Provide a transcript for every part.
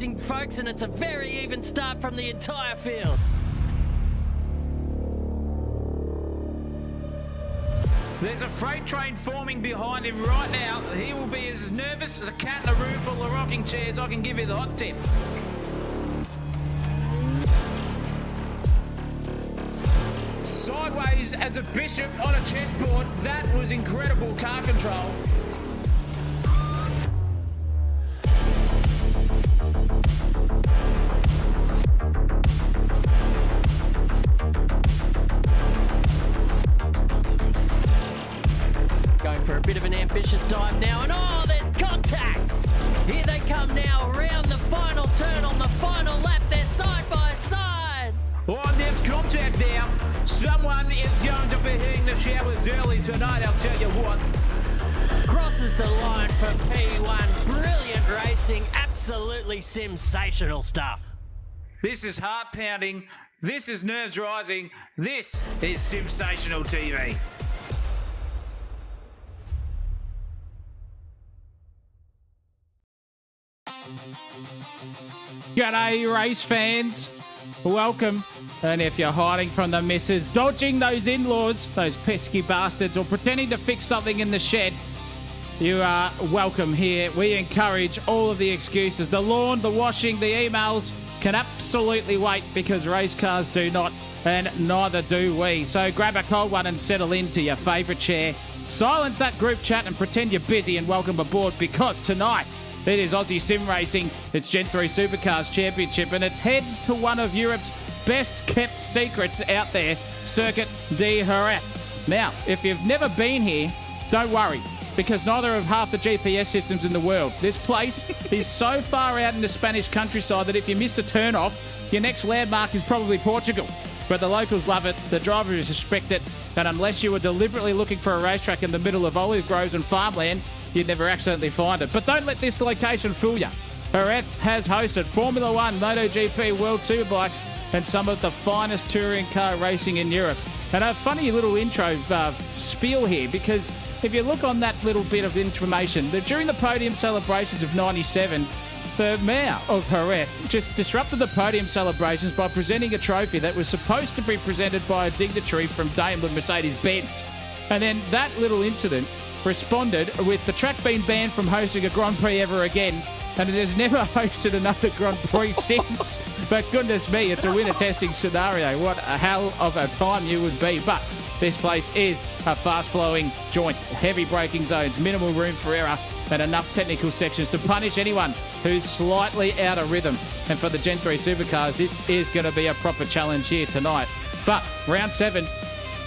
racing, folks, and it's a very even start from the entire field. There's a freight train forming behind him right now. He will be as nervous as a cat in a room full of rocking chairs. I can give you the hot tip. Sideways as a bishop on a chessboard. That was incredible car control. Going for a bit of an ambitious dive now, and oh, there's contact! Here they come now around the final turn on the final lap. They're side by side. Oh, there's contact there. Someone is going to be hitting the showers early tonight, I'll tell you what. Crosses the line for P1. Brilliant racing. Absolutely sensational stuff. This is heart-pounding. This is nerves-rising. This is sensational TV. G'day, race fans. Welcome. And if you're hiding from the missus, dodging those in-laws, those pesky bastards, or pretending to fix something in the shed, you are welcome here. We encourage all of the excuses. The lawn, the washing, the emails can absolutely wait because race cars do not, and neither do we. So grab a cold one and settle into your favourite chair. Silence that group chat and pretend you're busy and welcome aboard because tonight it is Aussie Sim Racing. It's Gen3 Supercars Championship and it heads to one of Europe's best kept secrets out there, Circuit de Jerez. Now, if you've never been here, don't worry, because neither have half the GPS systems in the world. This place is so far out in the Spanish countryside that if you miss a turn off, your next landmark is probably Portugal. But the locals love it, the drivers respect it, and unless you were deliberately looking for a racetrack in the middle of olive groves and farmland, you'd never accidentally find it. But don't let this location fool you. Jerez has hosted Formula One, MotoGP, World Superbikes, and some of the finest touring car racing in Europe. And a funny little intro spiel here, because if you look on that little bit of information, that during the podium celebrations of 97, the mayor of Jerez just disrupted the podium celebrations by presenting a trophy that was supposed to be presented by a dignitary from Daimler Mercedes-Benz. And then that little incident responded with the track being banned from hosting a Grand Prix ever again, and it has never hosted another Grand Prix since. But goodness me, it's a winter testing scenario. What a hell of a time you would be. But this place is a fast-flowing joint, heavy braking zones, minimal room for error, and enough technical sections to punish anyone who's slightly out of rhythm. And for the Gen3 Supercars, this is going to be a proper challenge here tonight. But round 7,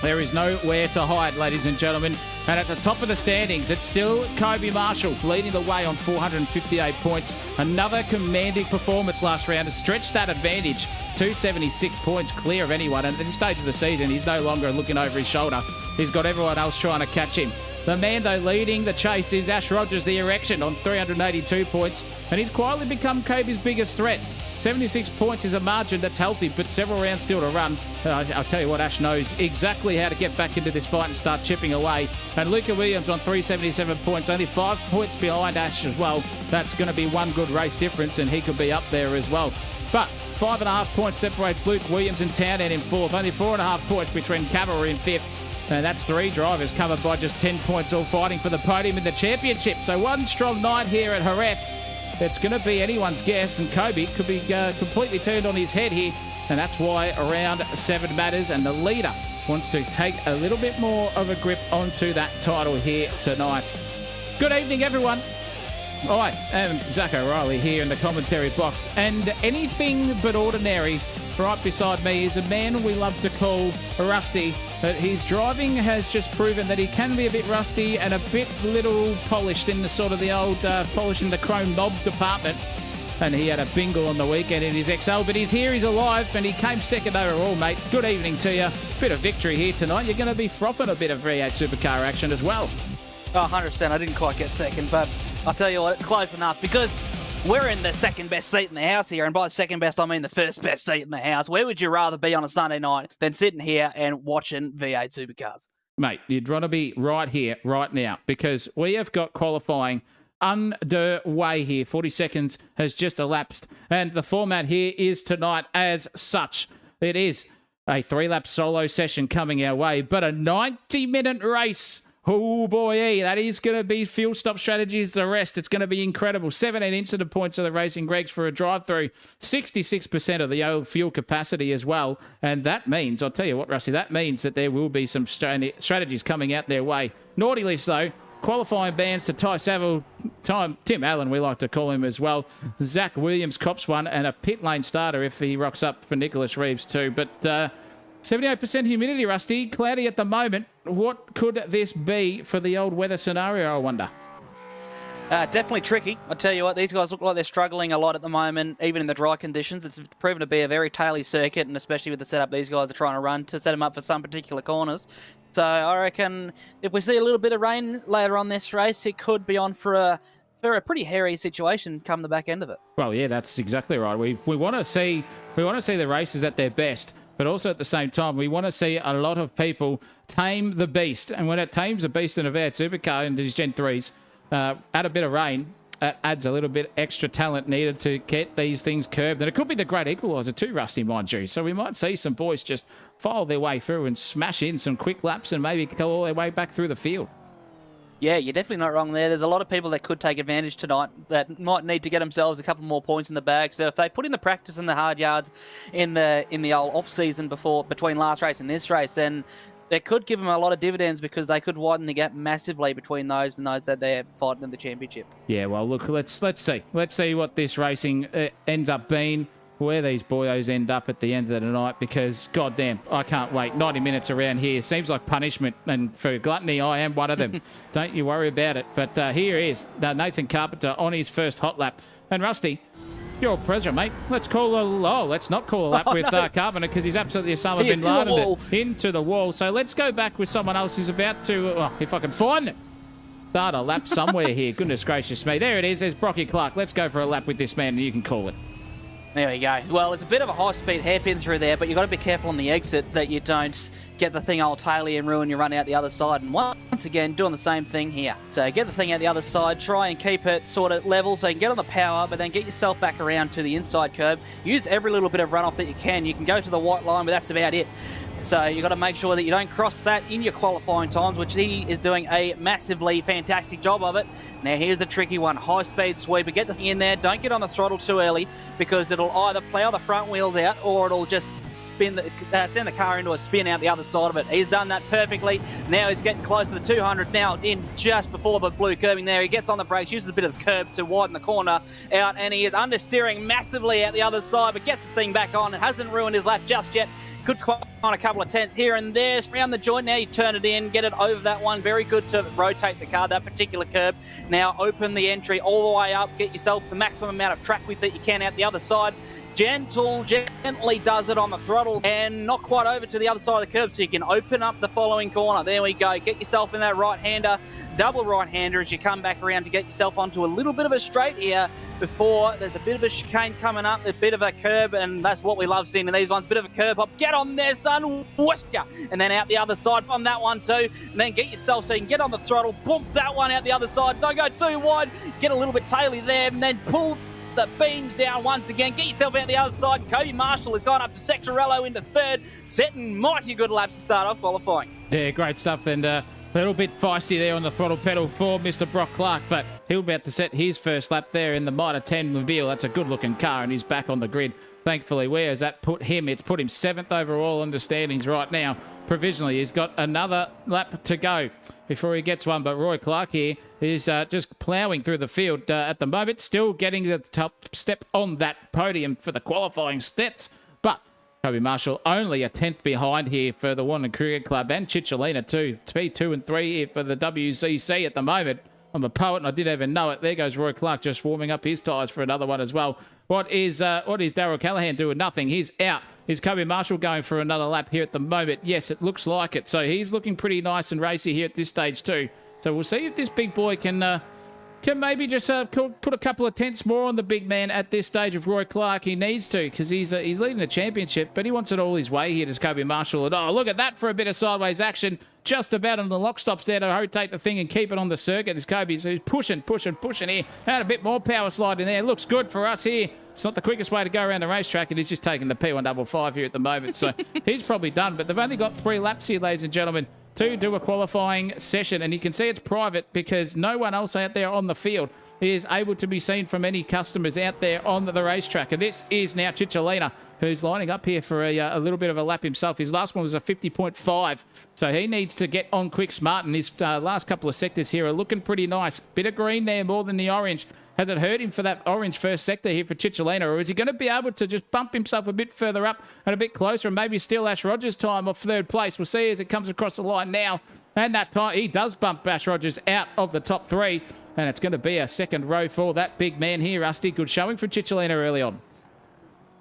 there is nowhere to hide, ladies and gentlemen. And at the top of the standings, it's still Kobe Marshall leading the way on 458 points. Another commanding performance last round has stretched that advantage. 276 points clear of anyone. And at this stage of the season, he's no longer looking over his shoulder. He's got everyone else trying to catch him. The man, though, leading the chase is Ash Rogers, the erection, on 382 points. And he's quietly become Kobe's biggest threat. 76 points is a margin that's healthy, but several rounds still to run. I'll tell you what, Ash knows exactly how to get back into this fight and start chipping away. And Luca Williams on 377 points, only 5 points behind Ash as well. That's going to be one good race difference, and he could be up there as well. But 5.5 points separates Luke Williams and Townend in 4th. Only 4.5 points between Cavalry in 5th. And that's 3 drivers covered by just 10 points, all fighting for the podium in the championship. So one strong night here at Jerez. It's going to be anyone's guess, and Kobe could be completely turned on his head here. And that's why round 7 matters, and the leader wants to take a little bit more of a grip onto that title here tonight. Good evening, everyone. I am Zach O'Reilly here in the commentary box, and anything but ordinary right beside me is a man we love to call Rusty. But his driving has just proven that he can be a bit rusty and a bit little polished in the sort of the old polishing the chrome knob department. And he had a bingle on the weekend in his XL, but he's here, he's alive, and he came second overall, mate. Good evening to you. Bit of victory here tonight. You're going to be frothing a bit of V8 Supercar action as well. Oh, 100%. I didn't quite get second, but I'll tell you what, it's close enough because we're in the second best seat in the house here, and by second best, I mean the first best seat in the house. Where would you rather be on a Sunday night than sitting here and watching V8 Supercars? Mate, you'd want to be right here, right now, because we have got qualifying underway here. 40 seconds has just elapsed. And the format here is tonight as such. It is a 3-lap solo session coming our way, but a 90-minute race. Oh boy, that is going to be fuel stop strategies. The rest, it's going to be incredible. 17 incident points of the racing Gregs for a drive-through. 66% of the old fuel capacity as well. And that means, I'll tell you what, Rusty, that means that there will be some strategies coming out their way. Naughty list, though. Qualifying bans to Ty Saville, Tim Allen, we like to call him as well. Zach Williams cops one, and a pit lane starter if he rocks up for Nicholas Reeves too. But 78% humidity, Rusty. Cloudy at the moment. What could this be for the old weather scenario, I wonder? Definitely tricky. I tell you what, these guys look like they're struggling a lot at the moment, even in the dry conditions. It's proven to be a very taily circuit, and especially with the setup these guys are trying to run to set them up for some particular corners. So I reckon if we see a little bit of rain later on this race, it could be on for a pretty hairy situation come the back end of it. Well, yeah, that's exactly right. We want to see the races at their best, but also at the same time, we want to see a lot of people tame the beast. And when it tames the beast in a V8 supercar into these Gen 3s, add a bit of rain, adds a little bit extra talent needed to get these things curbed. And it could be the great equaliser too, Rusty, mind you. So we might see some boys just file their way through and smash in some quick laps and maybe go all their way back through the field. Yeah, you're definitely not wrong there. There's a lot of people that could take advantage tonight that might need to get themselves a couple more points in the bag. So if they put in the practice and the hard yards in the old off season between last race and this race, then it could give them a lot of dividends because they could widen the gap massively between those and those that they're fighting in the championship. Yeah, well, look, let's see. Let's see what this racing ends up being, where these boyos end up at the end of the night, because, goddamn, I can't wait. 90 minutes around here seems like punishment, and for gluttony, I am one of them. Don't you worry about it. But here is Nathan Carpenter on his first hot lap. And Rusty, your pleasure, mate. Let's not call a lap with Carpenter because he's absolutely Osama bin Laden into the wall. So let's go back with someone else who's about to, if I can find them, start a lap somewhere here. Goodness gracious me. There it is. There's Brocky Clark. Let's go for a lap with this man and you can call it. There we go. Well, it's a bit of a high-speed hairpin through there, but you've got to be careful on the exit that you don't get the thing old taily and ruin your run out the other side. And once again, doing the same thing here. So get the thing out the other side, try and keep it sort of level so you can get on the power, but then get yourself back around to the inside curb. Use every little bit of runoff that you can. You can go to the white line, but that's about it. So you've got to make sure that you don't cross that in your qualifying times, which he is doing a massively fantastic job of it. Now here's a tricky one. High-speed sweeper. Get the thing in there. Don't get on the throttle too early because it'll either plough the front wheels out or it'll just send the car into a spin out the other side of it. He's done that perfectly. Now he's getting close to the 200. Now in just before the blue curbing there. He gets on the brakes, uses a bit of the curb to widen the corner out, and he is understeering massively out the other side, but gets the thing back on. It hasn't ruined his lap just yet. Could on a couple of tenths here and there. Around the joint now, you turn it in, get it over that one. Very good to rotate the car, that particular curb. Now open the entry all the way up. Get yourself the maximum amount of track width that you can out the other side. Gently does it on the throttle and not quite over to the other side of the curb so you can open up the following corner. There we go. Get yourself in that right-hander, double right-hander as you come back around to get yourself onto a little bit of a straight here before there's a bit of a chicane coming up, a bit of a curb, and that's what we love seeing in these ones. Bit of a curb hop. Get on there, son. Whoosh ya. And then out the other side on that one too. And then get yourself so you can get on the throttle, bump that one out the other side. Don't go too wide. Get a little bit taily there and then pull the beans down once again. Get yourself out the other side. Kobe Marshall has gone up to Sectorello into third, setting mighty good laps to start off qualifying. Yeah, great stuff. And a little bit feisty there on the throttle pedal for Mr. Brock Clark, but he'll be about to set his first lap there in the Mitre 10 Mobile. That's a good-looking car, and he's back on the grid. Thankfully, where has that put him? It's put him 7th overall under standings right now. Provisionally, he's got another lap to go before he gets one. But Roy Clark here is just ploughing through the field at the moment, still getting the top step on that podium for the qualifying stats. But Kobe Marshall only a 10th behind here for the Warner Cricket Club and Chicholina too. To be 2 and 3 here for the WCC at the moment. I'm a poet and I didn't even know it. There goes Roy Clark just warming up his tyres for another one as well. What is Darryl Callahan doing? Nothing. He's out. Is Kobe Marshall going for another lap here at the moment? Yes, it looks like it. So he's looking pretty nice and racy here at this stage too. So we'll see if this big boy can can maybe just put a couple of tenths more on the big man at this stage of Roy Clark. He needs to, because he's leading the championship, but he wants it all his way here, does Kobe Marshall. And oh, look at that for a bit of sideways action. Just about on the lock stops there to rotate the thing and keep it on the circuit. As Kobe's pushing here. Had a bit more power slide in there. Looks good for us here. It's not the quickest way to go around the racetrack, and he's just taking the P155 here at the moment. So he's probably done, but they've only got 3 laps here, ladies and gentlemen, to do a qualifying session. And you can see it's private because no one else out there on the field is able to be seen from any customers out there on the racetrack. And this is now Cicciolina, who's lining up here for a little bit of a lap himself. His last one was a 50.5, so he needs to get on quick smart, and his last couple of sectors here are looking pretty nice. Bit of green there more than the orange. Has it hurt him for that orange first sector here for Cicciolina, or is he going to be able to just bump himself a bit further up and a bit closer and maybe steal Ash Rogers' time off third place? We'll see as it comes across the line now. And that time, he does bump Ash Rogers out of the top 3, and it's going to be a second row for that big man here, Rusty. Good showing from Cicciolina early on.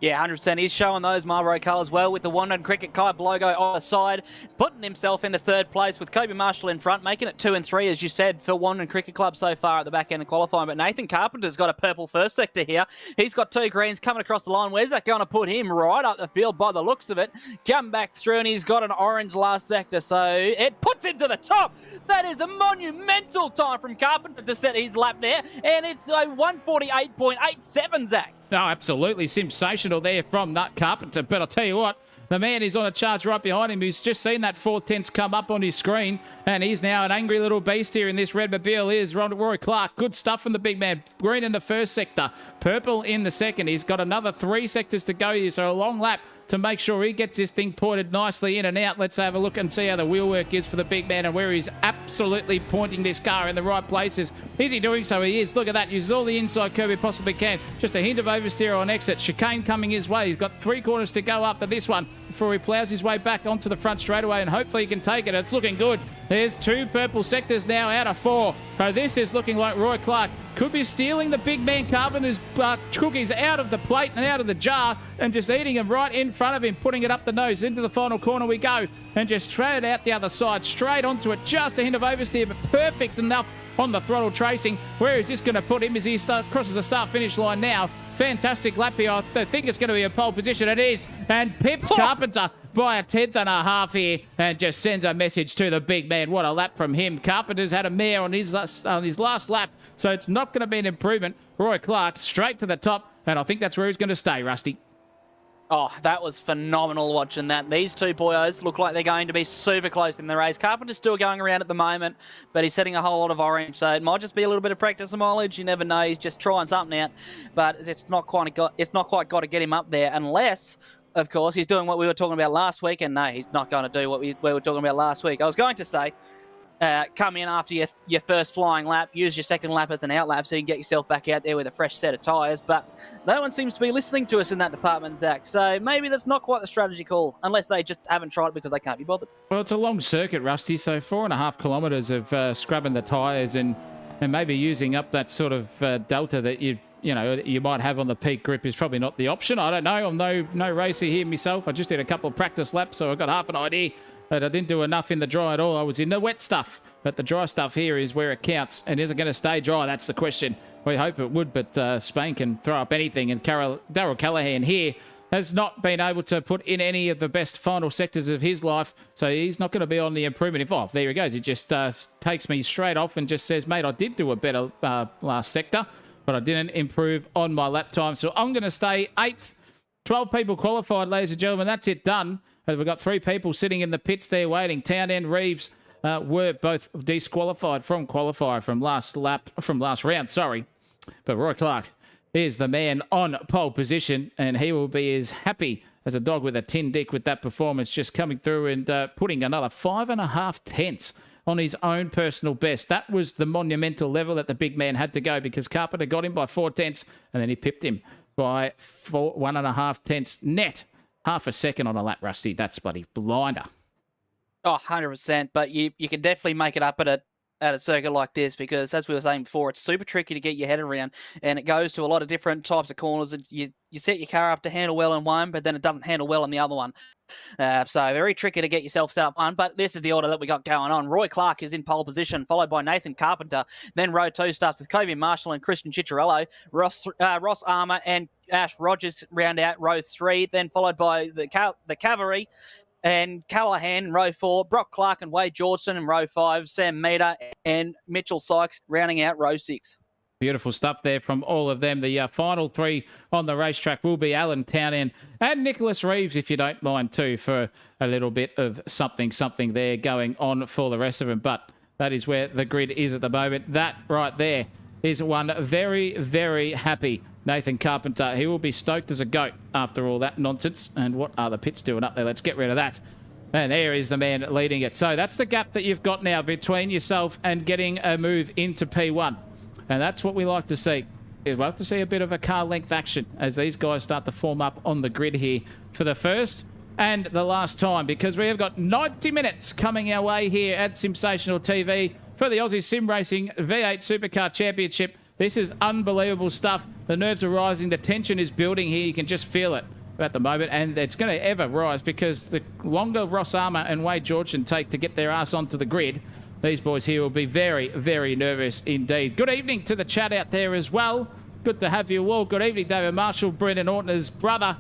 Yeah, 100%. He's showing those Marlborough colours well with the Wandon Cricket Club logo on the side, putting himself into third place with Kobe Marshall in front, making it 2 and 3, as you said, for Wandon Cricket Club so far at the back end of qualifying. But Nathan Carpenter's got a purple first sector here. He's got 2 greens coming across the line. Where's that going to put him? Right up the field by the looks of it. Come back through, and he's got an orange last sector, so it puts him to the top. That is a monumental time from Carpenter to set his lap there, and it's a 148.87, Zach. No, absolutely sensational there from Nut Carpenter. But I'll tell you what, the man is on a charge right behind him. He's just seen that 4 tenths come up on his screen, and he's now an angry little beast here in this red mobile. Is Roy Clark. Good stuff from the big man. Green in the first sector, purple in the second. He's got another 3 sectors to go here, so a long lap to make sure he gets this thing pointed nicely in and out. Let's have a look and see how the wheel work is for the big man and where he's absolutely pointing this car in the right places. Is he doing so? He is. Look at that. Uses all the inside curve he possibly can. Just a hint of oversteer on exit. Chicane coming his way. He's got 3 quarters to go up to this one before he ploughs his way back onto the front straightaway, and hopefully he can take it. It's looking good. There's 2 purple sectors now out of 4. So this is looking like Roy Clark could be stealing the big man Carpenter's cookies out of the plate and out of the jar and just eating them right in front of him, putting it up the nose. Into the final corner we go, and just throw it out the other side, straight onto it. Just a hint of oversteer, but perfect enough on the throttle tracing. Where is this going to put him as he crosses the start-finish line now? Fantastic lap here. I think it's going to be a pole position. It is. And pips Carpenter by 1.5 here and just sends a message to the big man. What a lap from him. Carpenter's had a mare on his last lap, so it's not going to be an improvement. Roy Clark straight to the top, and I think that's where he's going to stay, Rusty. Oh, that was phenomenal watching that. These 2 boyos look like they're going to be super close in the race. Carpenter's still going around at the moment, but he's setting a whole lot of orange, so it might just be a little bit of practice and mileage. You never know. He's just trying something out, but it's not quite got to get him up there unless, of course, he's doing what we were talking about last week. And no, he's not going to do what we were talking about last week. I was going to say, come in after your first flying lap, use your second lap as an out lap so you can get yourself back out there with a fresh set of tyres. But no one seems to be listening to us in that department, Zach. So maybe that's not quite the strategy call, unless they just haven't tried it because they can't be bothered. Well, it's a long circuit, Rusty, so 4.5 kilometres of scrubbing the tyres and maybe using up that sort of delta that you might have on the peak grip is probably not the option. I don't know. I'm no racer here myself. I just did a couple of practice laps, so I got half an idea. But I didn't do enough in the dry at all. I was in the wet stuff. But the dry stuff here is where it counts. And is it going to stay dry? That's the question. We hope it would, but Spain can throw up anything. And Darryl Callahan here has not been able to put in any of the best final sectors of his life. So he's not going to be on the improvement. There he goes. He just takes me straight off and just says, mate, I did do a better last sector, but I didn't improve on my lap time. So I'm going to stay 8th. 12 people qualified, ladies and gentlemen. That's it done. We've got 3 people sitting in the pits there waiting. Townend, Reeves were both disqualified from qualifier from last round, sorry. But Roy Clark is the man on pole position, and he will be as happy as a dog with a tin dick with that performance, just coming through and putting another 5.5 tenths on his own personal best. That was the monumental level that the big man had to go, because Carpenter got him by 4 tenths, and then he pipped him by 1.5 tenths net. Half a second on a lap, Rusty. That's bloody blinder. Oh, 100%. But you can definitely make it up at at a circuit like this because, as we were saying before, it's super tricky to get your head around, and it goes to a lot of different types of corners. And you set your car up to handle well in one, but then it doesn't handle well in the other one. So very tricky to get yourself set up on. But this is the order that we got going on. Roy Clark is in pole position, followed by Nathan Carpenter. Then row 2 starts with Kobe Marshall and Christian Cicciarello. Ross Armour and Ash Rogers round out row 3, then followed by the Cavalry and Callahan in row 4, Brock Clark and Wade Georgeson in row 5, Sam Meter and Mitchell Sykes rounding out row 6. Beautiful stuff there from all of them. The final 3 on the racetrack will be Alan Townend and Nicholas Reeves, if you don't mind, too, for a little bit of something there going on for the rest of them. But that is where the grid is at the moment. That right there is one very, very happy Nathan Carpenter. He will be stoked as a goat after all that nonsense. And what are the pits doing up there? Let's get rid of that. And there is the man leading it. So that's the gap that you've got now between yourself and getting a move into P1. And that's what we like to see. We'd like to see a bit of a car length action as these guys start to form up on the grid here for the first and the last time, because we have got 90 minutes coming our way here at Simsational TV for the Aussie Sim Racing V8 Supercar Championship. This is unbelievable stuff. The nerves are rising. The tension is building here. You can just feel it at the moment, and it's going to ever rise because the longer Ross Armour and Wade Georgeson take to get their ass onto the grid, these boys here will be very, very nervous indeed. Good evening to the chat out there as well. Good to have you all. Good evening, David Marshall, Brendan Ortner's brother.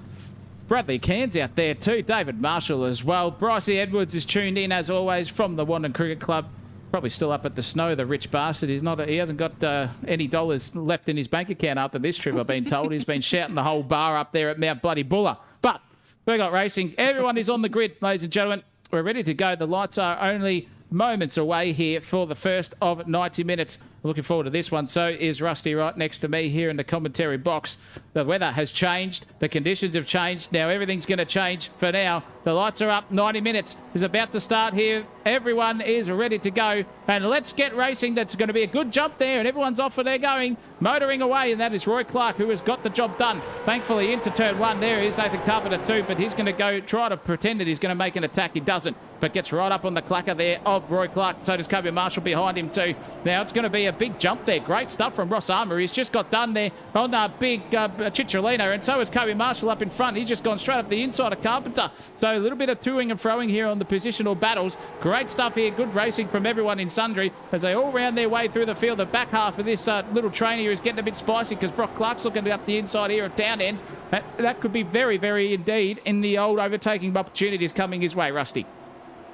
Bradley Cairns out there too. David Marshall as well. Brycey Edwards is tuned in as always from the Wandon Cricket Club. Probably still up at the snow, the rich bastard. He hasn't got any dollars left in his bank account after this trip, I've been told. He's been shouting the whole bar up there at Mount Bloody Buller. But we got racing. Everyone is on the grid, ladies and gentlemen. We're ready to go. The lights are only moments away here for the first of 90 minutes. Looking forward to this one. So is Rusty right next to me here in the commentary box. The weather has changed. The conditions have changed. Now everything's going to change for now. The lights are up. 90 minutes is about to start here. Everyone is ready to go. And let's get racing. That's going to be a good jump there. And everyone's off and they're going. Motoring away. And that is Roy Clark, who has got the job done. Thankfully into turn 1. There is Nathan Carpenter too. But he's going to go try to pretend that he's going to make an attack. He doesn't. But gets right up on the clacker there of Roy Clark. So does Kobe Marshall behind him too. Now it's going to be a big jump there. Great stuff from Ross Armour. He's just got done there on big Cicciolino, and so is Kobe Marshall up in front. He's just gone straight up the inside of Carpenter. So a little bit of toing and froing here on the positional battles. Great stuff here. Good racing from everyone in sundry as they all round their way through the field. The back half of this little train here is getting a bit spicy because Brock Clark's looking up the inside here of Townend. That could be very, very indeed in the old overtaking opportunities coming his way, Rusty.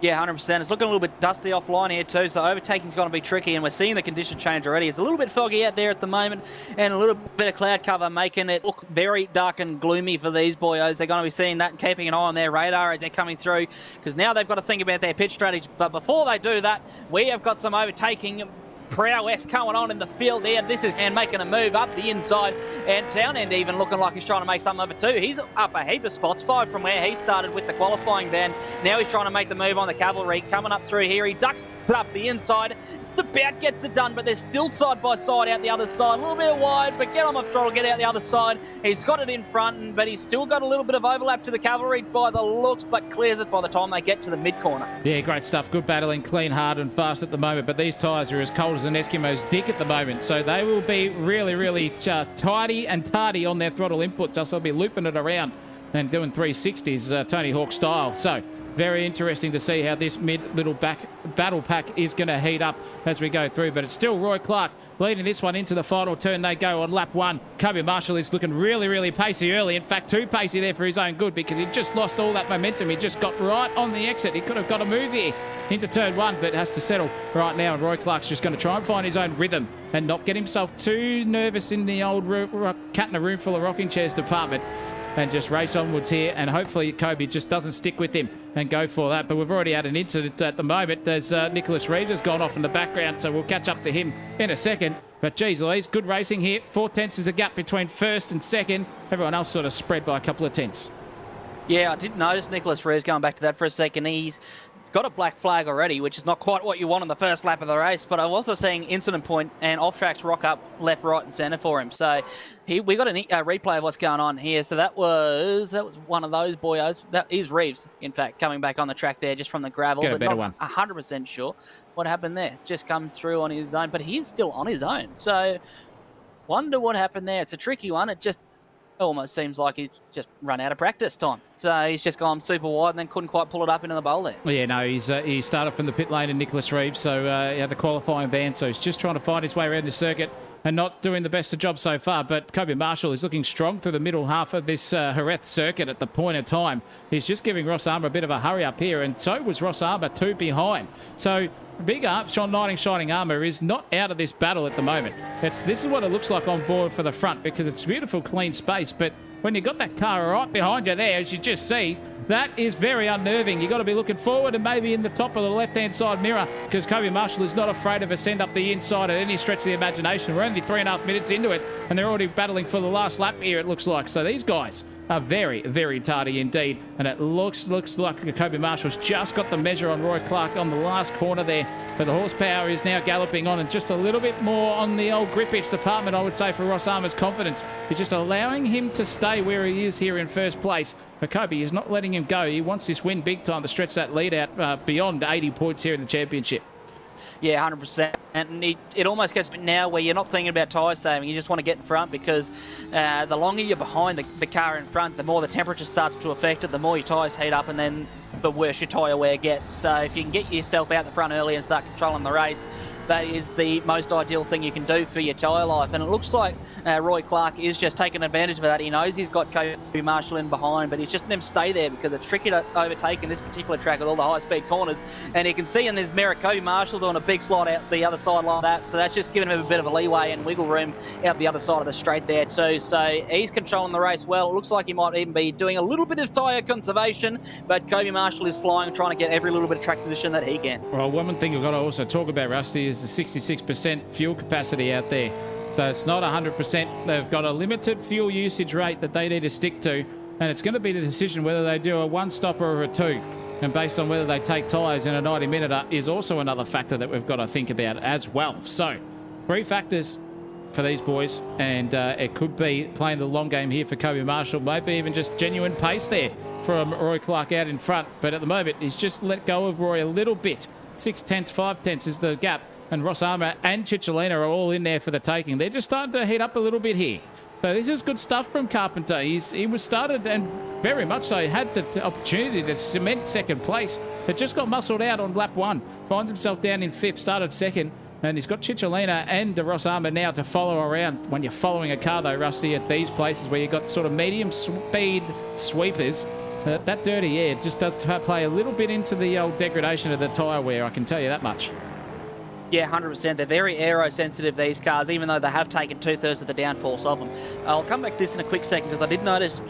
Yeah, 100%. It's looking a little bit dusty offline here too, so overtaking's going to be tricky, and we're seeing the condition change already. It's a little bit foggy out there at the moment, and a little bit of cloud cover making it look very dark and gloomy for these boyos. They're going to be seeing that and keeping an eye on their radar as they're coming through, because now they've got to think about their pitch strategy. But before they do that, we have got some overtaking prowess going on in the field there. This is and making a move up the inside, and Townend even looking like he's trying to make something of it too. He's up a heap of spots, 5 from where he started with the qualifying van. Now he's trying to make the move on the Cavalry, coming up through here. He ducks it up the inside, just about gets it done, but they're still side by side out the other side. A little bit wide, but get on the throttle, get out the other side. He's got it in front, but he's still got a little bit of overlap to the Cavalry by the looks, but clears it by the time they get to the mid-corner. Yeah, great stuff. Good battling, clean, hard and fast at the moment, but these tyres are as cold as an Eskimo's dick at the moment, so they will be really, really tidy and tardy on their throttle inputs, else they'll be looping it around and doing 360s Tony Hawk style. So very interesting to see how this little battle pack is going to heat up as we go through, but it's still Roy Clark leading this one into the final turn. They go on lap 1. Kobe Marshall is looking really, really pacey early. In fact, too pacey there for his own good, because he just lost all that momentum. He just got right on the exit. He could have got a move here into turn 1, but has to settle right now, and Roy Clark's just going to try and find his own rhythm and not get himself too nervous in the old cat in a room full of rocking chairs department, and just race onwards here, and hopefully Kobe just doesn't stick with him and go for that. But we've already had an incident at the moment. There's Nicholas Reeves has gone off in the background, so we'll catch up to him in a second. But geez Louise, good racing here. 4 tenths is a gap between first and second. Everyone else sort of spread by a couple of tenths. Yeah, I did notice Nicholas Reeves, going back to that for a second. He's got a black flag already, which is not quite what you want on the first lap of the race. But I'm also seeing incident point and off tracks rock up left, right, and centre for him. So we got a replay of what's going on here. So that was one of those boyos. That is Reeves, in fact, coming back on the track there just from the gravel. Get a but better not one. 100% sure what happened there. Just comes through on his own, but he's still on his own. So wonder what happened there. It's a tricky one. It almost seems like he's just run out of practice time. So he's just gone super wide and then couldn't quite pull it up into the bowl there. Well, yeah, no, he started up in the pit lane in Nicholas Reeves, so he had the qualifying ban, so he's just trying to find his way around the circuit and not doing the best of job so far. But Kobe Marshall is looking strong through the middle half of this Jerez circuit at the point of time. He's just giving Ross Armour a bit of a hurry up here, and so was Ross Armour 2 behind. So big up, Sean Knighting Shining Armour is not out of this battle at the moment. This is what it looks like on board for the front, because it's beautiful, clean space, but when you've got that car right behind you there, as you just see, that is very unnerving. You've got to be looking forward and maybe in the top of the left-hand side mirror, because Kobe Marshall is not afraid of a send up the inside at any stretch of the imagination. We're only 3.5 minutes into it, and they're already battling for the last lap here, it looks like. So these guys are very, very tardy indeed, and it looks like Kobe Marshall's just got the measure on Roy Clark on the last corner there. But the horsepower is now galloping on, and just a little bit more on the old grip itch department, I would say, for Ross Armour's confidence. It's just allowing him to stay where he is here in first place. But Kobe is not letting him go. He wants this win big time to stretch that lead out beyond 80 points here in the championship. Yeah, 100%. And it almost gets now where you're not thinking about tyre saving. You just want to get in front, because the longer you're behind the car in front, the more the temperature starts to affect it, the more your tyres heat up, and then the worse your tyre wear gets. So if you can get yourself out the front early and start controlling the race, that is the most ideal thing you can do for your tyre life. And it looks like Roy Clark is just taking advantage of that. He knows he's got Kobe Marshall in behind, but he's just letting him stay there, because it's tricky to overtake in this particular track with all the high-speed corners. And you can see in this mirror Kobe Marshall doing a big slide out the other side like that. So that's just giving him a bit of a leeway and wiggle room out the other side of the straight there too. So he's controlling the race well. It looks like he might even be doing a little bit of tyre conservation, but Kobe Marshall is flying, trying to get every little bit of track position that he can. Well, one thing we've got to also talk about, Rusty, is the 66% fuel capacity out there. So it's not 100%. They've got a limited fuel usage rate that they need to stick to, and it's going to be the decision whether they do a one-stopper or a two. And based on whether they take tyres in a 90-minute is also another factor that we've got to think about as well. So 3 factors for these boys, and it could be playing the long game here for Kobe Marshall, maybe even just genuine pace there from Roy Clark out in front. But at the moment, he's just let go of Roy a little bit. 6/10, 5/10 is the gap, and Ross Armour and Cicciolina are all in there for the taking. They're just starting to heat up a little bit here. So this is good stuff from Carpenter. He was started, and very much so, had the opportunity to cement second place, but just got muscled out on lap 1. Finds himself down in 5th, started 2nd, and he's got Cicciolina and Ross Armour now to follow around. When you're following a car, though, Rusty, at these places where you've got sort of medium speed sweepers, that dirty air just does play a little bit into the old degradation of the tyre wear, I can tell you that much. Yeah, 100%. They're very aero-sensitive, these cars, even though they have taken 2/3 of the downforce of them. I'll come back to this in a quick second, because I did notice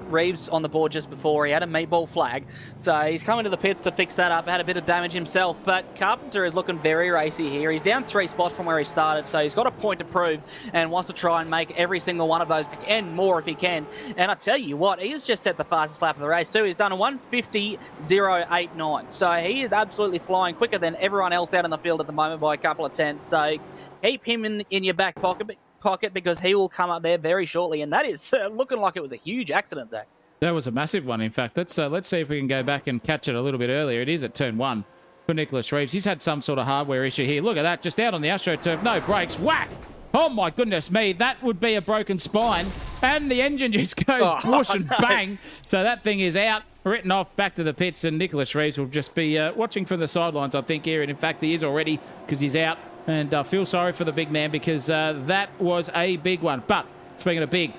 Reeves on the board just before. He had a meatball flag, so he's coming to the pits to fix that up. Had a bit of damage himself, but Carpenter is looking very racy here. He's down 3 spots from where he started, so he's got a point to prove and wants to try and make every single one of those, and more if he can. And I tell you what, he has just set the fastest lap of the race too. He's done a 1:50.089, so he is absolutely flying, quicker than everyone else out in the field at the moment by a couple of tenths. So keep him in your back pocket, because he will come up there very shortly, and that is looking like it was a huge accident, Zach. That was a massive one, in fact. Let's see if we can go back and catch it a little bit earlier. It is at turn 1 for Nicholas Reeves. He's had some sort of hardware issue here. Look at that, just out on the AstroTurf, no brakes, whack! Oh my goodness me, that would be a broken spine, and the engine just goes whoosh and bang. So that thing is out, written off, back to the pits, and Nicholas Reeves will just be watching from the sidelines, I think, here. And in fact, he is already, because he's out. And I feel sorry for the big man, because that was a big one. But speaking of big,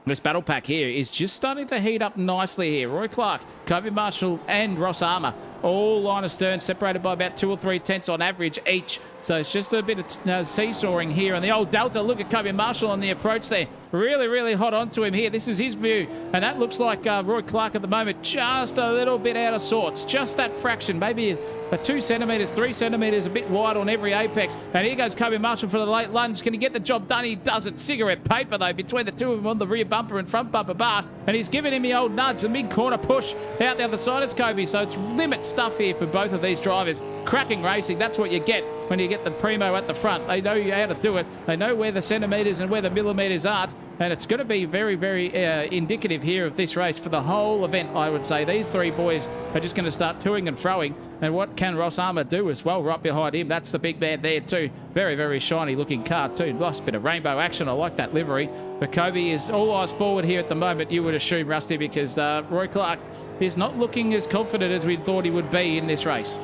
this battle pack here is just starting to heat up nicely here. Roy Clark, Kobe Marshall, and Ross Armour all line astern, separated by about 2 or 3 tenths on average each. So it's just a bit of seesawing here. And the old Delta, look at Kobe Marshall on the approach there. Really, really hot onto him here. This is his view. And that looks like Roy Clark at the moment just a little bit out of sorts. Just that fraction, maybe a 2 centimetres, 3 centimetres, a bit wide on every apex. And here goes Kobe Marshall for the late lunge. Can he get the job done? He doesn't. Cigarette paper, though, between the two of them on the rear bumper and front bumper bar. And he's giving him the old nudge, the mid-corner push out the other side. It's Kobe, so it's limits stuff here for both of these drivers. Cracking racing, that's what you get when you get the primo at the front. They know how to do it. They know where the centimetres and where the millimetres are. And it's going to be very, very indicative here of this race for the whole event, I would say. These three boys are just going to start toing and froing. And what can Ross Armour do as well right behind him? That's the big man there too. Very, very shiny looking car too. Nice bit of rainbow action. I like that livery. But Kobe is all eyes forward here at the moment, you would assume, Rusty, because Roy Clark is not looking as confident as we thought he would be in this race.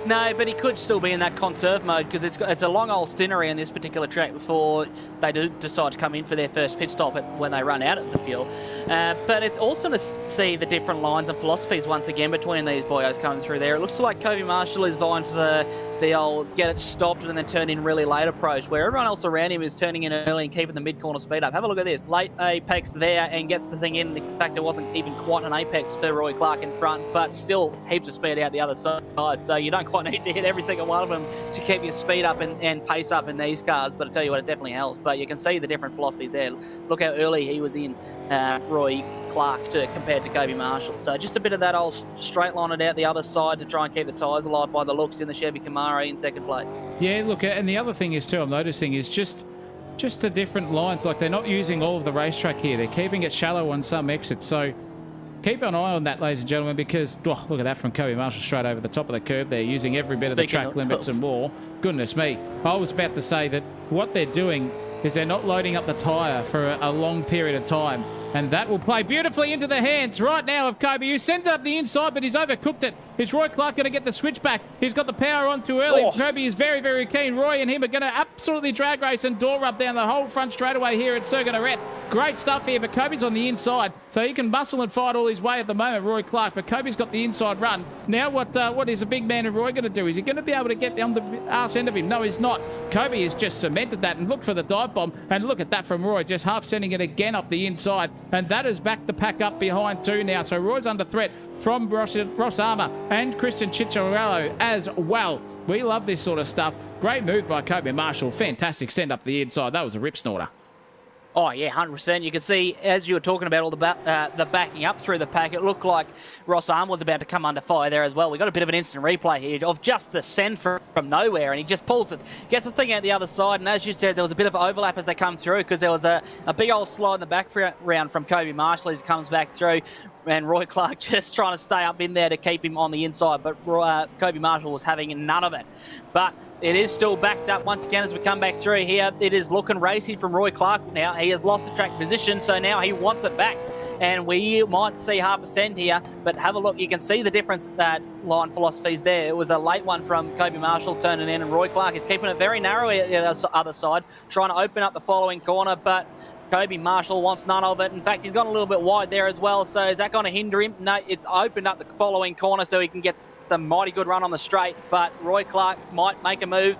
No, but he could still be in that conserve mode because it's a long old stinnery in this particular track before they do decide to come in for their first pit stop when they run out of the fuel. But it's also to see the different lines and philosophies once again between these boyos coming through there. It looks like Kobe Marshall is vying for the old get it stopped and then turn in really late approach, where everyone else around him is turning in early and keeping the mid-corner speed up. Have a look at this. Late apex there and gets the thing in. In fact, it wasn't even quite an apex for Roy Clark in front, but still heaps of speed out the other side. So you don't quite need to hit every single one of them to keep your speed up and pace up in these cars. But I tell you what, it definitely helps. But you can see the different philosophies there. Look how early he was in, Roy Clark, compared to Kobe Marshall. So just a bit of that old straight line it out the other side to try and keep the tyres alive by the looks in the Chevy Camaro in second place. Yeah, look, and the other thing is too, I'm noticing is just the different lines. Like, they're not using all of the racetrack here. They're keeping it shallow on some exits. So keep an eye on that, ladies and gentlemen, because look at that from Kobe Marshall straight over the top of the curb. They're using every bit of the track limits and more. Goodness me. I was about to say that what they're doing is they're not loading up the tyre for a long period of time. And that will play beautifully into the hands right now of Kobe, who sends it up the inside, but he's overcooked it. Is Roy Clark going to get the switchback? He's got the power on too early. Kobe is very, very keen. Roy and him are going to absolutely drag race and door rub down the whole front straightaway here at Sergin-Areth. Great stuff here, but Kobe's on the inside, so he can muscle and fight all his way at the moment, Roy Clark, but Kobe's got the inside run. Now what is a big man and Roy going to do? Is he going to be able to get on the arse end of him? No, he's not. Kobe has just cemented that and looked for the dive bomb, and look at that from Roy, just half sending it again up the inside, and that has backed the pack up behind too now. So Roy's under threat from Ross Armour and Christian Cicciarello as well. We love this sort of stuff. Great move by Kobe Marshall. Fantastic send up the inside. That was a rip snorter. Oh, yeah, 100%. You can see, as you were talking about all the backing up through the pack, it looked like Ross Armour was about to come under fire there as well. We got a bit of an instant replay here of just the send from nowhere, and he just pulls it, gets the thing out the other side, and as you said, there was a bit of overlap as they come through because there was a big old slide in the background from Kobe Marshall as he comes back through, and Roy Clark just trying to stay up in there to keep him on the inside, but Kobe Marshall was having none of it. But it is still backed up once again as we come back through here. It is looking racy from Roy Clark now. He has lost the track position, so now he wants it back. And we might see half a cent here, but have a look. You can see the difference that line philosophies there. It was a late one from Kobe Marshall turning in, and Roy Clark is keeping it very narrow at the other side, trying to open up the following corner, but Kobe Marshall wants none of it. In fact, he's gone a little bit wide there as well, so is that going to hinder him? No, it's opened up the following corner so he can get the mighty good run on the straight, but Roy Clark might make a move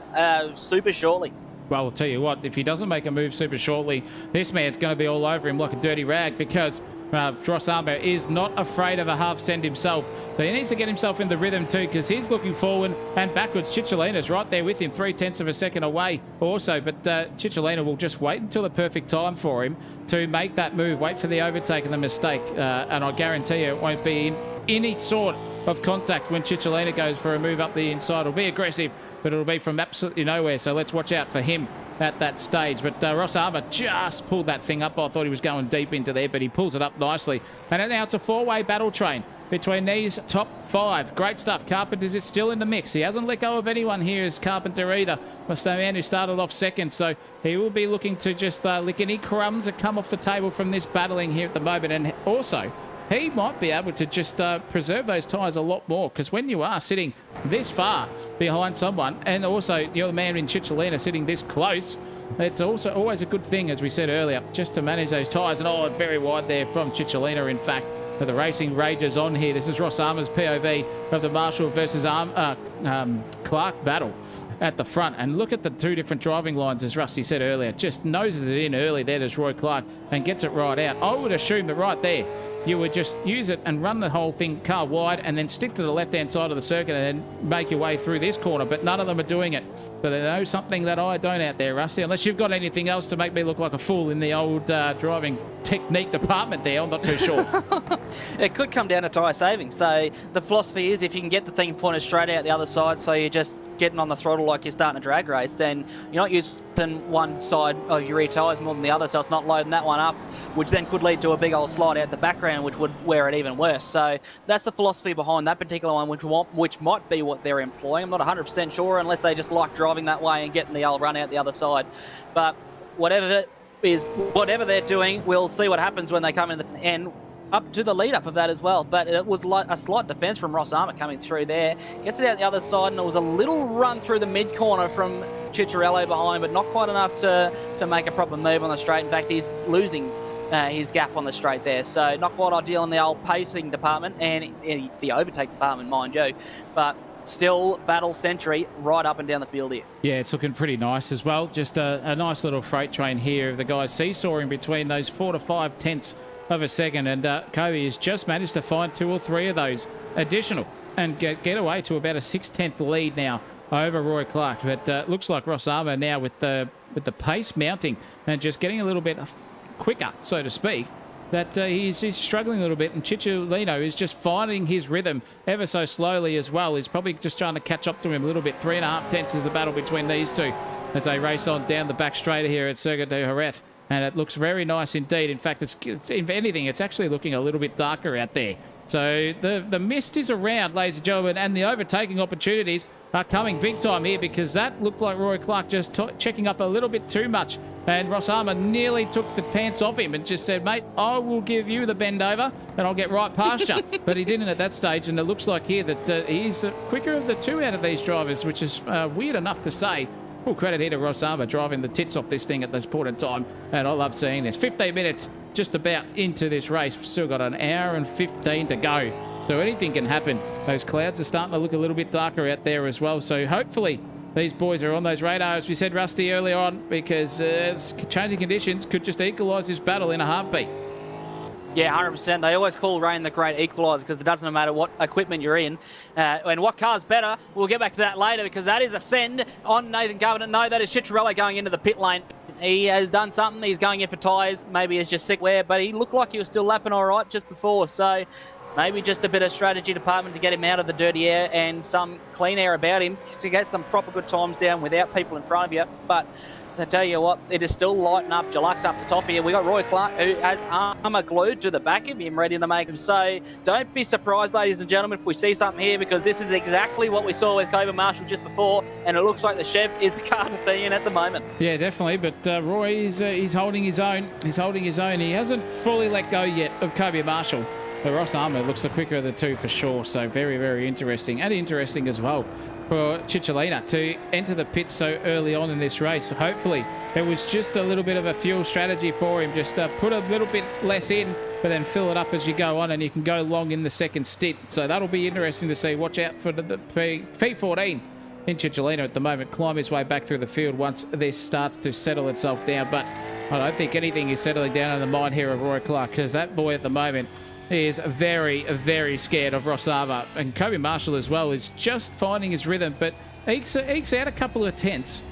super shortly. Well, I'll tell you what, if he doesn't make a move super shortly, this man's going to be all over him like a dirty rag because Ross Armour is not afraid of a half send himself. So he needs to get himself in the rhythm too because he's looking forward and backwards. Cicciolina's right there with him, 0.3 of a second away also. But Cicciolina will just wait until the perfect time for him to make that move, wait for the overtake and the mistake. And I guarantee you it won't be in any sort of contact when Cicciolina goes for a move up the inside. It'll be aggressive, but it'll be from absolutely nowhere. So let's watch out for him at that stage. But Ross Armour just pulled that thing up. I thought he was going deep into there, but he pulls it up nicely. And now it's a four-way battle train between these top five. Great stuff. Carpenter's is still in the mix. He hasn't let go of anyone here as Carpenter either. Must man who started off second, so he will be looking to just lick any crumbs that come off the table from this battling here at the moment. And also, he might be able to just preserve those tyres a lot more because when you are sitting this far behind someone and also you're the man in Cicciolina sitting this close, it's also always a good thing, as we said earlier, just to manage those tyres. And very wide there from Cicciolina, in fact. The racing rages on here. This is Ross Armour's POV of the Marshall versus Clark battle at the front. And look at the two different driving lines, as Rusty said earlier. Just noses it in early there. There's Roy Clark and gets it right out. I would assume that right there, you would just use it and run the whole thing car wide and then stick to the left-hand side of the circuit and then make your way through this corner, but none of them are doing it. So they know something that I don't out there, Rusty, unless you've got anything else to make me look like a fool in the old driving technique department there. I'm not too sure. It could come down to tyre saving. So the philosophy is if you can get the thing pointed straight out the other side, so you're just getting on the throttle like you're starting a drag race, then you're not using one side of your rear tyres more than the other, so it's not loading that one up, which then could lead to a big old slide out the background, which would wear it even worse. So that's the philosophy behind that particular one, which might be what they're employing. I'm not 100% sure, unless they just like driving that way and getting the old run out the other side. But whatever they're doing, we'll see what happens when they come in the end. Up to the lead up of that as well, but it was like a slight defense from Ross Armour coming through there. Gets it out the other side, and it was a little run through the mid corner from Cicciarello behind, but not quite enough to make a proper move on the straight. In fact, he's losing his gap on the straight there, so not quite ideal in the old pacing department and the overtake department, mind you, but still battle century right up and down the field here. Yeah, it's looking pretty nice as well. Just a nice little freight train here of the guys seesawing between those 4 to 5 tenths of a second, and Kobe has just managed to find 2 or 3 of those additional and get away to about a 6/10 lead now over Roy Clark. But looks like Ross Armour now with the pace mounting and just getting a little bit quicker, so to speak, that he's struggling a little bit, and Cicciolino is just finding his rhythm ever so slowly as well. He's probably just trying to catch up to him a little bit. 3.5 tenths is the battle between these two as they race on down the back straight here at Circuit de Jerez. And it looks very nice indeed. In fact, it's if anything, it's actually looking a little bit darker out there. So the mist is around, ladies and gentlemen, and the overtaking opportunities are coming big time here, because that looked like Roy Clark just checking up a little bit too much. And Ross Armour nearly took the pants off him and just said, mate, I will give you the bend over and I'll get right past you. But he didn't at that stage, and it looks like here that he's the quicker of the two out of these drivers, which is weird enough to say. Full credit here to Ross Armour driving the tits off this thing at this point in time, and I love seeing this. 15 minutes just about into this race. We've still got an hour and 15 to go, so anything can happen. Those clouds are starting to look a little bit darker out there as well, so hopefully these boys are on those radars, we said, Rusty, early on, because changing conditions could just equalise this battle in a heartbeat. Yeah, 100%. They always call rain the great equaliser, because it doesn't matter what equipment you're in. And what car's better, we'll get back to that later, because that is a send on Nathan Governor. No, that is Cicciarello going into the pit lane. He has done something. He's going in for tyres. Maybe it's just sick wear, but he looked like he was still lapping all right just before. So maybe just a bit of strategy department to get him out of the dirty air and some clean air about him to get some proper good times down without people in front of you. But I tell you what, it is still lighting up. Deluxe up the top here. We got Roy Clark, who has Armour glued to the back of him, ready to make him. So don't be surprised, ladies and gentlemen, if we see something here, because this is exactly what we saw with Kobe Marshall just before, and it looks like the Chev is the car to be in at the moment. Yeah, definitely. But Roy is he's holding his own. He's holding his own. He hasn't fully let go yet of Kobe Marshall. But Ross Armour looks the quicker of the two for sure. So very, very interesting. And interesting as well for Cicciolina to enter the pit so early on in this race. So hopefully it was just a little bit of a fuel strategy for him. Just put a little bit less in, but then fill it up as you go on, and you can go long in the second stint. So that'll be interesting to see. Watch out for the P14 in Cicciolina at the moment. Climb his way back through the field once this starts to settle itself down. But I don't think anything is settling down in the mind here of Roy Clark, because that boy at the moment is very, very scared of Ross Armour. And Kobe Marshall as well is just finding his rhythm, but ekes out a couple of tenths.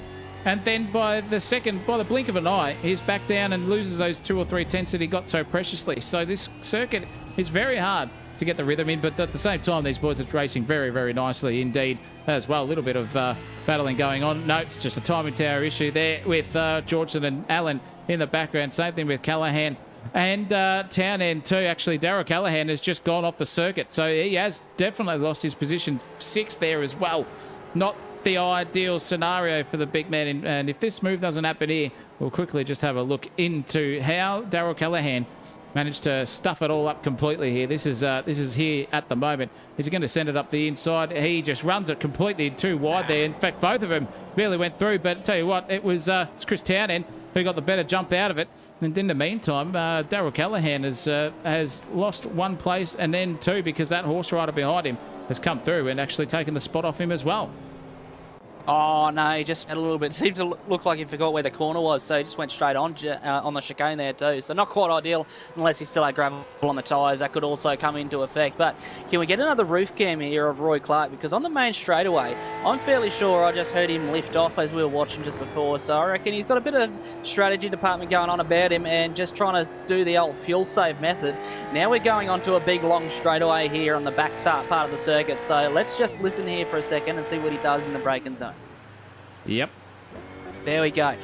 And then by the blink of an eye, he's back down and loses those 2 or 3 tenths that he got so preciously. So this circuit is very hard to get the rhythm in, but at the same time, these boys are racing very, very nicely indeed as well. A little bit of battling going on. No, it's just a timing tower issue there with Georgeson and Allen in the background. Same thing with Callahan and Townend too. Actually, Darryl Callahan has just gone off the circuit, so he has definitely lost his position 6 there as well. Not the ideal scenario for the big man, and if this move doesn't happen here, we'll quickly just have a look into how Darryl Callahan managed to stuff it all up completely here. This is here at the moment. Is he going to send it up the inside? He just runs it completely too wide there. In fact, both of them barely went through, but tell you what, it's Chris Townend who got the better jump out of it. And in the meantime, Darryl Callahan has lost 1 place and then 2, because that horse rider behind him has come through and actually taken the spot off him as well. Oh, no, he just had a little bit. Seemed to look like he forgot where the corner was, so he just went straight on the chicane there too. So not quite ideal unless he still had gravel on the tyres. That could also come into effect. But can we get another roof cam here of Roy Clark? Because on the main straightaway, I'm fairly sure I just heard him lift off as we were watching just before. So I reckon he's got a bit of strategy department going on about him and just trying to do the old fuel save method. Now we're going on to a big long straightaway here on the back part of the circuit. So let's just listen here for a second and see what he does in the braking zone. Yep. There we go.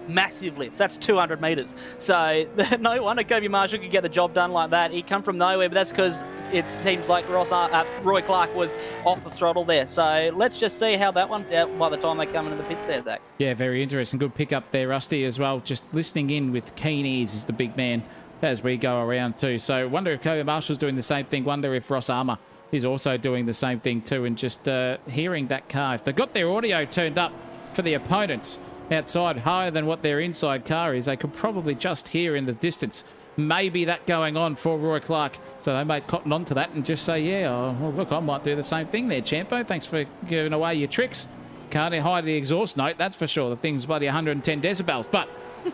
Massive lift. That's 200 metres. So no wonder Kobe Marshall could get the job done like that. He come from nowhere, but that's because it seems like Roy Clark was off the throttle there. So let's just see how that one out by the time they come into the pits there, Zach. Yeah, very interesting. Good pick up there, Rusty, as well. Just listening in with keen ears is the big man as we go around too. So wonder if Kobe Marshall's doing the same thing. Wonder if Ross Armour is also doing the same thing too. And just hearing that car. If they've got their audio turned up for the opponents outside higher than what their inside car is, they could probably just hear in the distance maybe that going on for Roy Clark. So they might cotton on to that and just say, yeah, oh, well, look, I might do the same thing there, Champo. Thanks for giving away your tricks. Can't hide the exhaust note, that's for sure. The thing's bloody 110 decibels. But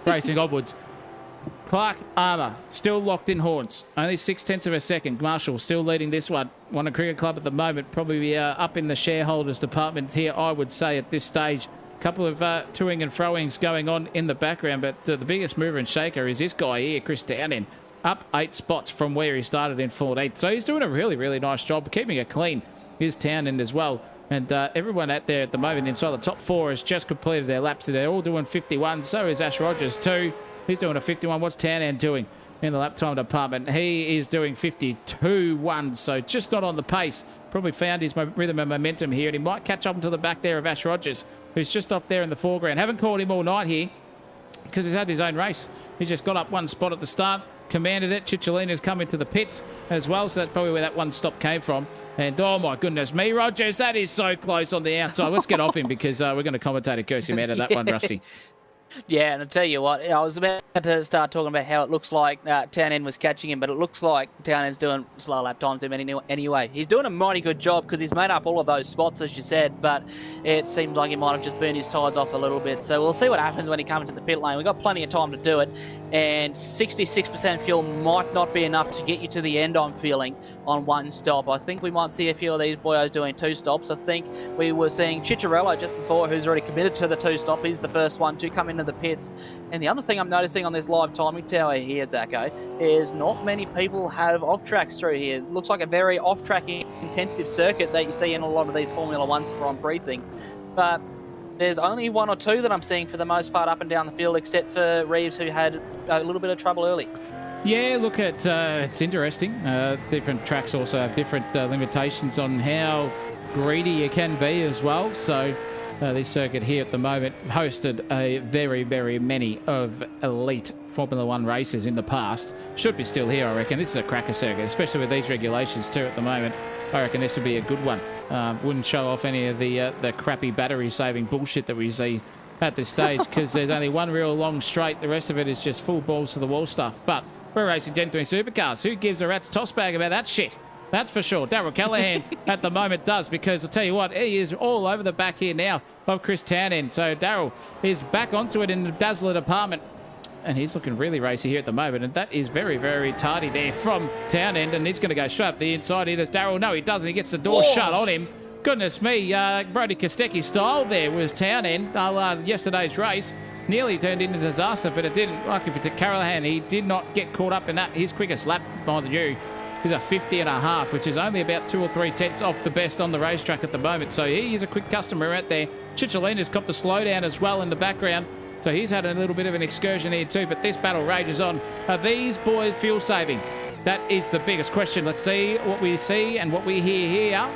racing onwards. Clark, Armour, still locked in horns. Only 0.6 of a second. Marshall still leading this one. Won a cricket club at the moment. Probably up in the shareholders department here, I would say, at this stage. Couple of toing and froings going on in the background, but the biggest mover and shaker is this guy here, Chris Townend, up 8 spots from where he started in 14th. So he's doing a really, really nice job keeping it clean. Here's Townend as well. And everyone out there at the moment inside the top 4 has just completed their laps. They're all doing 51. So is Ash Rogers too. He's doing a 51. What's Townend doing in the lap time department? He is doing 52.1. So just not on the pace. Probably found his rhythm and momentum here. And he might catch up to the back there of Ash Rogers, who's just off there in the foreground. Haven't called him all night here because he's had his own race. He just got up 1 spot at the start, commanded it. Cicciolina's come into the pits as well, so that's probably where that 1 stop came from. And oh my goodness me, Rogers, that is so close on the outside. Let's get off him because we're going to commentate and curse him out of that one, Rusty. Yeah, and I'll tell you what, I was about to start talking about how it looks like Townend was catching him, but it looks like Townend's doing slow lap times anyway. He's doing a mighty good job because he's made up all of those spots, as you said, but it seems like he might have just burned his tyres off a little bit. So we'll see what happens when he comes into the pit lane. We've got plenty of time to do it, and 66% fuel might not be enough to get you to the end, I'm feeling, on 1 stop. I think we might see a few of these boyos doing 2 stops. I think we were seeing Cicciolina just before, who's already committed to the 2 stop. He's the first one to come into the pits. And the other thing I'm noticing on this live timing tower here, Zacko, is not many people have off-tracks through here. It looks like a very off-track intensive circuit that you see in a lot of these Formula 1 Grand Prix things. But there's only 1 or 2 that I'm seeing for the most part up and down the field, except for Reeves, who had a little bit of trouble early. Yeah, look, it's interesting. Different tracks also have different limitations on how greedy you can be as well. So this circuit here at the moment hosted a very, very many of elite Formula 1 races in the past. Should be still here, I reckon. This is a cracker circuit, especially with these regulations too at the moment. I reckon this would be a good one. Wouldn't show off any of the crappy battery-saving bullshit that we see at this stage because there's only one real long straight. The rest of it is just full balls to the wall stuff. But we're racing Gen3 Supercars. Who gives a rat's toss bag about that shit? That's for sure. Darryl Callahan at the moment does, because I'll tell you what, he is all over the back here now of Chris Townend. So Darryl is back onto it in the Dazzler department, and he's looking really racy here at the moment, and that is very, very tardy there from Townend, and he's going to go straight up the inside here. Does Darryl? No, he doesn't. He gets the door shut on him. Goodness me, Brody Kostecki style there was Townend yesterday's race. Nearly turned into disaster, but it didn't. Lucky for Callahan, he did not get caught up in that. His quickest lap, mind you, is a 50.5, which is only about 2 or 3 tenths off the best on the racetrack at the moment. So he is a quick customer out there. Cicciolina's got the slowdown as well in the background. So he's had a little bit of an excursion here too, but this battle rages on. Are these boys fuel saving? That is the biggest question. Let's see what we see and what we hear here.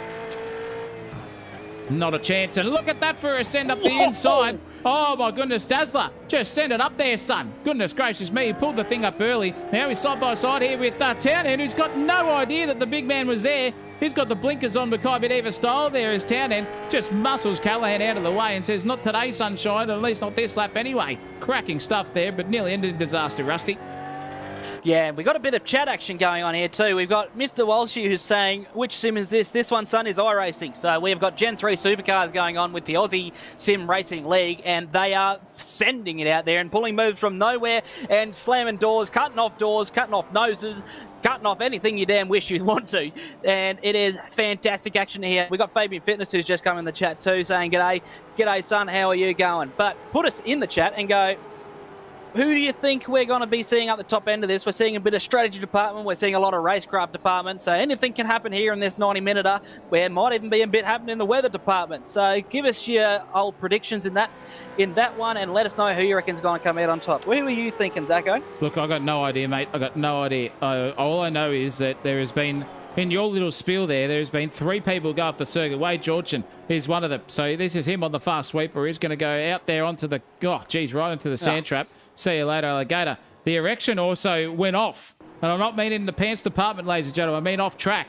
Not a chance. And look at that for a send up the inside. Oh, my goodness. Dazzler, just send it up there, son. Goodness gracious me. He pulled the thing up early. Now he's side by side here with Townend, who's got no idea that the big man was there. He's got the blinkers on Mackay Eva style there as Townend just muscles Callahan out of the way and says, not today, sunshine, at least not this lap anyway. Cracking stuff there, but nearly ended in disaster, Rusty. Yeah, we got a bit of chat action going on here too. We've got Mr. Walshy who's saying, which sim is this? This one, son, is iRacing. So we've got Gen 3 Supercars going on with the Aussie Sim Racing League, and they are sending it out there and pulling moves from nowhere and slamming doors, cutting off noses, cutting off anything you damn wish you want to. And it is fantastic action here. We've got Fabian Fitness who's just come in the chat too saying, G'day son, how are you going? But put us in the chat and go, who do you think we're going to be seeing at the top end of this? We're seeing a bit of strategy department. We're seeing a lot of racecraft department. So anything can happen here in this 90-minute. Where might even be a bit happening in the weather department. So give us your old predictions in that one, and let us know who you reckon's going to come out on top. Who are you thinking, Zacko? Look, I got no idea, mate. I got no idea. All I know is that there has been, in your little spiel there's been 3 people go off the circuit. Wade Georgian is one of them. So this is him on the fast sweeper. He's going to go out there onto the, right into the sand trap. See you later, alligator. The erection also went off. And I'm not meaning the pants department, ladies and gentlemen. I mean off track.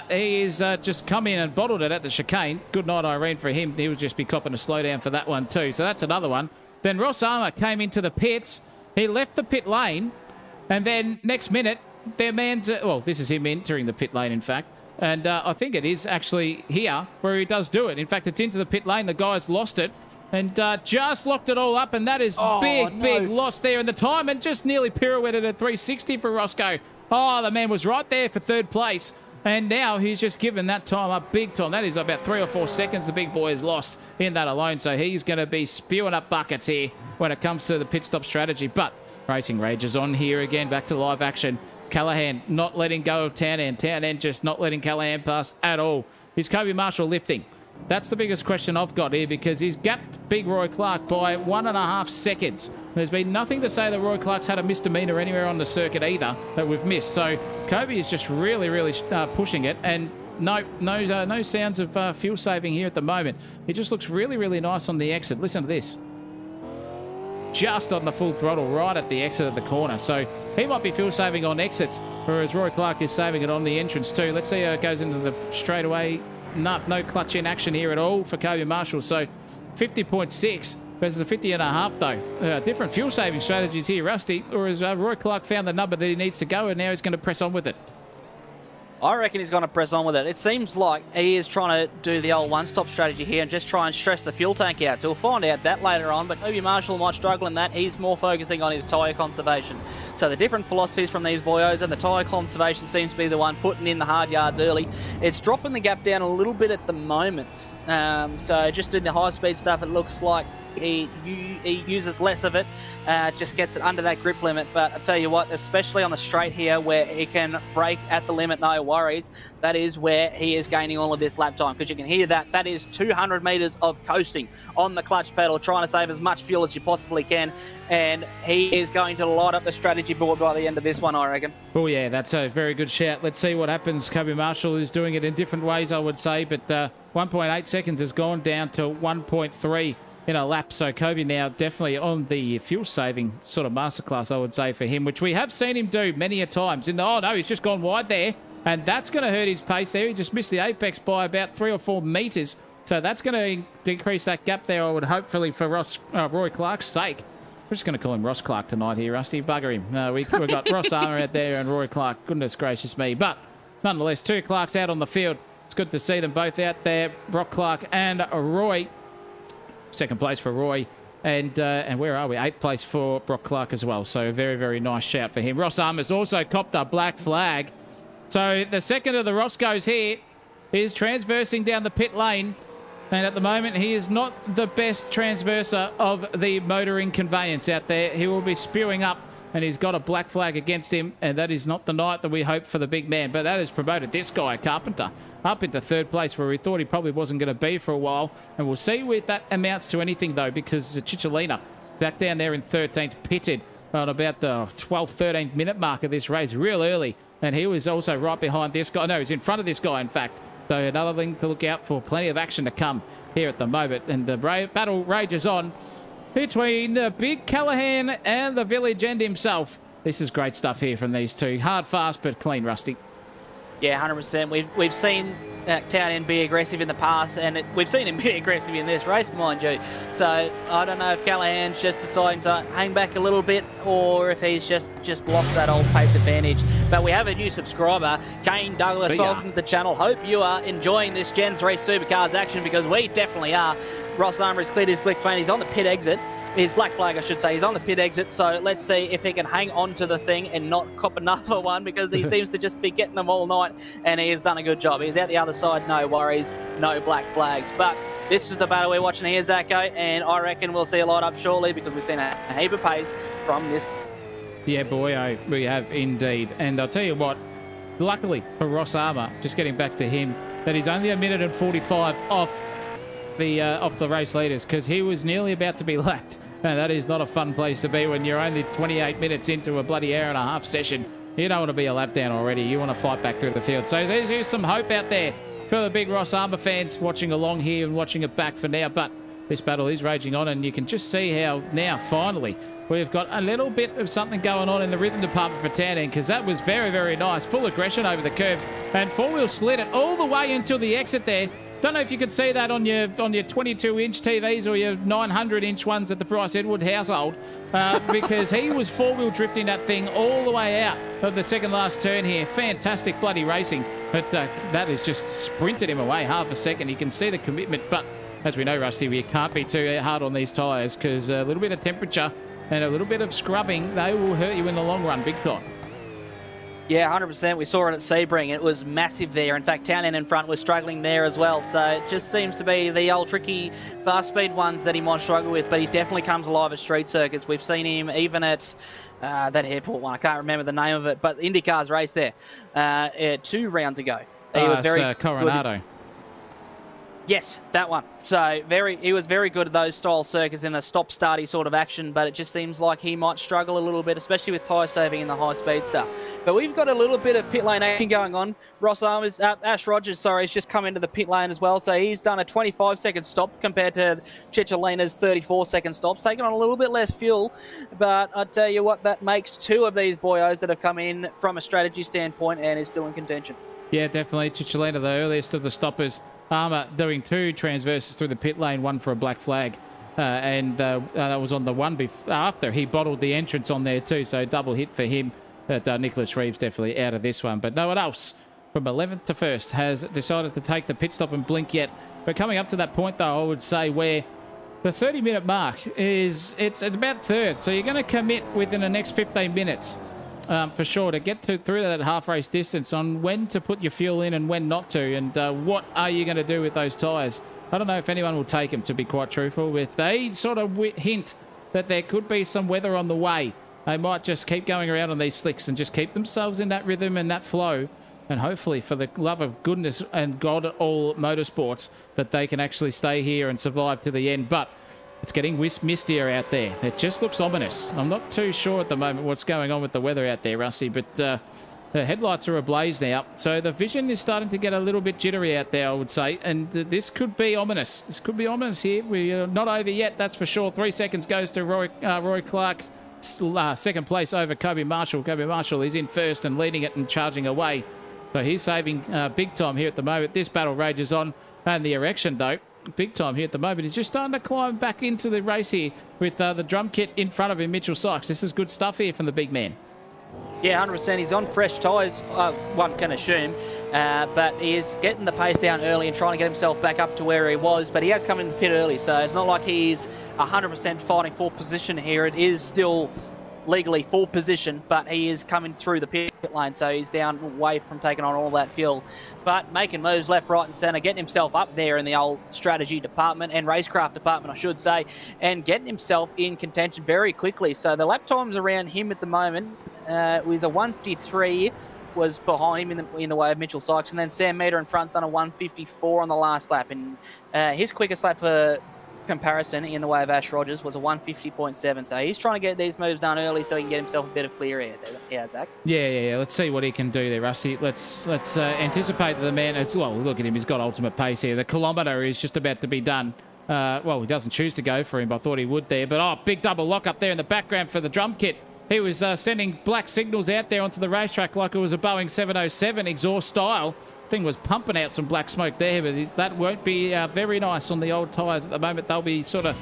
He is just come in and bottled it at the chicane. Good night, Irene, for him. He would just be copping a slowdown for that one too. So that's another one. Then Ross Armour came into the pits. He left the pit lane. And then next minute, their man's... well, this is him entering the pit lane, in fact. And I think it is actually here where he does do it. In fact, it's into the pit lane. The guy's lost it and just locked it all up. And that is big loss there in the time, and just nearly pirouetted at 360 for Roscoe. Oh, the man was right there for third place. And now he's just given that time up big time. That is about 3 or 4 seconds the big boy has lost in that alone. So he's going to be spewing up buckets here when it comes to the pit stop strategy. But Racing Rage is on here again, back to live action. Callahan not letting go of Townend. Townend just not letting Callahan pass at all. Is Kobe Marshall lifting? That's the biggest question I've got here, because he's gapped Big Roy Clark by 1.5 seconds. There's been nothing to say that Roy Clark's had a misdemeanor anywhere on the circuit either that we've missed. So Kobe is just really pushing it, and no sounds of fuel saving here at the moment. He just looks really nice on the exit. Listen to this. Just on the full throttle right at the exit of the corner. So he might be fuel saving on exits, whereas Roy Clark is saving it on the entrance too. Let's see how it goes into the straightaway. No clutch in action here at all for Kobe Marshall. So 50.6 versus a 50.5 though. Different fuel saving strategies here, Rusty. Or has Roy Clark found the number that he needs to go, and now he's going to press on with it? I reckon he's going to press on with it. It seems like he is trying to do the old one-stop strategy here and just try and stress the fuel tank out. So we'll find out that later on, but Kobe Marshall might struggle in that. He's more focusing on his tyre conservation. So the different philosophies from these boyos, and the tyre conservation seems to be the one putting in the hard yards early. It's dropping the gap down a little bit at the moment. So just doing the high-speed stuff, it looks like he uses less of it, just gets it under that grip limit. But I tell you what, especially on the straight here where he can brake at the limit, no worries, that is where he is gaining all of this lap time, because you can hear that is 200 metres of coasting on the clutch pedal, trying to save as much fuel as you possibly can, and he is going to light up the strategy board by the end of this one, I reckon. Oh yeah, that's a very good shout. Let's see what happens. Kobe Marshall is doing it in different ways, I would say, but 1.8 seconds has gone down to 1.3 in a lap. So Kobe now definitely on the fuel saving sort of masterclass, I would say, for him, which we have seen him do many a times. Oh no, he's just gone wide there, and that's going to hurt his pace there. He just missed the apex by about 3 or 4 metres. So that's going to decrease that gap there, I would hopefully, for Roy Clark's sake. We're just going to call him Ross Clark tonight here, Rusty. Bugger him. We've got Ross Armour out there and Roy Clark. Goodness gracious me. But nonetheless, 2 Clarks out on the field. It's good to see them both out there, Brock Clark and Roy. Second place for Roy, and where are we? 8th place for Brock Clark as well. So a very nice shout for him. Ross Armour's also copped a black flag. So the second of the Roscoes here is transversing down the pit lane, and at the moment he is not the best transverser of the motoring conveyance out there. He will be spewing up, and he's got a black flag against him, and that is not the night that we hope for the big man. But that has promoted this guy, Carpenter, up into 3rd place, where we thought he probably wasn't going to be for a while. And we'll see if that amounts to anything, though, because Cicciolina back down there in 13th, pitted on about the 12th, 13th minute mark of this race, real early. And he was also right behind this guy. No, he's in front of this guy, in fact. So another thing to look out for. Plenty of action to come here at the moment. And the battle rages on between the big Callahan and the village end himself. This is great stuff here from these two. Hard, fast, but clean, Rusty. Yeah, 100%. We've seen Town End be aggressive in the past, and we've seen him be aggressive in this race, mind you. So I don't know if Callahan's just deciding to hang back a little bit, or if he's just lost that old pace advantage. But we have a new subscriber, Kane Douglas. Welcome to the channel. Hope you are enjoying this Gen 3 Supercars action, because we definitely are. Ross Armour has cleared his black flag. He's on the pit exit. His black flag, I should say. He's on the pit exit, so let's see if he can hang on to the thing and not cop another one, because he seems to just be getting them all night, and he has done a good job. He's out the other side, no worries, no black flags. But this is the battle we're watching here, Zacko, and I reckon we'll see a light up shortly, because we've seen a heap of pace from this. Yeah, boy, we have indeed. And I'll tell you what, luckily for Ross Armour, just getting back to him, that he's only 1 minute and 45 off the race leaders, because he was nearly about to be lapped. And that is not a fun place to be when you're only 28 minutes into a bloody hour and a half session. You don't want to be a lap down already. You want to fight back through the field. So there's some hope out there for the big Ross Armour fans watching along here and watching it back for now. But this battle is raging on, and you can just see how now, finally, we've got a little bit of something going on in the rhythm department for Town End, because that was very, very nice. Full aggression over the curbs, and four-wheel slid it all the way until the exit there. Don't know if you could see that on your 22-inch TVs or your 900-inch ones at the Price Edward household, because he was four-wheel drifting that thing all the way out of the second last turn here. Fantastic bloody racing, but that has just sprinted him away half a second. You can see the commitment, but as we know, Rusty, we can't be too hard on these tyres, because a little bit of temperature and a little bit of scrubbing, they will hurt you in the long run big time. Yeah, 100%. We saw it at Sebring. It was massive there. In fact, Town End in front was struggling there as well. So it just seems to be the old tricky fast speed ones that he might struggle with, but he definitely comes alive at street circuits. We've seen him even at that airport one. I can't remember the name of it, but IndyCar's race there 2 rounds ago. He was very Coronado. good. Yes, that one. So he was very good at those style circuits in the stop-starty sort of action, but it just seems like he might struggle a little bit, especially with tyre saving in the high-speed stuff. But we've got a little bit of pit lane action going on. Ash Rogers, has just come into the pit lane as well, so he's done a 25-second stop compared to Cicciolina's 34-second stops, taking on a little bit less fuel. But I tell you what, that makes 2 of these boyos that have come in from a strategy standpoint and is still in contention. Yeah, definitely. Cicciolina, the earliest of the stoppers. Armour doing 2 transverses through the pit lane, 1 for a black flag. And that was on the one after he bottled the entrance on there too. So double hit for him. But Nicholas Reeves definitely out of this one. But no one else from 11th to 1st has decided to take the pit stop and blink yet. But coming up to that point, though, I would say where the 30-minute mark is, it's about 3rd. So you're going to commit within the next 15 minutes. For sure, to get through that half-race distance on when to put your fuel in and when not to, and what are you going to do with those tyres. I don't know if anyone will take them, to be quite truthful. If they sort of hint that there could be some weather on the way, they might just keep going around on these slicks and just keep themselves in that rhythm and that flow, and hopefully, for the love of goodness and God all motorsports, that they can actually stay here and survive to the end. But it's getting mistier out there. It just looks ominous. I'm not too sure at the moment what's going on with the weather out there, Rusty, but the headlights are ablaze now. So the vision is starting to get a little bit jittery out there, I would say, and this could be ominous. This could be ominous here. We're not over yet, that's for sure. 3 seconds goes to Roy Clark, second place over Kobe Marshall. Kobe Marshall is in first and leading it and charging away. So he's saving big time here at the moment. This battle rages on, and the erection, though, big time here at the moment. He's just starting to climb back into the race here with the drum kit in front of him, Mitchell Sykes. This is good stuff here from the big man. Yeah, 100%. He's on fresh tyres, one can assume, but he is getting the pace down early and trying to get himself back up to where he was, but he has come in the pit early, so it's not like he's 100% fighting for position here. It is still legally for position, but he is coming through the pit lane, so he's down away from taking on all that fuel, but making moves left, right and centre, getting himself up there in the old strategy department and racecraft department, I should say, and getting himself in contention very quickly. So the lap times around him at the moment was a 153, was behind him in the way of Mitchell Sykes, and then Sam Meter in front's done a 154 on the last lap, and his quickest lap for comparison in the way of Ash Rogers was a 150.7. So he's trying to get these moves done early so he can get himself a bit of clear air. Yeah, Zach. Yeah. Let's see what he can do there, Rusty. Let's anticipate that the man. Well, look at him. He's got ultimate pace here. The kilometre is just about to be done. Well, he doesn't choose to go for him. I thought he would there. But, big double lock up there in the background for the drum kit. He was sending black signals out there onto the racetrack like it was a Boeing 707 exhaust style. Thing was pumping out some black smoke there, but that won't be very nice on the old tyres at the moment. They'll be sort of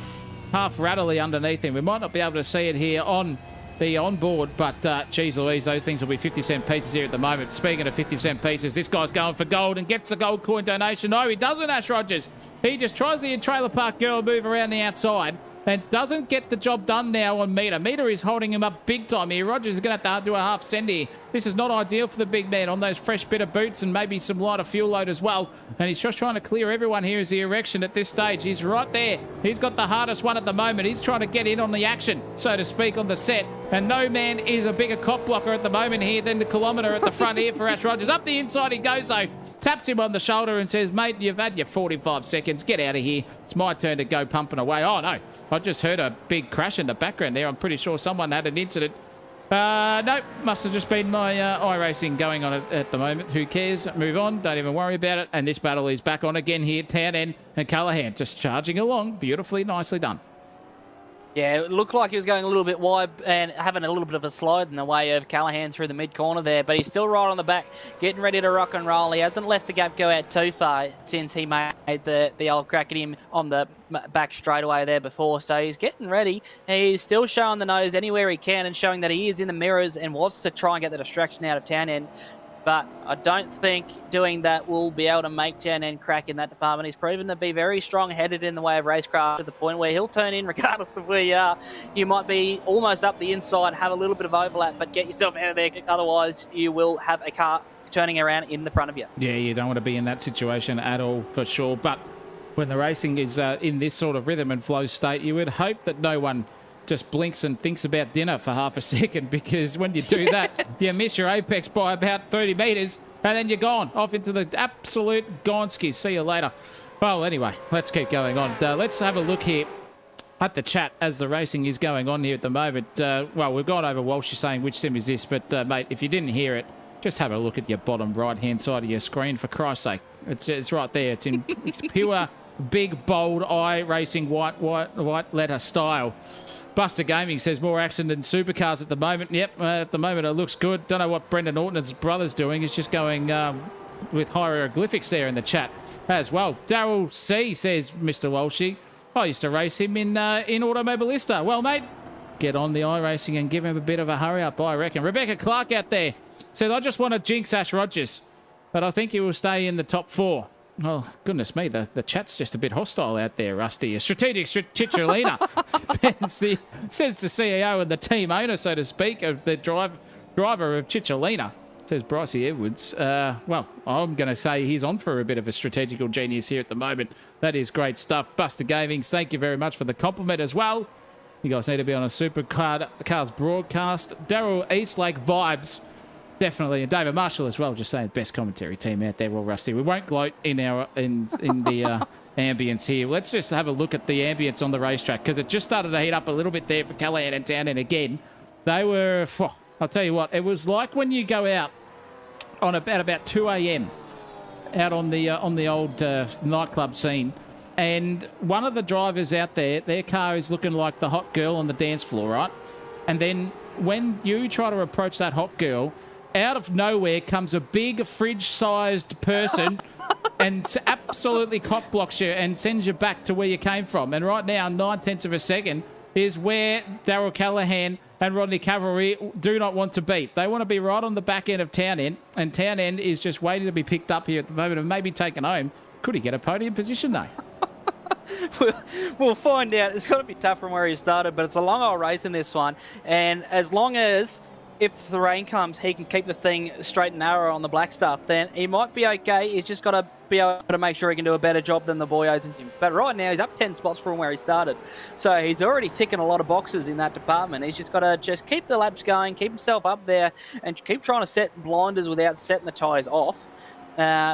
half rattly underneath him. We might not be able to see it here on the onboard, but geez Louise, those things will be 50-cent pieces here at the moment. Speaking of 50-cent pieces, this guy's going for gold and gets a gold coin donation. No, he doesn't, Ash Rogers. He just tries the trailer park girl move around the outside and doesn't get the job done now on Meter. Meter is holding him up big time here. Rogers is going to have to do a half send here. This is not ideal for the big man on those fresh bit of boots and maybe some lighter fuel load as well. And he's just trying to clear everyone here as the erection at this stage. He's right there. He's got the hardest one at the moment. He's trying to get in on the action, so to speak, on the set. And no man is a bigger cop blocker at the moment here than the kilometre at the front here for Ash Rogers. Up the inside he goes, though. Taps him on the shoulder and says, mate, you've had your 45 seconds. Get out of here. It's my turn to go pumping away. Oh, no. I just heard a big crash in the background there. I'm pretty sure someone had an incident. No, must have just been my iRacing going on at the moment. Who cares? Move on. Don't even worry about it. And this battle is back on again here. Townend and Callaghan just charging along. Beautifully, nicely done. Yeah, it looked like he was going a little bit wide and having a little bit of a slide in the way of Callaghan through the mid-corner there, but he's still right on the back, getting ready to rock and roll. He hasn't let the gap go out too far since he made the old crack at him on the back straightaway there before, so he's getting ready. He's still showing the nose anywhere he can and showing that he is in the mirrors and wants to try and get the distraction out of Townend. But I don't think doing that will be able to make Townend crack in that department. He's proven to be very strong-headed in the way of racecraft to the point where he'll turn in regardless of where you are. You might be almost up the inside, have a little bit of overlap, but get yourself out of there. Otherwise, you will have a car turning around in the front of you. Yeah, you don't want to be in that situation at all, for sure. But when the racing is in this sort of rhythm and flow state, you would hope that no one just blinks and thinks about dinner for half a second, because when you do that, you miss your apex by about 30 metres and then you're gone off into the absolute gonski. See you later. Well, anyway, let's keep going on. Let's have a look here at the chat as the racing is going on here at the moment. Well, we've gone over Walsh saying which sim is this, but mate, if you didn't hear it, just have a look at your bottom right-hand side of your screen, for Christ's sake. It's right there. It's in it's pure, big, bold, iRacing white letter style. Buster Gaming says more action than Supercars at the moment. Yep, at the moment it looks good. Don't know what Brendan Orton's brother's doing. He's just going with hieroglyphics there in the chat as well. Daryl C says, Mr. Walshy, I used to race him in Automobilista. Well, mate, get on the iRacing and give him a bit of a hurry up, I reckon. Rebecca Clark out there says, I just want to jinx Ash Rogers, but I think he will stay in the top 4. Oh, goodness me, the chat's just a bit hostile out there, Rusty. A strategic Chicholina says the CEO and the team owner, so to speak, of the driver of Chicholina, says Brycey Edwards. Well, I'm going to say he's on for a bit of a strategical genius here at the moment. That is great stuff. Buster Gaming, thank you very much for the compliment as well. You guys need to be on a Supercars broadcast. Daryl Eastlake vibes. Definitely, and David Marshall as well, just saying best commentary team out there. Well, Rusty, we won't gloat in the ambience here. Let's just have a look at the ambience on the racetrack, because it just started to heat up a little bit there for Callaghan and Townend again. They were, I'll tell you what, it was like when you go out on about 2 a.m. out on the old nightclub scene, and one of the drivers out there, their car is looking like the hot girl on the dance floor, right? And then when you try to approach that hot girl, out of nowhere comes a big fridge-sized person and absolutely cock blocks you and sends you back to where you came from. And right now, 9/10 of a second is where Darryl Callaghan and Rodney Cavalry do not want to be. They want to be right on the back end of Townend, and Townend is just waiting to be picked up here at the moment and maybe taken home. Could he get a podium position, though? We'll find out. It's got to be tough from where he started, but it's a long old race in this one. And as long as, if the rain comes, he can keep the thing straight and narrow on the black stuff, then he might be okay. He's just got to be able to make sure he can do a better job than the boyos in him. But right now, he's up 10 spots from where he started. So he's already ticking a lot of boxes in that department. He's just got to just keep the laps going, keep himself up there, and keep trying to set blinders without setting the tyres off.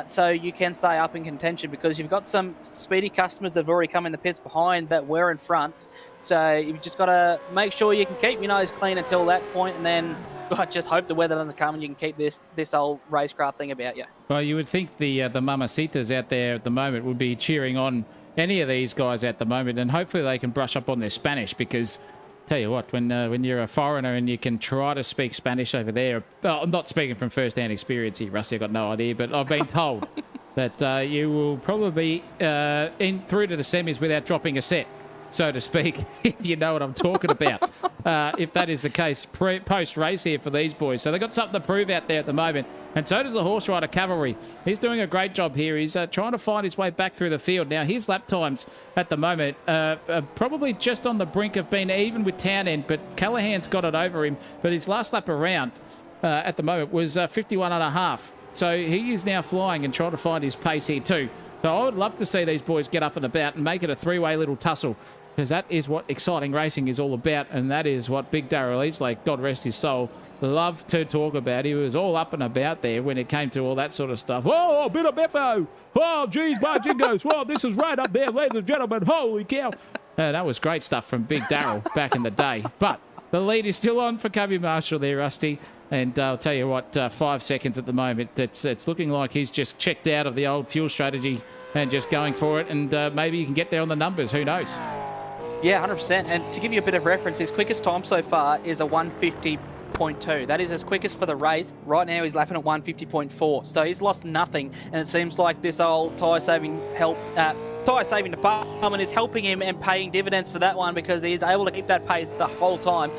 So you can stay up in contention, because you've got some speedy customers that have already come in the pits behind that were in front. So you've just got to make sure you can keep your nose clean until that point, and then just hope the weather doesn't come and you can keep this old racecraft thing about you. Well, you would think the mamacitas out there at the moment would be cheering on any of these guys at the moment, and hopefully they can brush up on their Spanish, because tell you what, when you're a foreigner and you can try to speak Spanish over there, well, I'm not speaking from first-hand experience here, Rusty, I've got no idea, but I've been told that you will probably be through to the semis without dropping a set, so to speak, if you know what I'm talking about. If that is the case, post-race here for these boys. So they've got something to prove out there at the moment. And so does the Horse Rider Cavalry. He's doing a great job here. He's trying to find his way back through the field. Now, his lap times at the moment are probably just on the brink of being even with Townend, but Callahan's got it over him. But his last lap around at the moment was 51.5. So he is now flying and trying to find his pace here too. So I would love to see these boys get up and about and make it a three-way little tussle, because that is what exciting racing is all about, and that is what Big Darrell Eastlake, God rest his soul, loved to talk about. He was all up and about there when it came to all that sort of stuff. Oh, a bit of Beffo. Oh, geez, my jingos. Well, this is right up there, ladies and gentlemen. Holy cow. That was great stuff from Big Darrell back in the day. But the lead is still on for Cubby Marshall there, Rusty. And I'll tell you what, 5 seconds at the moment. It's looking like he's just checked out of the old fuel strategy and just going for it. And maybe you can get there on the numbers. Who knows? Yeah, 100%. And to give you a bit of reference, his quickest time so far is a 150.2. That is his quickest for the race. Right now he's lapping at 150.4. So he's lost nothing. And it seems like this old tyre saving department is helping him and paying dividends for that one, because he is able to keep that pace the whole time.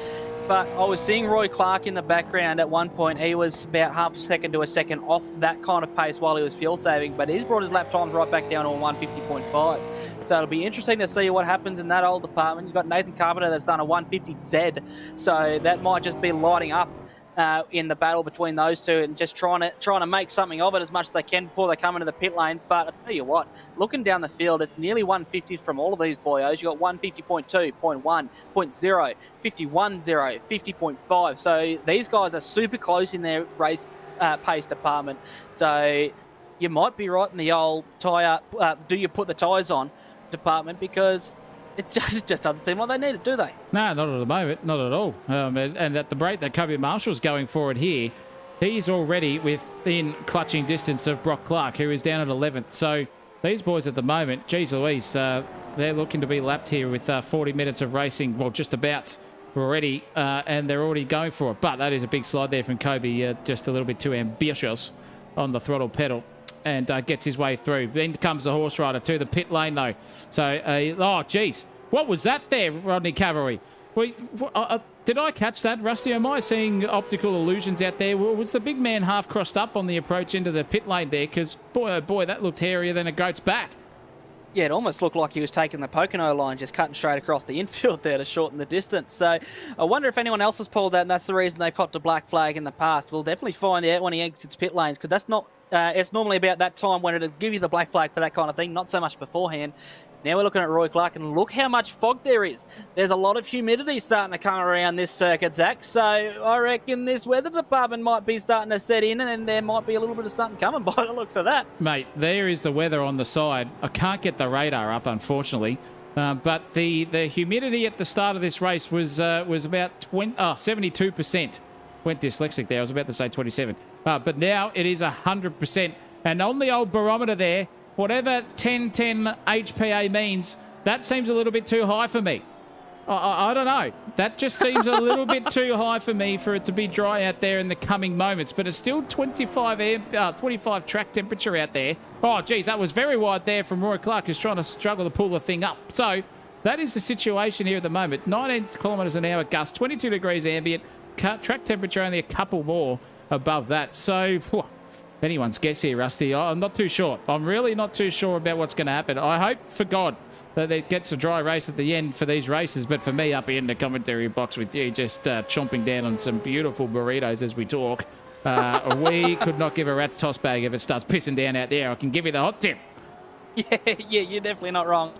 But I was seeing Roy Clark in the background at one point. He was about half a second to a second off that kind of pace while he was fuel saving, but he's brought his lap times right back down to 150.5. So it'll be interesting to see what happens in that old department. You've got Nathan Carpenter that's done a 150Z, so that might just be lighting up in the battle between those two and just trying to make something of it as much as they can before they come into the pit lane. But I tell you what, looking down the field, it's nearly 150s from all of these boyos. You've got 150.2, 0.1, 0.0, 51.0, 50.5. So these guys are super close in their race pace department. So you might be right in the old tyre, do you put the tyres on department, because it just doesn't seem like they need it, do they? No, not at the moment. Not at all. And at the rate that Cubby Marshall's going forward here, he's already within clutching distance of Brock Clark, who is down at 11th. So these boys at the moment, geez Louise, they're looking to be lapped here with 40 minutes of racing, well, just about already, and they're already going for it. But that is a big slide there from Kobe, just a little bit too ambitious on the throttle pedal, and gets his way through. Then comes the Horse Rider to the pit lane, though. So, oh, geez. What was that there, Rodney Cavalry? Did I catch that, Rusty? Am I seeing optical illusions out there? Was the big man half crossed up on the approach into the pit lane there? Because, boy, oh boy, that looked hairier than a goat's back. Yeah, it almost looked like he was taking the Pocono line, just cutting straight across the infield there to shorten the distance. So I wonder if anyone else has pulled that, and that's the reason they copped a black flag in the past. We'll definitely find out when he exits pit lanes, because that's not... it's normally about that time when it'll give you the black flag for that kind of thing, not so much beforehand. Now we're looking at Roy Clark, and look how much fog there is. There's a lot of humidity starting to come around this circuit, Zach. So I reckon this weather department might be starting to set in, and then there might be a little bit of something coming by the looks of that. Mate, there is the weather on the side. I can't get the radar up, unfortunately. But the humidity at the start of this race was about 72%. Went dyslexic there. I was about to say 27. But now it is 100%. And on the old barometer there, whatever 1010 HPA means, that seems a little bit too high for me. I don't know. That just seems a little bit too high for me for it to be dry out there in the coming moments. But it's still 25 track temperature out there. Oh, geez, that was very wide there from Roy Clark, who's trying to struggle to pull the thing up. So that is the situation here at the moment. 19 kilometres an hour gust, 22 degrees ambient, track temperature only a couple more above that. So... anyone's guess here, Rusty. I'm not too sure. I'm really not too sure about what's going to happen. I hope for God that it gets a dry race at the end for these races. But for me, up here in the commentary box with you, just chomping down on some beautiful burritos as we talk, we could not give a rat's toss bag if it starts pissing down out there. I can give you the hot tip. Yeah, you're definitely not wrong.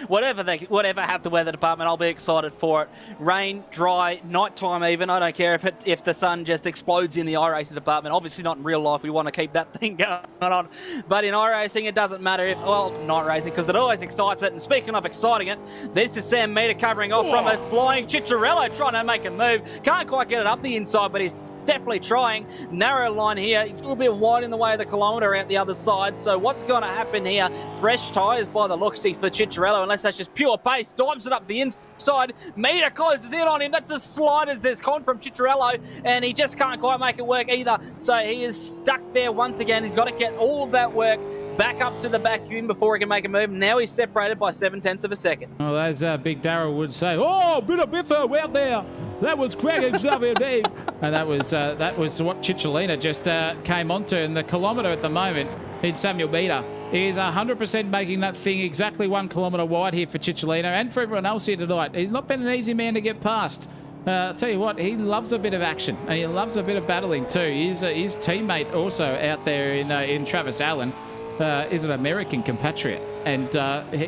Whatever happened to weather department, I'll be excited for it. Rain, dry, nighttime even. I don't care if the sun just explodes in the iRacing department. Obviously not in real life. We want to keep that thing going on. But in iRacing, it doesn't matter. Night racing, because it always excites it. And speaking of exciting it, this is Sam Meter covering off from a flying Cicciarello, trying to make a move. Can't quite get it up the inside, but he's definitely trying. Narrow line here, a little bit wide in the way of the kilometre out the other side. So what's going to happen here? Fresh tyres by the looksy for Cicciarello. Chicharello, unless that's just pure pace. Dives it up the inside. Meter closes in on him. That's as slight as there's con from Chicharello, and he just can't quite make it work either. So he is stuck there once again. He's got to get all of that work back up to the vacuum before he can make a move. Now he's separated by 0.7 of a second. Well, as Big Darryl would say, oh, bit of biffo out there. That was cracking stuff in there. And that was what Chicholina just came onto in the kilometre at the moment in Samuel Meter. He is 100% making that thing exactly 1 kilometre wide here for Chicholina and for everyone else here tonight. He's not been an easy man to get past. I'll tell you what, he loves a bit of action and he loves a bit of battling too. His teammate also out there in Travis Allen is an American compatriot, and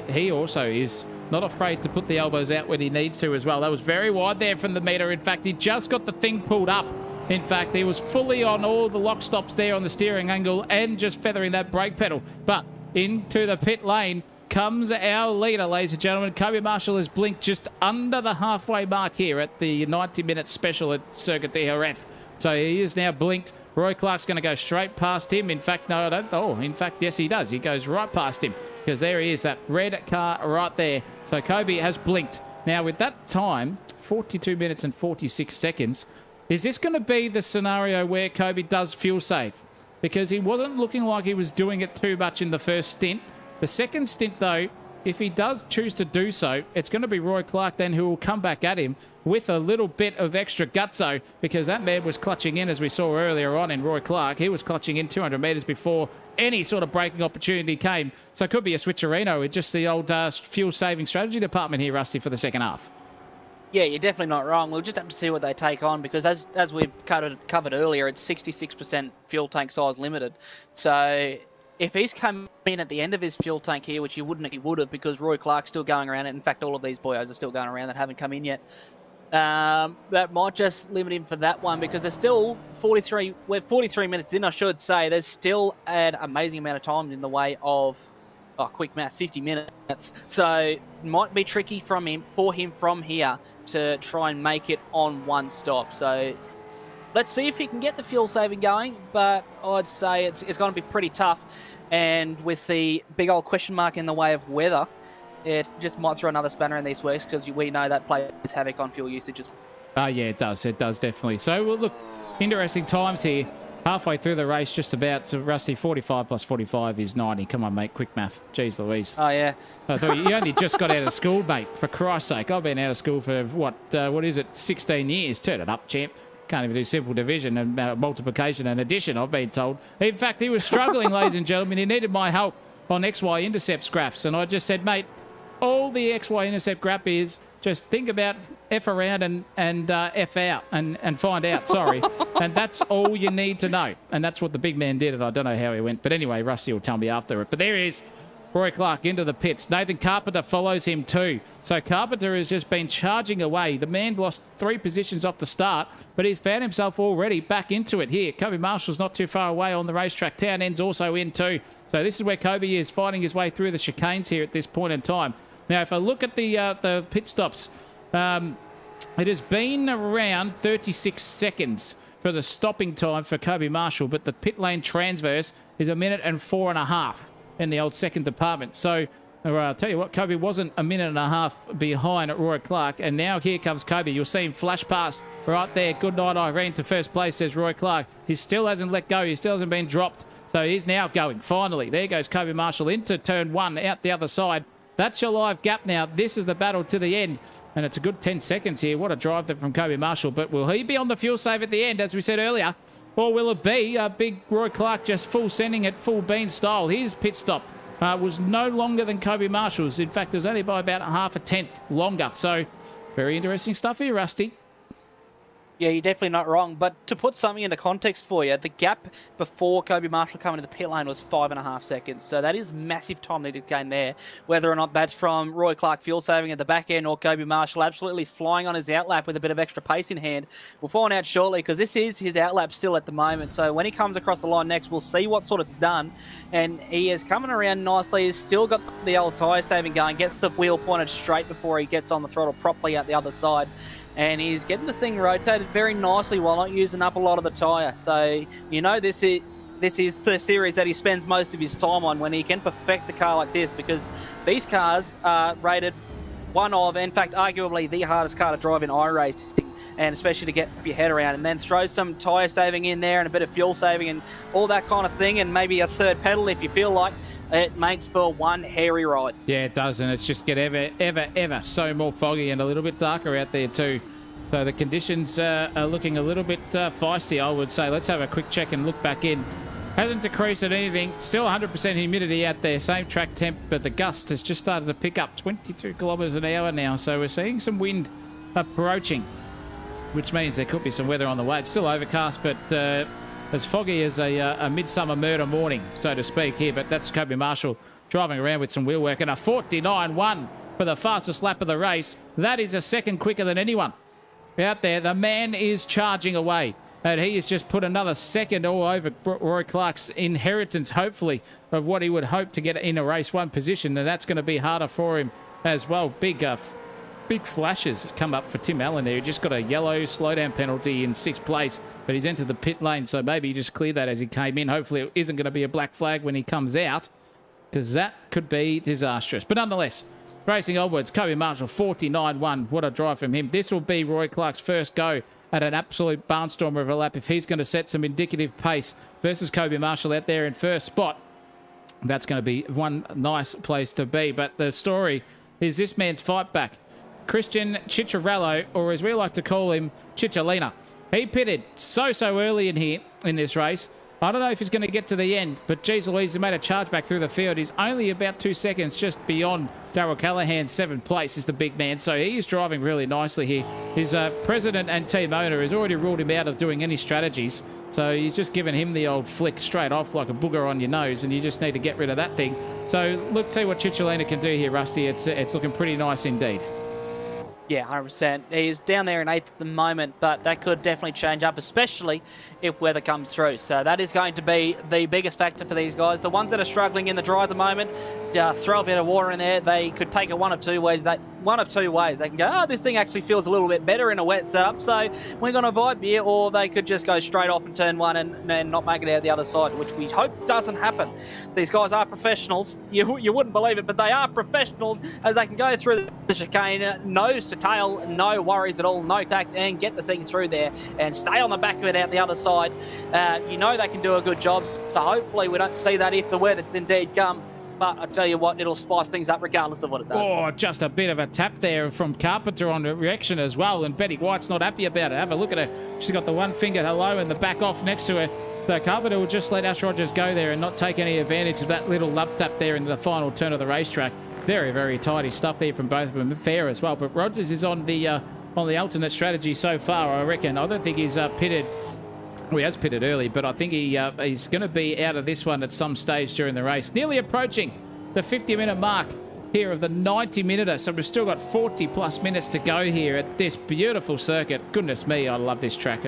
he also is not afraid to put the elbows out when he needs to as well. That was very wide there from the meter. In fact, he just got the thing pulled up. In fact, he was fully on all the lock stops there on the steering angle and just feathering that brake pedal. But into the pit lane comes our leader, ladies and gentlemen. Kobe Marshall has blinked just under the halfway mark here at the 90-minute special at Circuit de Jerez. So he is now blinked. Roy Clark's going to go straight past him. In fact, no, I don't. Oh, in fact, yes, he does. He goes right past him because there he is, that red car right there. So Kobe has blinked. Now, with that time, 42 minutes and 46 seconds, is this going to be the scenario where Kobe does fuel save? Because he wasn't looking like he was doing it too much in the first stint. The second stint, though, if he does choose to do so, it's going to be Roy Clark then who will come back at him with a little bit of extra gutso, because that man was clutching in, as we saw earlier on in Roy Clark. He was clutching in 200 metres before any sort of braking opportunity came. So it could be a switcherino with just the old fuel-saving strategy department here, Rusty, for the second half. Yeah, you're definitely not wrong. We'll just have to see what they take on, because as we've covered earlier, it's 66% fuel tank size limited. So if he's come in at the end of his fuel tank here, which he would have, because Roy Clark's still going around it. In fact, all of these boyos are still going around that haven't come in yet. That might just limit him for that one, because there's still 43 minutes in, I should say. There's still an amazing amount of time in the way of, quick maths, 50 minutes. So it might be tricky for him from here to try and make it on one stop. So let's see if he can get the fuel saving going, but I'd say it's going to be pretty tough. And with the big old question mark in the way of weather, it just might throw another spanner in these works, because we know that plays havoc on fuel usage as well. Yeah, it does. It does, definitely. So, well, look, interesting times here. Halfway through the race, just about to Rusty, 45 plus 45 is 90. Come on, mate, quick math. Jeez Louise. Oh, yeah. I thought you only just got out of school, mate, for Christ's sake. I've been out of school for, what is it, 16 years. Turn it up, champ. Can't even do simple division and multiplication and addition, I've been told. In fact, he was struggling, ladies and gentlemen. He needed my help on XY intercepts graphs. And I just said, mate, all the XY intercept graph is just think about F around and F out and find out, sorry. And that's all you need to know. And that's what the big man did, and I don't know how he went. But anyway, Rusty will tell me after it. But there he is, Roy Clark into the pits. Nathan Carpenter follows him too. So Carpenter has just been charging away. The man lost 3 positions off the start, but he's found himself already back into it here. Kobe Marshall's not too far away on the racetrack. Town End's also in too. So this is where Kobe is fighting his way through the chicanes here at this point in time. Now, if I look at the pit stops, it has been around 36 seconds for the stopping time for Kobe Marshall, but the pit lane transverse is 1 minute and 4.5 in the old second department. So I'll tell you what, Kobe wasn't 1.5 minutes behind at Roy Clark, and now here comes Kobe. You'll see him flash past right there. Good night, Irene, to first place, says Roy Clark. He still hasn't let go. He still hasn't been dropped. So he's now going, finally. There goes Kobe Marshall into turn 1, out the other side. That's your live gap now. This is the battle to the end. And it's a good 10 seconds here. What a drive there from Kobe Marshall. But will he be on the fuel save at the end, as we said earlier? Or will it be a big Roy Clark just full sending it full bean style? His pit stop was no longer than Kobe Marshall's. In fact, it was only by about half a tenth longer. So very interesting stuff here, Rusty. Yeah, you're definitely not wrong. But to put something into context for you, the gap before Kobe Marshall coming to the pit lane was 5.5 seconds. So that is massive time they did gain there. Whether or not that's from Roy Clark fuel saving at the back end or Kobe Marshall absolutely flying on his outlap with a bit of extra pace in hand. We'll find out shortly, because this is his outlap still at the moment. So when he comes across the line next, we'll see what sort of he's done. And he is coming around nicely. He's still got the old tyre saving going. Gets the wheel pointed straight before he gets on the throttle properly out the other side. And he's getting the thing rotated very nicely while not using up a lot of the tyre. So, you know, this is this is the series that he spends most of his time on when he can perfect the car like this, because these cars are rated one of, in fact, arguably the hardest car to drive in iRacing, and especially to get your head around, and then throw some tyre saving in there and a bit of fuel saving and all that kind of thing, and maybe a third pedal if you feel like. It makes for one hairy ride. Yeah, it does, and it's just get ever so more foggy and a little bit darker out there too. So the conditions are looking a little bit feisty, I would say. Let's have a quick check and look back in. Hasn't decreased at anything. Still 100% humidity out there. Same track temp, but the gust has just started to pick up 22 kilometres an hour now. So we're seeing some wind approaching, which means there could be some weather on the way. It's still overcast, but as foggy as a midsummer murder morning, so to speak, here. But that's Kobe Marshall driving around with some wheel work, and a 49.1 for the fastest lap of the race. That is a second quicker than anyone out there. The man is charging away, and he has just put another second all over Roy Clark's inheritance, hopefully, of what he would hope to get in a race one position, and that's going to be harder for him as well. Big flashes come up for Tim Allen there. He just got a yellow slowdown penalty in 6th place, but he's entered the pit lane, so maybe he just cleared that as he came in. Hopefully it isn't going to be a black flag when he comes out, because that could be disastrous. But nonetheless, racing onwards, Kobe Marshall, 49.1. What a drive from him. This will be Roy Clark's first go at an absolute barnstormer of a lap if he's going to set some indicative pace versus Kobe Marshall out there in first spot. That's going to be one nice place to be. But the story is this man's fight back. Christian Cicciarello, or as we like to call him, Cicciolina. He pitted so early in here in this race. I don't know if he's going to get to the end, but geez Louise, he made a charge back through the field. He's only about 2 seconds just beyond Darryl Callahan's 7th place is the big man, so he is driving really nicely here. His president and team owner has already ruled him out of doing any strategies, so he's just given him the old flick straight off like a booger on your nose, and you just need to get rid of that thing. So let's see what Cicciolina can do here, Rusty. It's looking pretty nice indeed. Yeah, 100%. He's down there in 8th at the moment, but that could definitely change up, especially if weather comes through. So that is going to be the biggest factor for these guys. The ones that are struggling in the dry at the moment, throw a bit of water in there. They could take it one of two ways. They can go, oh, this thing actually feels a little bit better in a wet setup, so we're going to vibe here. Or they could just go straight off and turn one and not make it out the other side, which we hope doesn't happen. These guys are professionals. You wouldn't believe it, but they are professionals, as they can go through the chicane, nose to tail, no worries at all, no tact, and get the thing through there and stay on the back of it out the other side. You know they can do a good job, so hopefully we don't see that if the weather's indeed come. But I tell you what, it'll spice things up regardless of what it does. Oh, just a bit of a tap there from Carpenter on reaction as well. And Betty White's not happy about it. Have a look at her. She's got the one finger hello and the back off next to her. So Carpenter will just let Ash Rogers go there and not take any advantage of that little love tap there in the final turn of the racetrack. Very tidy stuff there from both of them. Fair as well. But Rogers is on the alternate strategy so far, I reckon. I don't think he's pitted. Well, he has pitted early, but I think he's going to be out of this one at some stage during the race. Nearly approaching the 50-minute mark here of the 90-minute. So we've still got 40-plus minutes to go here at this beautiful circuit. Goodness me, I love this track.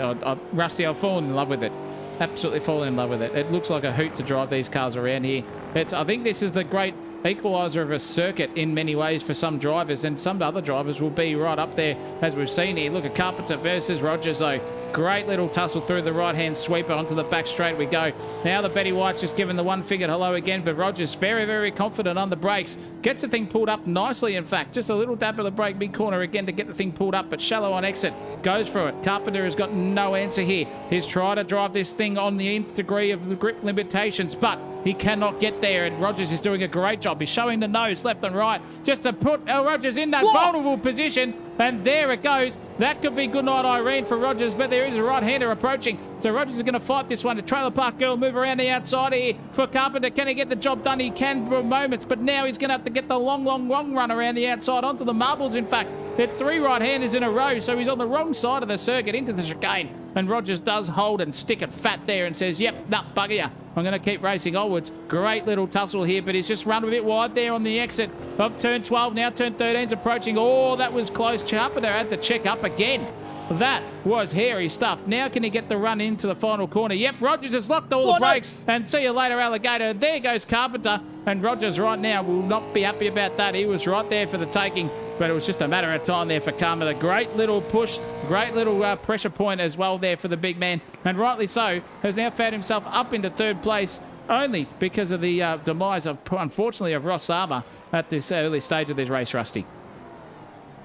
Rusty, I've fallen in love with it. Absolutely fallen in love with it. It looks like a hoot to drive these cars around here. I think this is the great equaliser of a circuit in many ways for some drivers, and some other drivers will be right up there, as we've seen here. Look at Carpenter versus Rogers, though. Great little tussle through the right-hand sweeper onto the back straight we go. Now the Betty White's just given the one-fingered hello again, but Rogers very confident on the brakes. Gets the thing pulled up nicely, in fact. Just a little dab of the brake mid-corner again to get the thing pulled up, but shallow on exit. Goes for it. Carpenter has got no answer here. He's trying to drive this thing on the nth degree of the grip limitations, but he cannot get there, and Rogers is doing a great job. He's showing the nose left and right just to put Rogers in that vulnerable position, and there it goes. That could be good night Irene for Rogers, but there is a right-hander approaching. So Rogers is going to fight this one. The Trailer Park Girl move around the outside here for Carpenter. Can he get the job done? He can for moments, but now he's going to have to get the long run around the outside onto the marbles, in fact. It's 3 right-handers in a row, so he's on the wrong side of the circuit into the chicane. And Rogers does hold and stick it fat there and says, yep, bugger ya. I'm going to keep racing onwards. Great little tussle here, but he's just run a bit wide there on the exit of turn 12. Now turn 13's approaching. Oh, that was close. Carpenter had to check up again. That was hairy stuff. Now can he get the run into the final corner? Yep, Rogers has locked all the brakes. And see you later, Alligator. There goes Carpenter. And Rogers right now will not be happy about that. He was right there for the taking. but it was just a matter of time there for Karma. A great little push, great little pressure point as well there for the big man, and rightly so, has now found himself up into third place only because of the demise of, unfortunately, of Ross Armour at this early stage of this race, Rusty.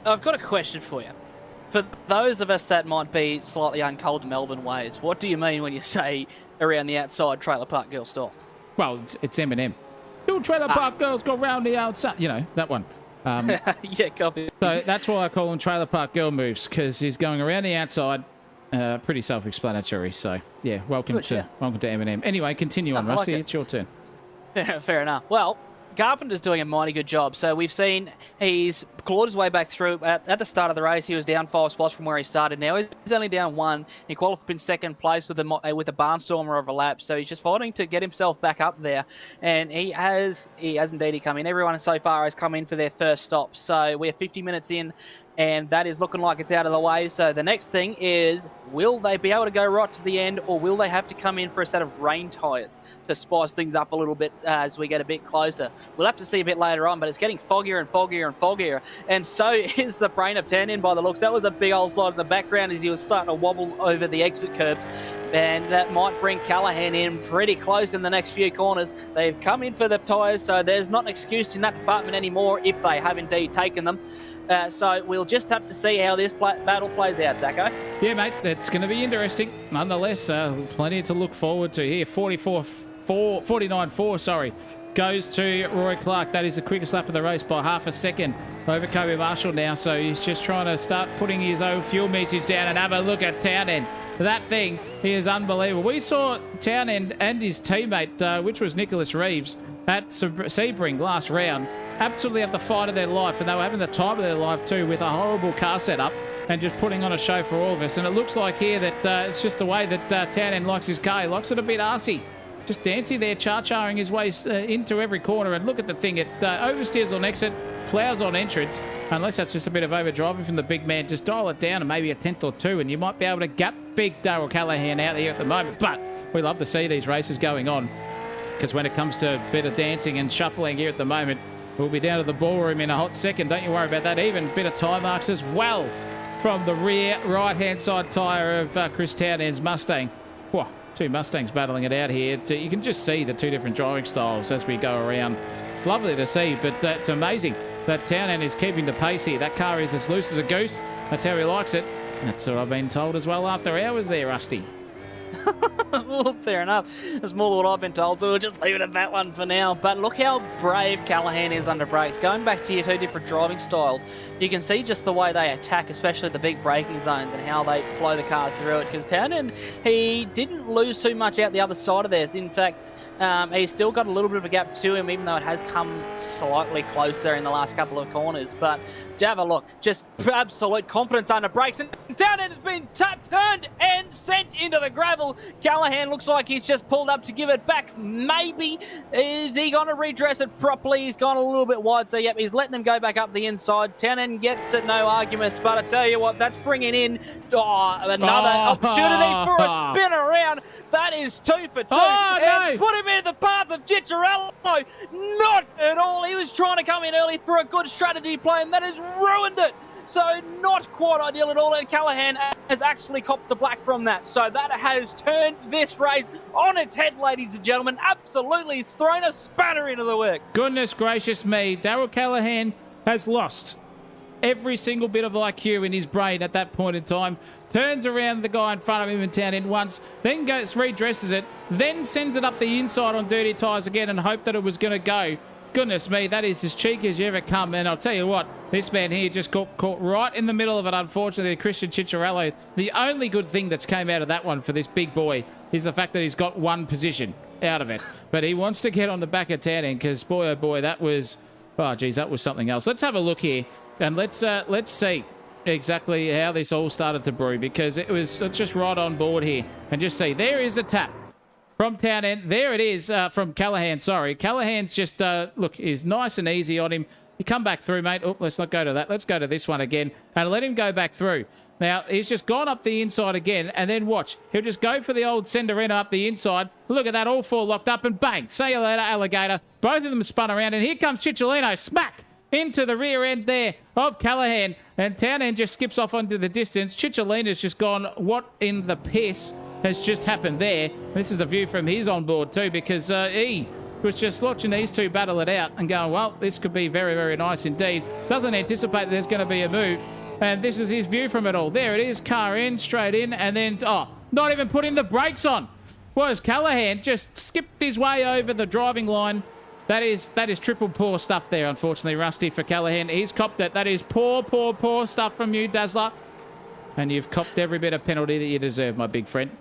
I've got a question for you. For those of us that might be slightly uncold Melbourne ways, what do you mean when you say around the outside Trailer Park Girl style? Well, it's Eminem. Two Trailer Park Girls go round the outside. You know, that one. Yeah, copy. So that's why I call them Trailer Park Girl moves, because he's going around the outside. Pretty self-explanatory. So, yeah, welcome to Eminem. Anyway, continue on, Rusty. It's your turn. Fair enough. Well, Carpenter's doing a mighty good job. So we've seen he's clawed his way back through. At the start of the race, he was down 5 spots from where he started. Now he's only down 1. He qualified in second place with a barnstormer of a lap. So he's just fighting to get himself back up there. And he has indeed come in. Everyone so far has come in for their first stop. So we're 50 minutes in, and that is looking like it's out of the way. So the next thing is, will they be able to go right to the end, or will they have to come in for a set of rain tyres to spice things up a little bit as we get a bit closer? We'll have to see a bit later on, but it's getting foggier and foggier and foggier. And so is the brain of Turn In by the looks. That was a big old slide in the background as he was starting to wobble over the exit curbs. And that might bring Callahan in pretty close in the next few corners. They've come in for the tyres, so there's not an excuse in that department anymore if they have indeed taken them. So we'll just have to see how this battle plays out, Zacko. Yeah, mate, it's going to be interesting. Nonetheless, plenty to look forward to here. 49.4, sorry, goes to Roy Clark. That is the quickest lap of the race by half a second over Kobe Marshall now. So he's just trying to start putting his own fuel message down and have a look at Townend. That thing, he is unbelievable. We saw Townend and his teammate, which was Nicholas Reeves, at Sebring last round, absolutely have the fight of their life, and they were having the time of their life too, with a horrible car setup and just putting on a show for all of us. And it looks like here that it's just the way that Townend likes his car. He likes it a bit arsey, just dancing there, char-charing his way into every corner. And look at the thing, it oversteers on exit, plows on entrance. Unless that's just a bit of overdriving from the big man, just dial it down and maybe a tenth or two, and you might be able to gap big Darryl Callahan out there at the moment. But we love to see these races going on, because when it comes to a bit of dancing and shuffling here at the moment, we'll be down to the ballroom in a hot second. Don't you worry about that. Even a bit of tyre marks as well from the rear right-hand side tyre of Chris Townend's Mustang. Whoa, two Mustangs battling it out here. You can just see the two different driving styles as we go around. It's lovely to see, but it's amazing that Townend is keeping the pace here. That car is as loose as a goose. That's how he likes it. That's what I've been told as well after hours there, Rusty. Well, fair enough. It's more than what I've been told, so we'll just leave it at that one for now. But look how brave Callahan is under brakes. Going back to your two different driving styles, you can see just the way they attack, especially the big braking zones, and how they flow the car through it. Because Townend, he didn't lose too much out the other side of theirs. In fact, he's still got a little bit of a gap to him, even though it has come slightly closer in the last couple of corners. But have a look, just absolute confidence under brakes. And Townend has been turned and sent into the gravel. Callahan looks like he's just pulled up to give it back. Maybe. Is he going to redress it properly? He's gone a little bit wide, so yep, he's letting him go back up the inside. Townend gets it, no arguments, but I tell you what, that's bringing in another opportunity for a spin around. That is 2 for 2. And put him in the path of Cicciarello. Not at all. He was trying to come in early for a good strategy play, and that has ruined it. So not quite ideal at all, and Callahan has actually copped the black from that. So that has turned this race on its head, ladies and gentlemen. Absolutely, it's thrown a spanner into the works. Goodness gracious me. Darryl Callahan has lost every single bit of IQ in his brain at that point in time. Turns around the guy in front of him in Townend once, then goes, redresses it, then sends it up the inside on dirty tyres again and hoped that it was going to go. Goodness me, that is as cheeky as you ever come. And I'll tell you what, this man here just got caught right in the middle of it, unfortunately, Christian Cicciarello. The only good thing that's came out of that one for this big boy is the fact that he's got one position out of it. But he wants to get on the back of Townend, because, boy, oh boy, that was... Oh, geez, that was something else. Let's have a look here, and let's see exactly how this all started to brew, because it was... Let's just right on board here and just see. There is a tap from Townend. There it is from Callahan, sorry. Callahan's just, look, is nice and easy on him. You come back through, mate. Oh, let's not go to that. Let's go to this one again and let him go back through. Now, he's just gone up the inside again, and then watch. He'll just go for the old Senderina up the inside. Look at that, all four locked up, and bang. See you later, alligator. Both of them spun around, and here comes Cicciolino. Smack! into the rear end there of Callahan. And Townend just skips off onto the distance. Cicciolina's just gone, what in the piss has just happened there? This is the view from his onboard too, because he was just watching these two battle it out and going, well, this could be very, very nice indeed. Doesn't anticipate that there's going to be a move. And this is his view from it all. There it is, car in, straight in, and then, not even putting the brakes on. Whereas Callahan just skipped his way over the driving line. That is triple poor stuff there, unfortunately, Rusty, for Callahan. He's copped it. That is poor, poor, poor stuff from you, Dazzler. And you've copped every bit of penalty that you deserve, my big friend.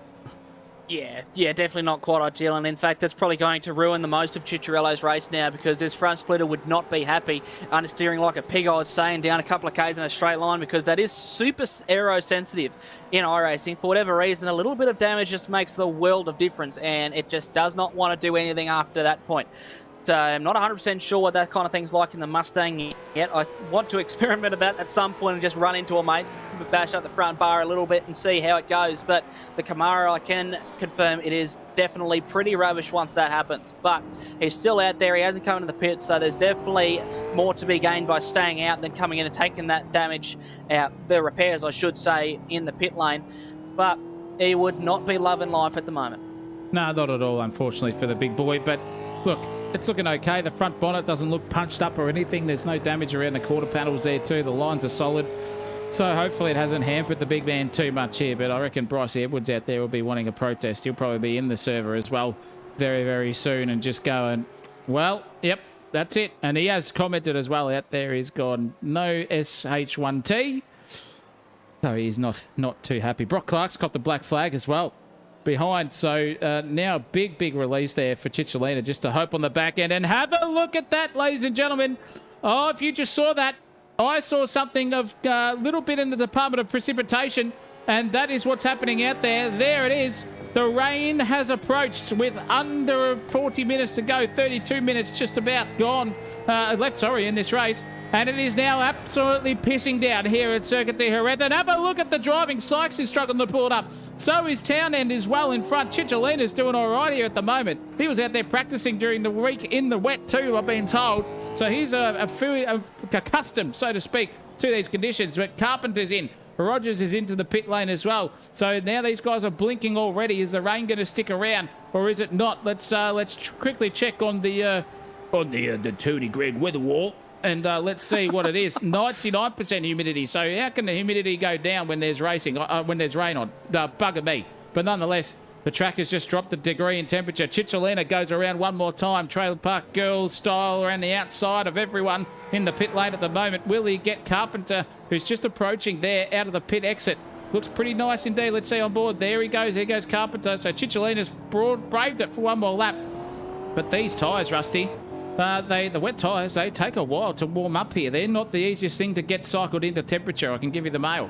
Yeah, definitely not quite ideal. And in fact, that's probably going to ruin the most of Cicciolina's race now, because this front splitter would not be happy understeering like a pig, I would say, and down a couple of Ks in a straight line, because that is super aero sensitive in iRacing. For whatever reason, a little bit of damage just makes the world of difference, and it just does not want to do anything after that point. I'm not 100% sure what that kind of thing's like in the Mustang yet. I want to experiment at that at some point and just run into a mate, bash up the front bar a little bit and see how it goes. But the Camaro, I can confirm it is definitely pretty rubbish once that happens. But he's still out there. He hasn't come into the pits, so there's definitely more to be gained by staying out than coming in and taking that damage out, the repairs, I should say, in the pit lane. But he would not be loving life at the moment. No, not at all, unfortunately, for the big boy. But look, it's looking okay. The front bonnet doesn't look punched up or anything. There's no damage around the quarter panels there too. The lines are solid. So hopefully it hasn't hampered the big man too much here. But I reckon Bryce Edwards out there will be wanting a protest. He'll probably be in the server as well very, very soon and just going, well, yep, that's it. And he has commented as well out there. He's gone, no SH1T. So he's not too happy. Brock Clark's got the black flag as well behind. So now big release there for Cicciolina, just to hope on the back end. And have a look at that, ladies and gentlemen. Oh, if you just saw that, I saw something of a little bit in the Department of Precipitation, and that is what's happening out there. There it is. The rain has approached with under 40 minutes to go. 32 minutes just about gone left, in this race. And it is now absolutely pissing down here at Circuit de Jerez. And have a look at the driving. Sykes is struggling to pull it up. So is Townend as well in front. Cicciolina's doing all right here at the moment. He was out there practicing during the week in the wet too, I've been told. So he's accustomed, so to speak, to these conditions. But Carpenter's in. Rogers is into the pit lane as well. So now these guys are blinking already. Is the rain going to stick around or is it not? Let's quickly check on the Tony Gregg weather wall. And let's see what it is. 99% humidity. So how can the humidity go down when there's racing, when there's rain on? Bugger me. But nonetheless, the track has just dropped a degree in temperature. Cicciolina goes around one more time. Trailer Park Girl style around the outside of everyone in the pit lane at the moment. Will he get Carpenter, who's just approaching there out of the pit exit? Looks pretty nice indeed. Let's see on board. There he goes. There goes Carpenter. So Cicciolina's braved it for one more lap. But these tyres, Rusty, the wet tyres, they take a while to warm up here. They're not the easiest thing to get cycled into temperature. I can give you the mail.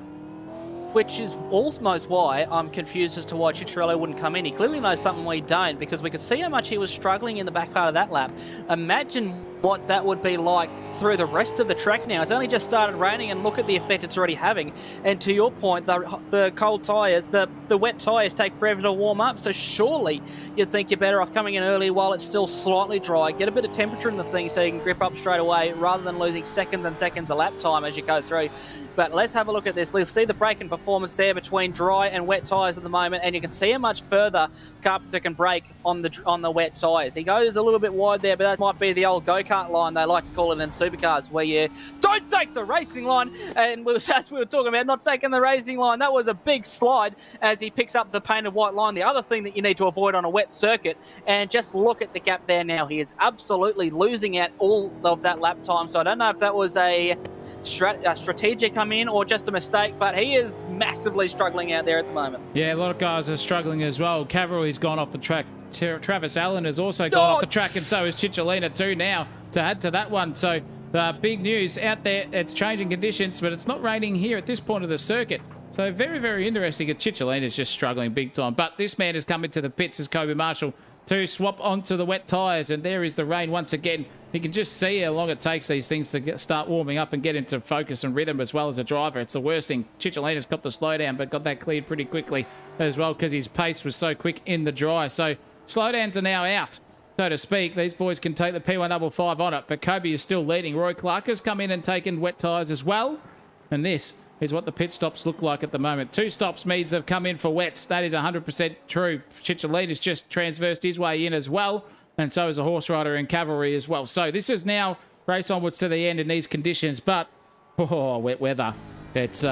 Which is almost why I'm confused as to why Cicciolina wouldn't come in. He clearly knows something we don't, because we could see how much he was struggling in the back part of that lap. Imagine what that would be like through the rest of the track now. It's only just started raining and look at the effect it's already having. And to your point, the cold tyres, the wet tyres take forever to warm up, so surely you'd think you're better off coming in early while it's still slightly dry. Get a bit of temperature in the thing so you can grip up straight away rather than losing seconds and seconds of lap time as you go through. But let's have a look at this. Let's see the braking performance there between dry and wet tyres at the moment, and you can see how much further Carpenter can brake on the wet tyres. He goes a little bit wide there, but that might be the old go-kart line they like to call it in Supercars, where you don't take the racing line. And as we were talking about not taking the racing line, that was a big slide as he picks up the painted white line. The other thing that you need to avoid on a wet circuit, and just look at the gap there now. He is absolutely losing out all of that lap time. So I don't know if that was a strategic come in or just a mistake, but he is massively struggling out there at the moment. Yeah, a lot of guys are struggling as well. Cavalry's gone off the track. Travis Allen has also gone off the track, and so is Cicciolina too now to add to that one. So big news out there. It's changing conditions, but it's not raining here at this point of the circuit. So very, very interesting. Cicciolina's just struggling big time. But this man has come into the pits as Kobe Marshall to swap onto the wet tyres, and there is the rain once again. You can just see how long it takes these things to start warming up and get into focus and rhythm as well as a driver. It's the worst thing. Cicciolina's got the slowdown, but got that cleared pretty quickly as well because his pace was so quick in the dry. So slowdowns are now out so to speak. These boys can take the P155 on it, but Kobe is still leading. Roy Clark has come in and taken wet tyres as well. And this is what the pit stops look like at the moment. 2 stops means have come in for wets. That is 100% true. Chicholina's just transversed his way in as well. And so is a horse rider and cavalry as well. So this is now race onwards to the end in these conditions. But, wet weather. It's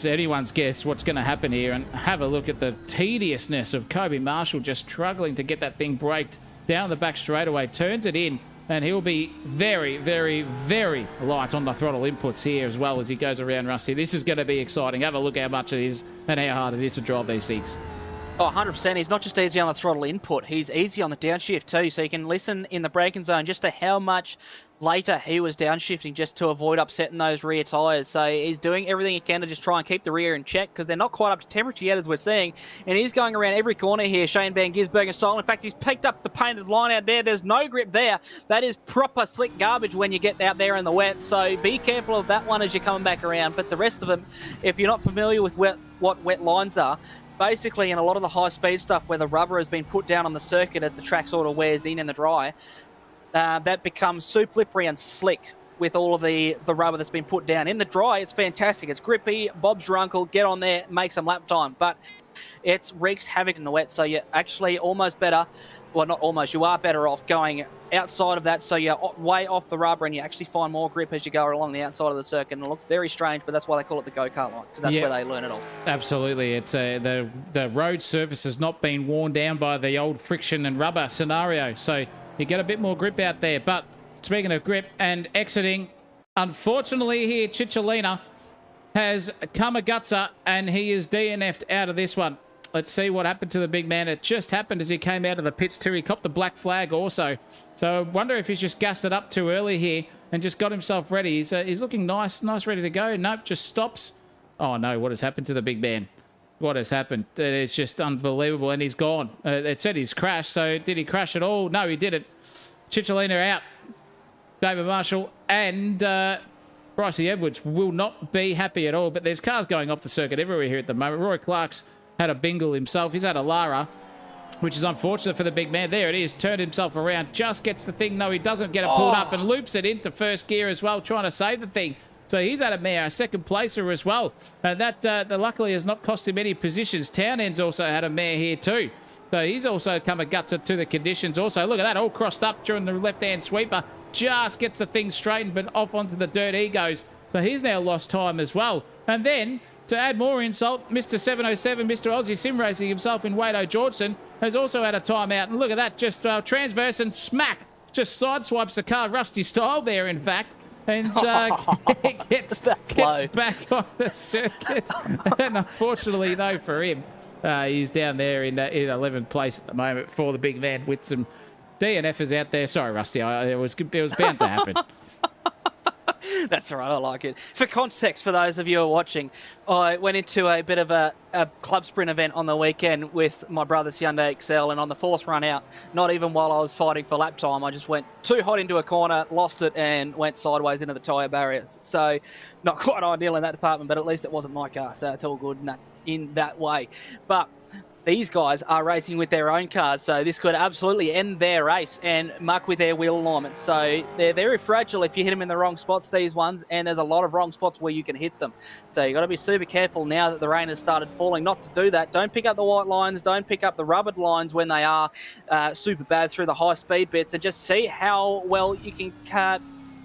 anyone's guess what's going to happen here. And have a look at the tediousness of Kobe Marshall just struggling to get that thing braked down the back straightaway. Turns it in. And he'll be very, very, very light on the throttle inputs here as well as he goes around Rusty. This is going to be exciting. Have a look how much it is and how hard it is to drive these things. Oh, 100%. He's not just easy on the throttle input. He's easy on the downshift too. So you can listen in the braking zone just to how much later he was downshifting just to avoid upsetting those rear tyres. So he's doing everything he can to just try and keep the rear in check because they're not quite up to temperature yet, as we're seeing. And he's going around every corner here, Shane Van Gisbergen style. In fact, he's picked up the painted line out there. There's no grip there. That is proper slick garbage when you get out there in the wet. So be careful of that one as you're coming back around. But the rest of them, if you're not familiar with what wet lines are, basically in a lot of the high-speed stuff where the rubber has been put down on the circuit as the track sort of wears in the dry, that becomes super slippery and slick with all of the rubber that's been put down. In the dry, it's fantastic. It's grippy. Bob's your uncle. Get on there, make some lap time. But it wreaks havoc in the wet, so you're actually almost better. Well, not almost. You are better off going outside of that, so you're way off the rubber and you actually find more grip as you go along the outside of the circuit. And it looks very strange, but that's why they call it the go-kart line, because that's where they learn it all. Absolutely. It's the road surface has not been worn down by the old friction and rubber scenario, so you get a bit more grip out there. But speaking of grip and exiting, unfortunately here, Cicciolina has come a gutser and he is DNF'd out of this one. Let's see what happened to the big man. It just happened as he came out of the pits too. He copped the black flag also. So I wonder if he's just gassed it up too early here and just got himself ready. He's looking nice, ready to go. Nope, just stops. Oh no, what has happened to the big man? What has happened? It's just unbelievable, and he's gone. It said he's crashed, so did he crash at all? No, he didn't. Cicciolina out. David Marshall and Brycey Edwards will not be happy at all, but there's cars going off the circuit everywhere here at the moment. Roy Clark's had a bingle himself. He's had a Lara, which is unfortunate for the big man. There it is. Turned himself around. Just gets the thing. No, he doesn't get it pulled up and loops it into first gear as well, trying to save the thing. So he's had a mare, a second placer as well. And that luckily has not cost him any positions. Townend's also had a mare here too. So he's also come a gutser to the conditions. Also, look at that, all crossed up during the left-hand sweeper. Just gets the thing straightened, but off onto the dirt he goes. So he's now lost time as well. And then, to add more insult, Mr. 707, Mr. Aussie Sim Racing himself in Wade O'Georgeson has also had a timeout. And look at that, just transverse and smack. Just sideswipes the car, Rusty style there, in fact. And gets back on the circuit. And unfortunately, though, for him, he's down there in 11th place at the moment for the big man with some DNFers out there. Sorry, Rusty, it was bound to happen. That's all right, I like it. For context, for those of you who are watching, I went into a bit of a club sprint event on the weekend with my brother's Hyundai Excel, and on the fourth run out, not even while I was fighting for lap time, I just went too hot into a corner, lost it, and went sideways into the tyre barriers. So not quite ideal in that department, but at least it wasn't my car, so it's all good in that way. But these guys are racing with their own cars, so this could absolutely end their race and muck with their wheel alignment. So they're very fragile if you hit them in the wrong spots, these ones, and there's a lot of wrong spots where you can hit them. So you've got to be super careful now that the rain has started falling not to do that. Don't pick up the white lines, don't pick up the rubbered lines when they are super bad through the high-speed bits, and just see how well you can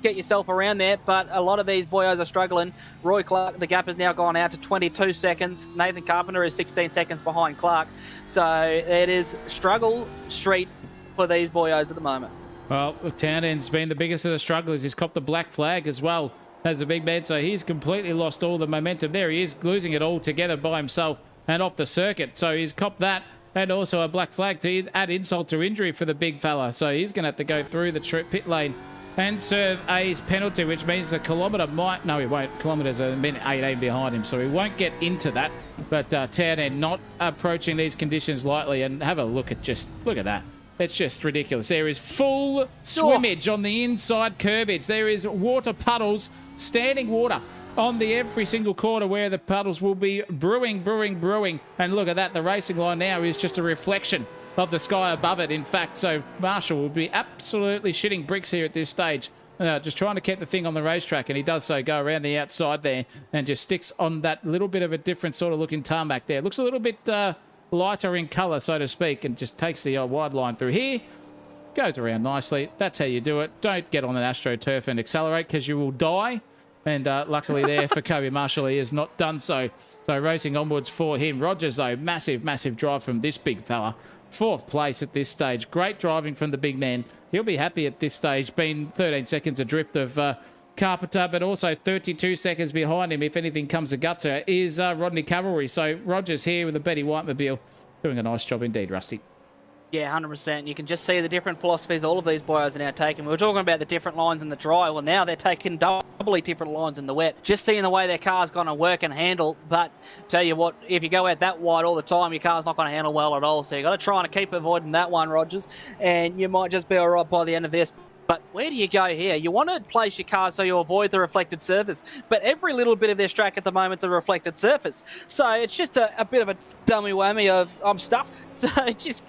get yourself around there. But a lot of these boyos are struggling. Roy Clark, the gap has now gone out to 22 seconds. Nathan Carpenter is 16 seconds behind Clark. So it is struggle street for these boyos at the moment. Well, Townend's been the biggest of the strugglers. He's copped the black flag as well as a big man, so he's completely lost all the momentum. There he is, losing it all together by himself and off the circuit. So he's copped that and also a black flag to add insult to injury for the big fella. So he's going to have to go through the pit lane and serve a penalty, which means the kilometre might... No, he won't. Kilometres are a minute 18 behind him, so he won't get into that. But Townend not approaching these conditions lightly. And have a look at that. It's just ridiculous. There is full swimmage on the inside curbage. There is water puddles, standing water on the every single corner where the puddles will be brewing. And look at that. The racing line now is just a reflection of the sky above it, in fact. So Marshall would be absolutely shitting bricks here at this stage. Just trying to keep the thing on the racetrack, and he does so, go around the outside there and just sticks on that little bit of a different sort of looking tarmac there. Looks a little bit lighter in colour, so to speak, and just takes the wide line through here. Goes around nicely. That's how you do it. Don't get on an AstroTurf and accelerate because you will die. And luckily there for Kobe Marshall, he has not done so. So racing onwards for him. Rogers, though, massive, massive drive from this big fella. 4th place at this stage. Great driving from the big man. He'll be happy at this stage, being 13 seconds adrift of Carpenter, but also 32 seconds behind him, if anything comes to gutter, is Rodney Cavalry. So Rogers here with the Betty Whitemobile doing a nice job indeed, Rusty. Yeah, 100%. You can just see the different philosophies all of these boys are now taking. We were talking about the different lines in the dry. Well, now they're taking doubly different lines in the wet. Just seeing the way their car's going to work and handle. But tell you what, if you go out that wide all the time, your car's not going to handle well at all. So you've got to try and keep avoiding that one, Rogers. And you might just be all right by the end of this. But where do you go here? You want to place your car so you avoid the reflected surface. But every little bit of this track at the moment is a reflected surface. So it's just a bit of a dummy whammy of I'm stuffed. So it's just...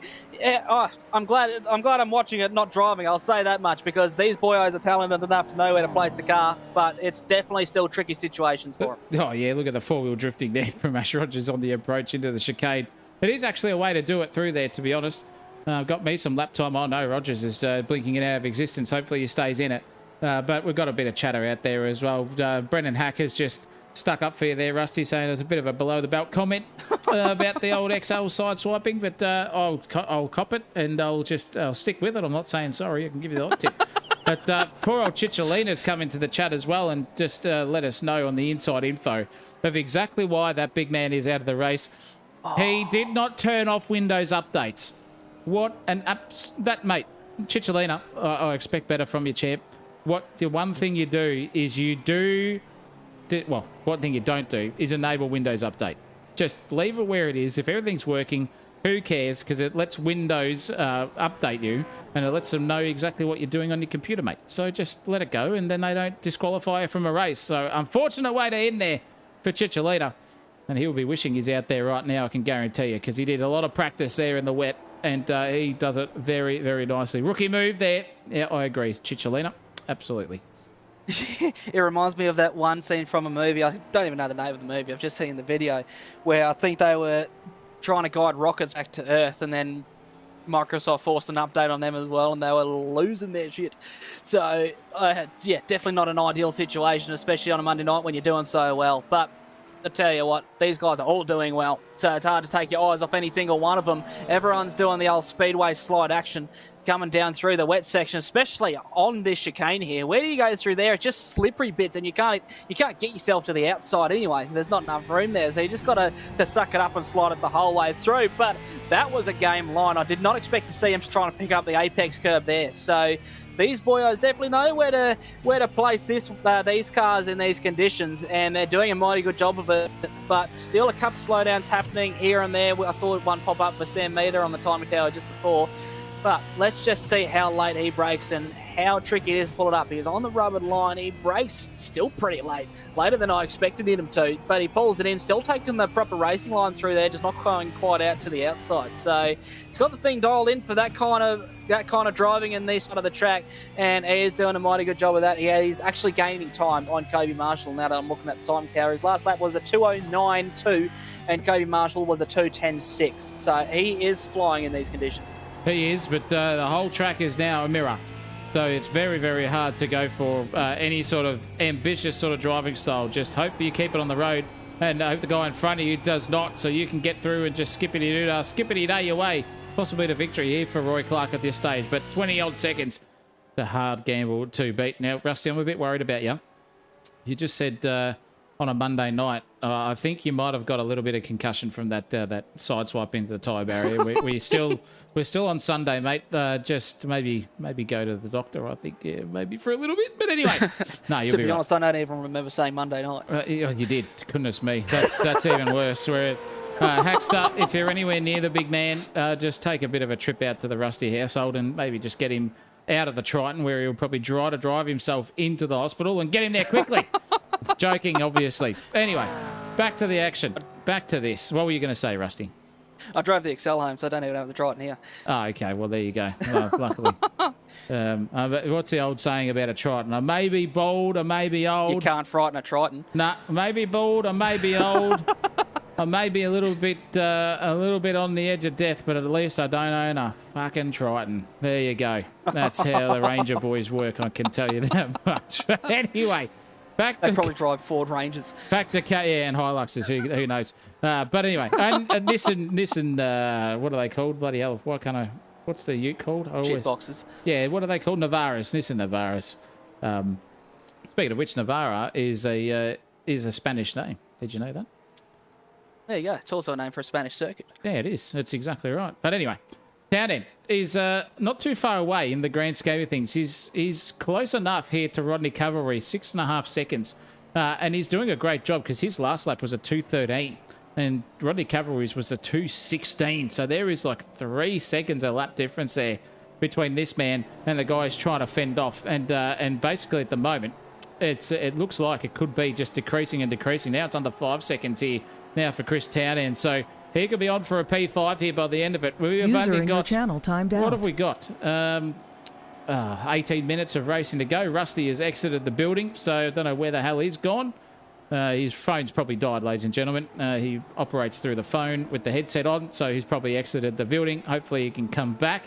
I'm glad I'm watching it, not driving. I'll say that much, because these boyos are talented enough to know where to place the car, but it's definitely still tricky situations for them. Oh, yeah, look at the four-wheel drifting there from Ash Rogers on the approach into the chicane. It is actually a way to do it through there, to be honest. Got me some lap time. Oh, no, Rogers is blinking it out of existence. Hopefully he stays in it. But we've got a bit of chatter out there as well. Brendan Hacker's just stuck up for you there, Rusty, saying there's a bit of a below-the-belt comment about the old XL side swiping, but I'll cop it, and I'll stick with it. I'm not saying sorry. I can give you the odd tip. But poor old Chicholina's come into the chat as well and just let us know on the inside info of exactly why that big man is out of the race. Oh. He did not turn off Windows updates. What an that, mate. Chicholina, I expect better from you, champ. The one thing you do is one thing you don't do is enable Windows Update. Just leave it where it is. If everything's working, who cares? Because it lets Windows update you, and it lets them know exactly what you're doing on your computer, mate. So just let it go, and then they don't disqualify you from a race. So unfortunate way to end there for Chicholina. And he'll be wishing he's out there right now, I can guarantee you, because he did a lot of practice there in the wet, and he does it very, very nicely. Rookie move there. Yeah, I agree. Chicholina, absolutely. It reminds me of that one scene from a movie. I don't even know the name of the movie. I've just seen the video where I think they were trying to guide rockets back to Earth, and then Microsoft forced an update on them as well, and they were losing their shit. So, yeah, definitely not an ideal situation, especially on a Monday night when you're doing so well. But I tell you what, these guys are all doing well. So it's hard to take your eyes off any single one of them. Everyone's doing the old speedway slide action, coming down through the wet section, especially on this chicane here. Where do you go through there? It's just slippery bits, and you can't get yourself to the outside anyway. There's not enough room there, so you just got to suck it up and slide it the whole way through. But that was a game line. I did not expect to see him trying to pick up the apex curb there. So these boyos definitely know where to place these cars in these conditions, and they're doing a mighty good job of it. But still a couple of slowdowns happening here and there. I saw one pop up for Sam Meter on the timing tower just before. But let's just see how late he brakes and how tricky it is to pull it up. Because on the rubber line, he brakes still pretty late. Later than I expected him to. But he pulls it in, still taking the proper racing line through there, just not going quite out to the outside. So he's got the thing dialed in for that kind of driving in this side of the track. And he is doing a mighty good job of that. Yeah, he's actually gaining time on Kobe Marshall now that I'm looking at the time tower. His last lap was a 2:09.2 and Kobe Marshall was a 2:10.6. So he is flying in these conditions. He is, but the whole track is now a mirror. So it's very, very hard to go for any sort of ambitious sort of driving style. Just hope you keep it on the road, and hope the guy in front of you does not, so you can get through and just skippity-day your way. Possibly to victory here for Roy Clark at this stage, but 20-odd seconds. The hard gamble to beat. Now, Rusty, I'm a bit worried about you. You just said on a Monday night, I think you might have got a little bit of concussion from that side swipe into the tyre barrier. We're still on Sunday, mate. Just maybe go to the doctor. I think maybe for a little bit. But anyway, no, you'll to be be right. honest, I don't even remember saying Monday night. You did. Goodness me, that's even worse. We're Hackster, if you're anywhere near the big man, just take a bit of a trip out to the Rusty household and maybe just get him out of the Triton, where he'll probably try to drive himself into the hospital and get him there quickly. Joking, obviously. Anyway, back to the action. Back to this. What were you going to say, Rusty? I drove the Excel home, so I don't even have the Triton here. Oh, okay. Well, there you go. Well, luckily. But what's the old saying about a Triton? I may be bold, I may be old. You can't frighten a Triton. Nah, I may be bold, I may be old. I may be a little bit on the edge of death, but at least I don't own a fucking Triton. There you go. That's how the Ranger boys work, I can tell you that much. Anyway, back to... They probably drive Ford Rangers. Back to and Hiluxes, who knows. But anyway, and Nissan, what are they called? Bloody hell, what's the ute called? Shit boxes. Yeah, what are they called? Navaras, Nissan Navaras. Speaking of which, Navara is a Spanish name. Did you know that? There you go. It's also a name for a Spanish circuit. Yeah, it is. That's exactly right. But anyway, Townend is not too far away in the grand scheme of things. He's close enough here to Rodney Cavalry, 6.5 seconds. And he's doing a great job because his last lap was a 2:13 and Rodney Cavalry's was a 2:16. So there is like 3 seconds a lap difference there between this man and the guys trying to fend off. And basically at the moment, it looks like it could be just decreasing and decreasing. Now it's under 5 seconds here now for Chris Townend. So he could be on for a P5 here by the end of it. We've User only in got, your channel timed out. what have we got? 18 minutes of racing to go. Rusty has exited the building, so I don't know where the hell he's gone. His phone's probably died, ladies and gentlemen. He operates through the phone with the headset on, so he's probably exited the building. Hopefully he can come back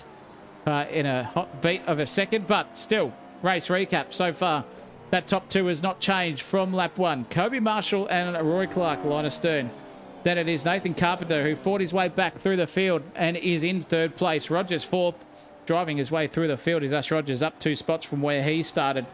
in a hot beat of a second. But still, race recap so far. That top two has not changed from lap 1. Kobe Marshall and Roy Clark line astern. Then it is Nathan Carpenter who fought his way back through the field and is in 3rd place. Rogers 4th, driving his way through the field is Ash Rogers, up 2 spots from where he started.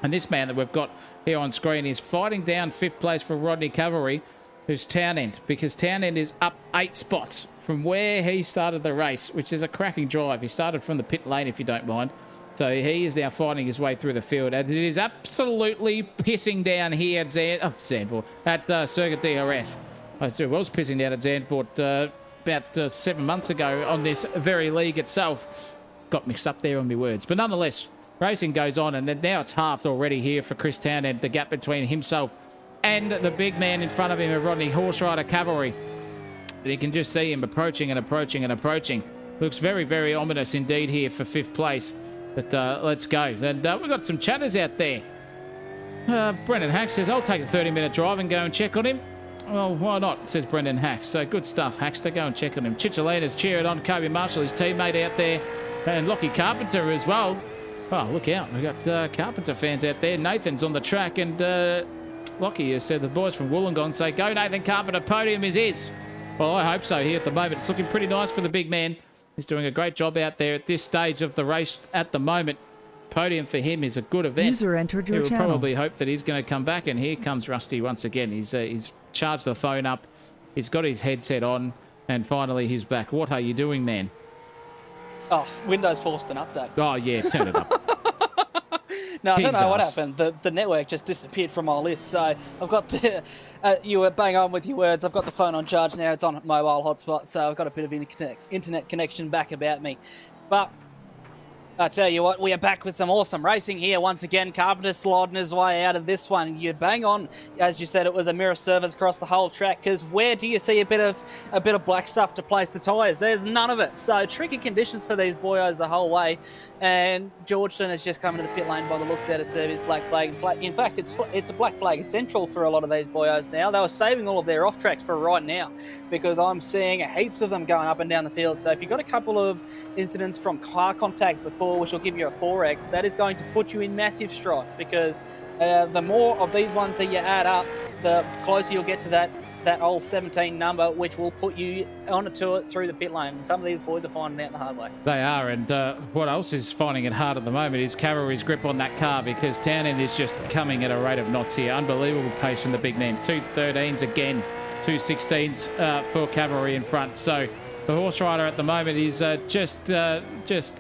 And this man that we've got here on screen is fighting down 5th place for Rodney Cavalry, who's Townend, because Townend is up 8 spots from where he started the race, which is a cracking drive. He started from the pit lane, if you don't mind. So he is now fighting his way through the field. And it is absolutely pissing down here at Zandvoort, at Circuit de Jerez. It was pissing down at Zandvoort about 7 months ago on this very league itself. Got mixed up there on my words. But nonetheless, racing goes on, and then now it's halved already here for Chris Townend. The gap between himself and the big man in front of him, of Rodney Horse Rider Cavalry. And you can just see him approaching and approaching and approaching. Looks very, very ominous indeed here for 5th place. But let's go. And we've got some chatters out there. Brendan Hack says, I'll take a 30-minute drive and go and check on him. Well, why not, says Brendan Hack. So good stuff, Hackster. Go and check on him. Chicholina's cheering on Kobe Marshall, his teammate out there. And Lockie Carpenter as well. Oh, look out. We've got Carpenter fans out there. Nathan's on the track. And Lockie has said the boys from Wollongong say, go Nathan Carpenter, podium is his. Well, I hope so here at the moment. It's looking pretty nice for the big man. He's doing a great job out there at this stage of the race at the moment. Podium for him is a good event. User entered your He will channel. probably hope that he's going to come back. And here comes Rusty once again. He's charged the phone up. He's got his headset on. And finally, he's back. What are you doing, man? Oh, Windows forced an update. Oh, yeah, turn it up. No, I don't Pig's know what ass. happened. The network just disappeared from my list. So I've got the... you were bang on with your words. I've got the phone on charge now. It's on mobile hotspot. So I've got a bit of internet connection back about me. But I tell you what, we are back with some awesome racing here. Once again, Carpenter sliding his way out of this one. You bang on. As you said, it was a mirror service across the whole track, because where do you see a bit of black stuff to place the tyres? There's none of it. So tricky conditions for these boyos the whole way. And Georgeson has just come into the pit lane by the looks out of service black flag. In fact, it's a black flag essential for a lot of these boyos now. They were saving all of their off tracks for right now, because I'm seeing heaps of them going up and down the field. So if you've got a couple of incidents from car contact before, which will give you a 4X, that is going to put you in massive strife, because the more of these ones that you add up, the closer you'll get to that old 17 number, which will put you onto it through the pit lane. And some of these boys are finding out the hard way. They are, and what else is finding it hard at the moment is Cavalry's grip on that car, because Townend is just coming at a rate of knots here. Unbelievable pace from the big man. 2:13s again, 2:16s for Cavalry in front. So the horse rider at the moment is just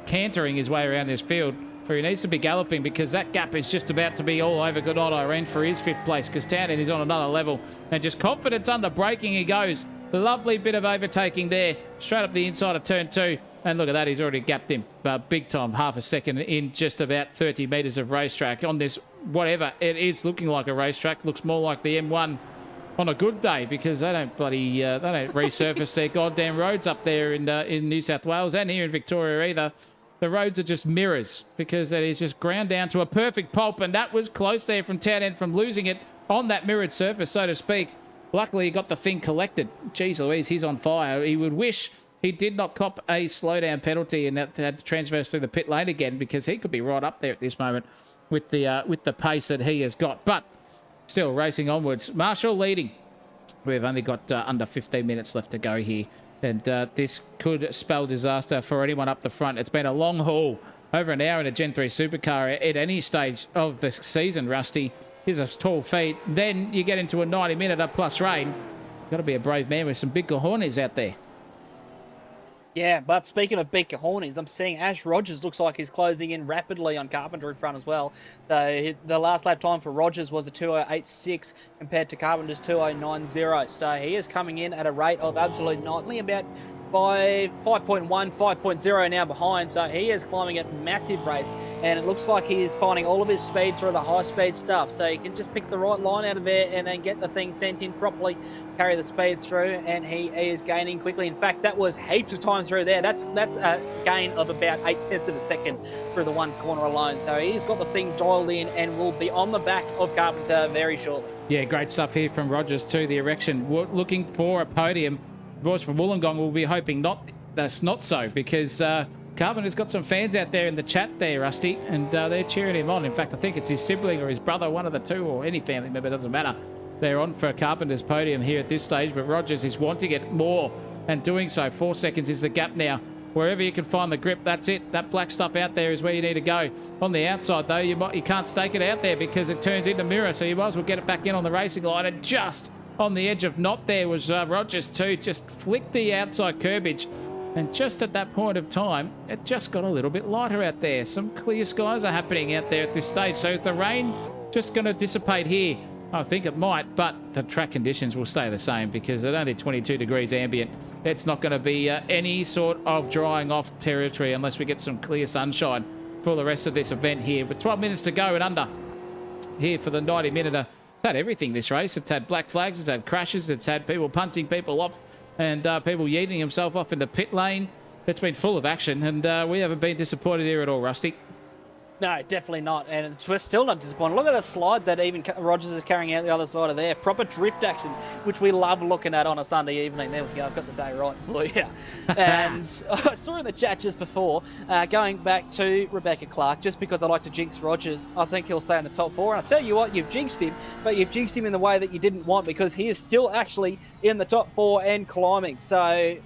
cantering his way around this field, where he needs to be galloping, because that gap is just about to be all over good old Irene for his 5th place, because Townend is on another level, and just confidence under braking he goes. Lovely bit of overtaking there, straight up the inside of turn 2, and look at that, he's already gapped him big time, half a second in just about 30 metres of racetrack on this, whatever it is, looking like a racetrack, looks more like the M1 on a good day, because they don't bloody they don't resurface their goddamn roads up there in New South Wales and here in Victoria either. The roads are just mirrors, because it is just ground down to a perfect pulp, and that was close there from Town End from losing it on that mirrored surface, so to speak. Luckily, he got the thing collected. Jeez Louise, he's on fire. He would wish he did not cop a slowdown penalty and that had to transfer through the pit lane again, because he could be right up there at this moment with the pace that he has got. But still racing onwards. Marshall leading. We've only got under 15 minutes left to go here. And this could spell disaster for anyone up the front. It's been a long haul, over an hour in a Gen 3 supercar at any stage of the season, Rusty. Here's a tall feat. Then you get into a 90-minute plus rain. Got to be a brave man with some big cojones out there. Yeah, but speaking of big cojones, I'm seeing Ash Rogers looks like he's closing in rapidly on Carpenter in front as well. So the last lap time for Rogers was a 2:08.6 compared to Carpenter's 2:09.0. So he is coming in at a rate of absolute nightly, about by 5.1, 5.0 now behind. So he is climbing a massive race, and it looks like he is finding all of his speed through the high-speed stuff. So he can just pick the right line out of there and then get the thing sent in properly, carry the speed through, and he is gaining quickly. In fact, that was heaps of time through there. That's a gain of about 0.8 of a second through the one corner alone. So he's got the thing dialed in and will be on the back of Carpenter very shortly. Yeah, great stuff here from Rogers too. The erection, looking for a podium. Boys from Wollongong will be hoping that's not so, because Carpenter's got some fans out there in the chat there, Rusty, and they're cheering him on. In fact, I think it's his sibling or his brother, one of the two, or any family member, doesn't matter. They're on for Carpenter's podium here at this stage, but Rogers is wanting it more and doing so. 4 seconds is the gap now. Wherever you can find the grip, that's it. That black stuff out there is where you need to go. On the outside, though, you can't stake it out there because it turns into mirror, so you might as well get it back in on the racing line. And just on the edge of not there was Rogers too. Just flicked the outside curbage. And just at that point of time, it just got a little bit lighter out there. Some clear skies are happening out there at this stage. So is the rain just going to dissipate here? I think it might, but the track conditions will stay the same because at only 22 degrees ambient, it's not going to be any sort of drying off territory unless we get some clear sunshine for the rest of this event here. With 12 minutes to go and under here for the 90-minute. It's had everything, this race. It's had black flags, it's had crashes, it's had people punting people off and people yeeting himself off in the pit lane. It's been full of action, and we haven't been disappointed here at all, Rusty. No, definitely not. And we're still not disappointed. Look at the slide that even Rogers is carrying out the other side of there. Proper drift action, which we love looking at on a Sunday evening. There we go. I've got the day right for you. And I saw in the chat just before, going back to Rebecca Clark, just because I like to jinx Rogers, I think he'll stay in the top four. And I'll tell you what, you've jinxed him, but you've jinxed him in the way that you didn't want, because he is still actually in the top four and climbing. So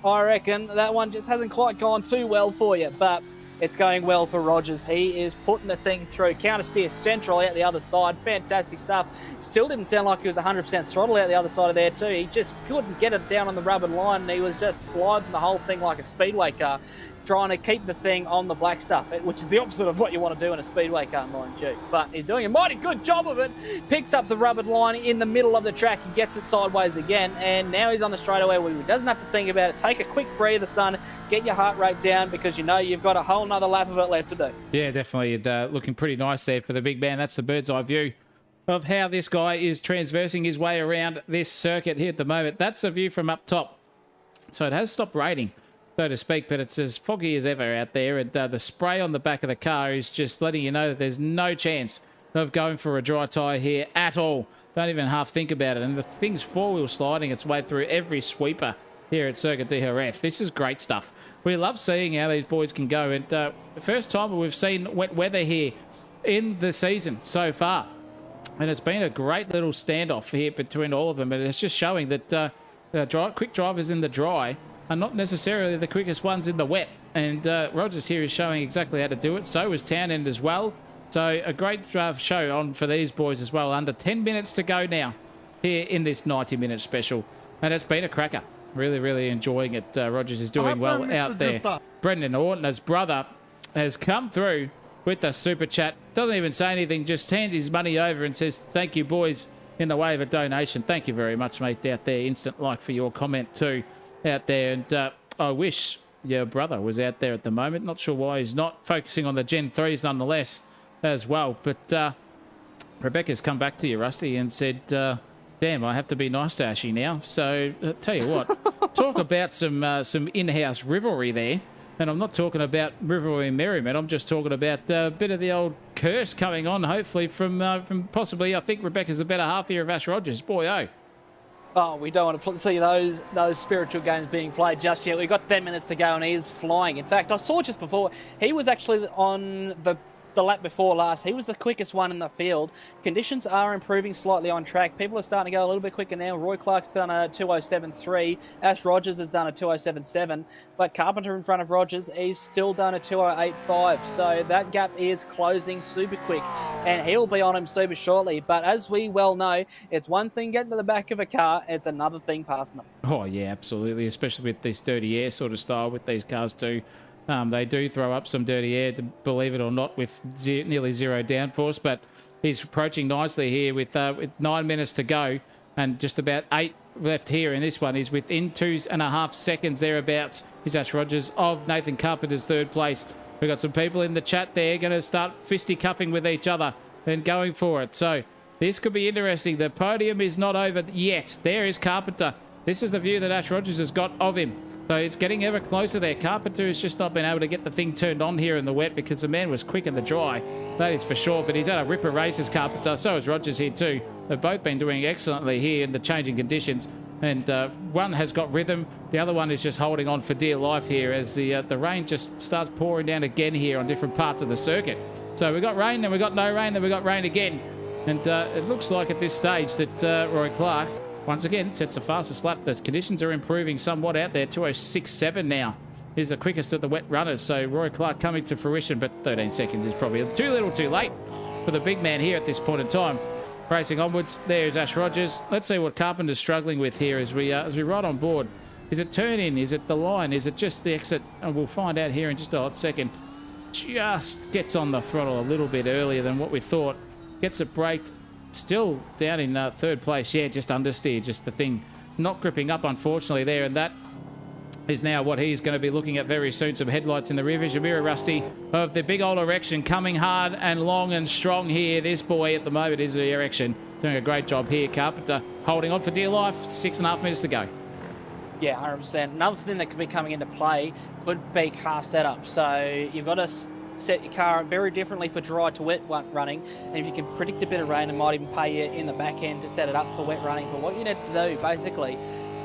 I reckon that one just hasn't quite gone too well for you, but it's going well for Rogers. He is putting the thing through. Counter steer central out the other side. Fantastic stuff. Still didn't sound like he was 100% throttle out the other side of there too. He just couldn't get it down on the rubber line. He was just sliding the whole thing like a speedway car, trying to keep the thing on the black stuff, which is the opposite of what you want to do in a speedway car, mind you. But he's doing a mighty good job of it. Picks up the rubber line in the middle of the track. He gets it sideways again, and now he's on the straightaway where he doesn't have to think about it. Take a quick breather, son. Get your heart rate down, because you know you've got a whole nother lap of it left to do. Yeah, definitely. Looking pretty nice there for the big man. That's the bird's eye view of how this guy is transversing his way around this circuit here at the moment. That's a view from up top. So it has stopped raining, so to speak, but it's as foggy as ever out there, and the spray on the back of the car is just letting you know that there's no chance of going for a dry tyre here at all. Don't even half think about it, and the thing's four-wheel sliding its way through every sweeper here at Circuit de Jerez. This is great stuff. We love seeing how these boys can go, and the first time we've seen wet weather here in the season so far, and it's been a great little standoff here between all of them, and it's just showing that the quick drivers in the dry are not necessarily the quickest ones in the wet. And Rogers here is showing exactly how to do it. So is Town End as well. So a great show on for these boys as well. Under 10 minutes to go now here in this 90-minute special. And it's been a cracker. Really, really enjoying it. Rogers is doing well out there. Brendan Ortner's brother has come through with the super chat. Doesn't even say anything, just hands his money over and says, thank you, boys, in the way of a donation. Thank you very much, mate, out there. Instant like for your comment too out there. And I wish your brother was out there at the moment. Not sure why he's not, focusing on the Gen 3s nonetheless as well. But Rebecca's come back to you, Rusty, and said Damn, I have to be nice to Ashy now. So, tell you what, talk about some in-house rivalry there. And I'm not talking about rivalry and merriment. I'm just talking about a bit of the old curse coming on, hopefully, from possibly, I think Rebecca's the better half here of Ash Rogers. Boy, oh. Oh, we don't want to see those spiritual games being played just yet. We've got 10 minutes to go and he is flying. In fact, I saw just before, he was actually on the lap before last. He was the quickest one in the field. Conditions are improving slightly on track. People are starting to go a little bit quicker now. Roy Clark's done a 2:07.3. Ash Rogers has done a 2:07.7. But Carpenter in front of Rogers, he's still done a 2:08.5. So that gap is closing super quick. And he'll be on him super shortly. But as we well know, it's one thing getting to the back of a car. It's another thing passing them. Oh, yeah, absolutely. Especially with this dirty air sort of style with these cars too. They do throw up some dirty air, believe it or not, with nearly zero downforce, but he's approaching nicely here with 9 minutes to go and just about 8 left here in this one. He's within 2.5 seconds thereabouts. He's Ash Rogers of Nathan Carpenter's third place. We've got some people in the chat there going to start fisticuffing with each other and going for it. So this could be interesting. The podium is not over yet. There is Carpenter. This is the view that Ash Rogers has got of him. So it's getting ever closer there. Carpenter has just not been able to get the thing turned on here in the wet because the man was quick in the dry. That is for sure. But he's had a ripper races, Carpenter. So is Rogers here too. They've both been doing excellently here in the changing conditions. And one has got rhythm. The other one is just holding on for dear life here as the rain just starts pouring down again here on different parts of the circuit. So we've got rain, then we've got no rain, then we've got rain again. And it looks like at this stage that Roy Clark once again sets the fastest lap. The conditions are improving somewhat out there. 2:06.7 now is the quickest of the wet runners. So Roy Clark coming to fruition, but 13 seconds is probably too little too late for the big man here at this point in time. Racing onwards, there's Ash Rogers. Let's see what Carpenter's struggling with here as we ride on board. Is it turn in? Is it the line? Is it just the exit? And we'll find out here in just a hot second. Just gets on the throttle a little bit earlier than what we thought. Gets it braked. Still down in third place. Yeah, just understeer. Just the thing not gripping up, unfortunately, there. And that is now what he's going to be looking at very soon. Some headlights in the rear vision mirror, Rusty, of the big old erection coming hard and long and strong here. This boy at the moment is the erection. Doing a great job here. Carpenter holding on for dear life. 6.5 minutes to go. Yeah, 100%. Another thing that could be coming into play could be car setup. So you've got to set your car very differently for dry to wet running, and if you can predict a bit of rain, it might even pay you in the back end to set it up for wet running. But what you need to do, basically,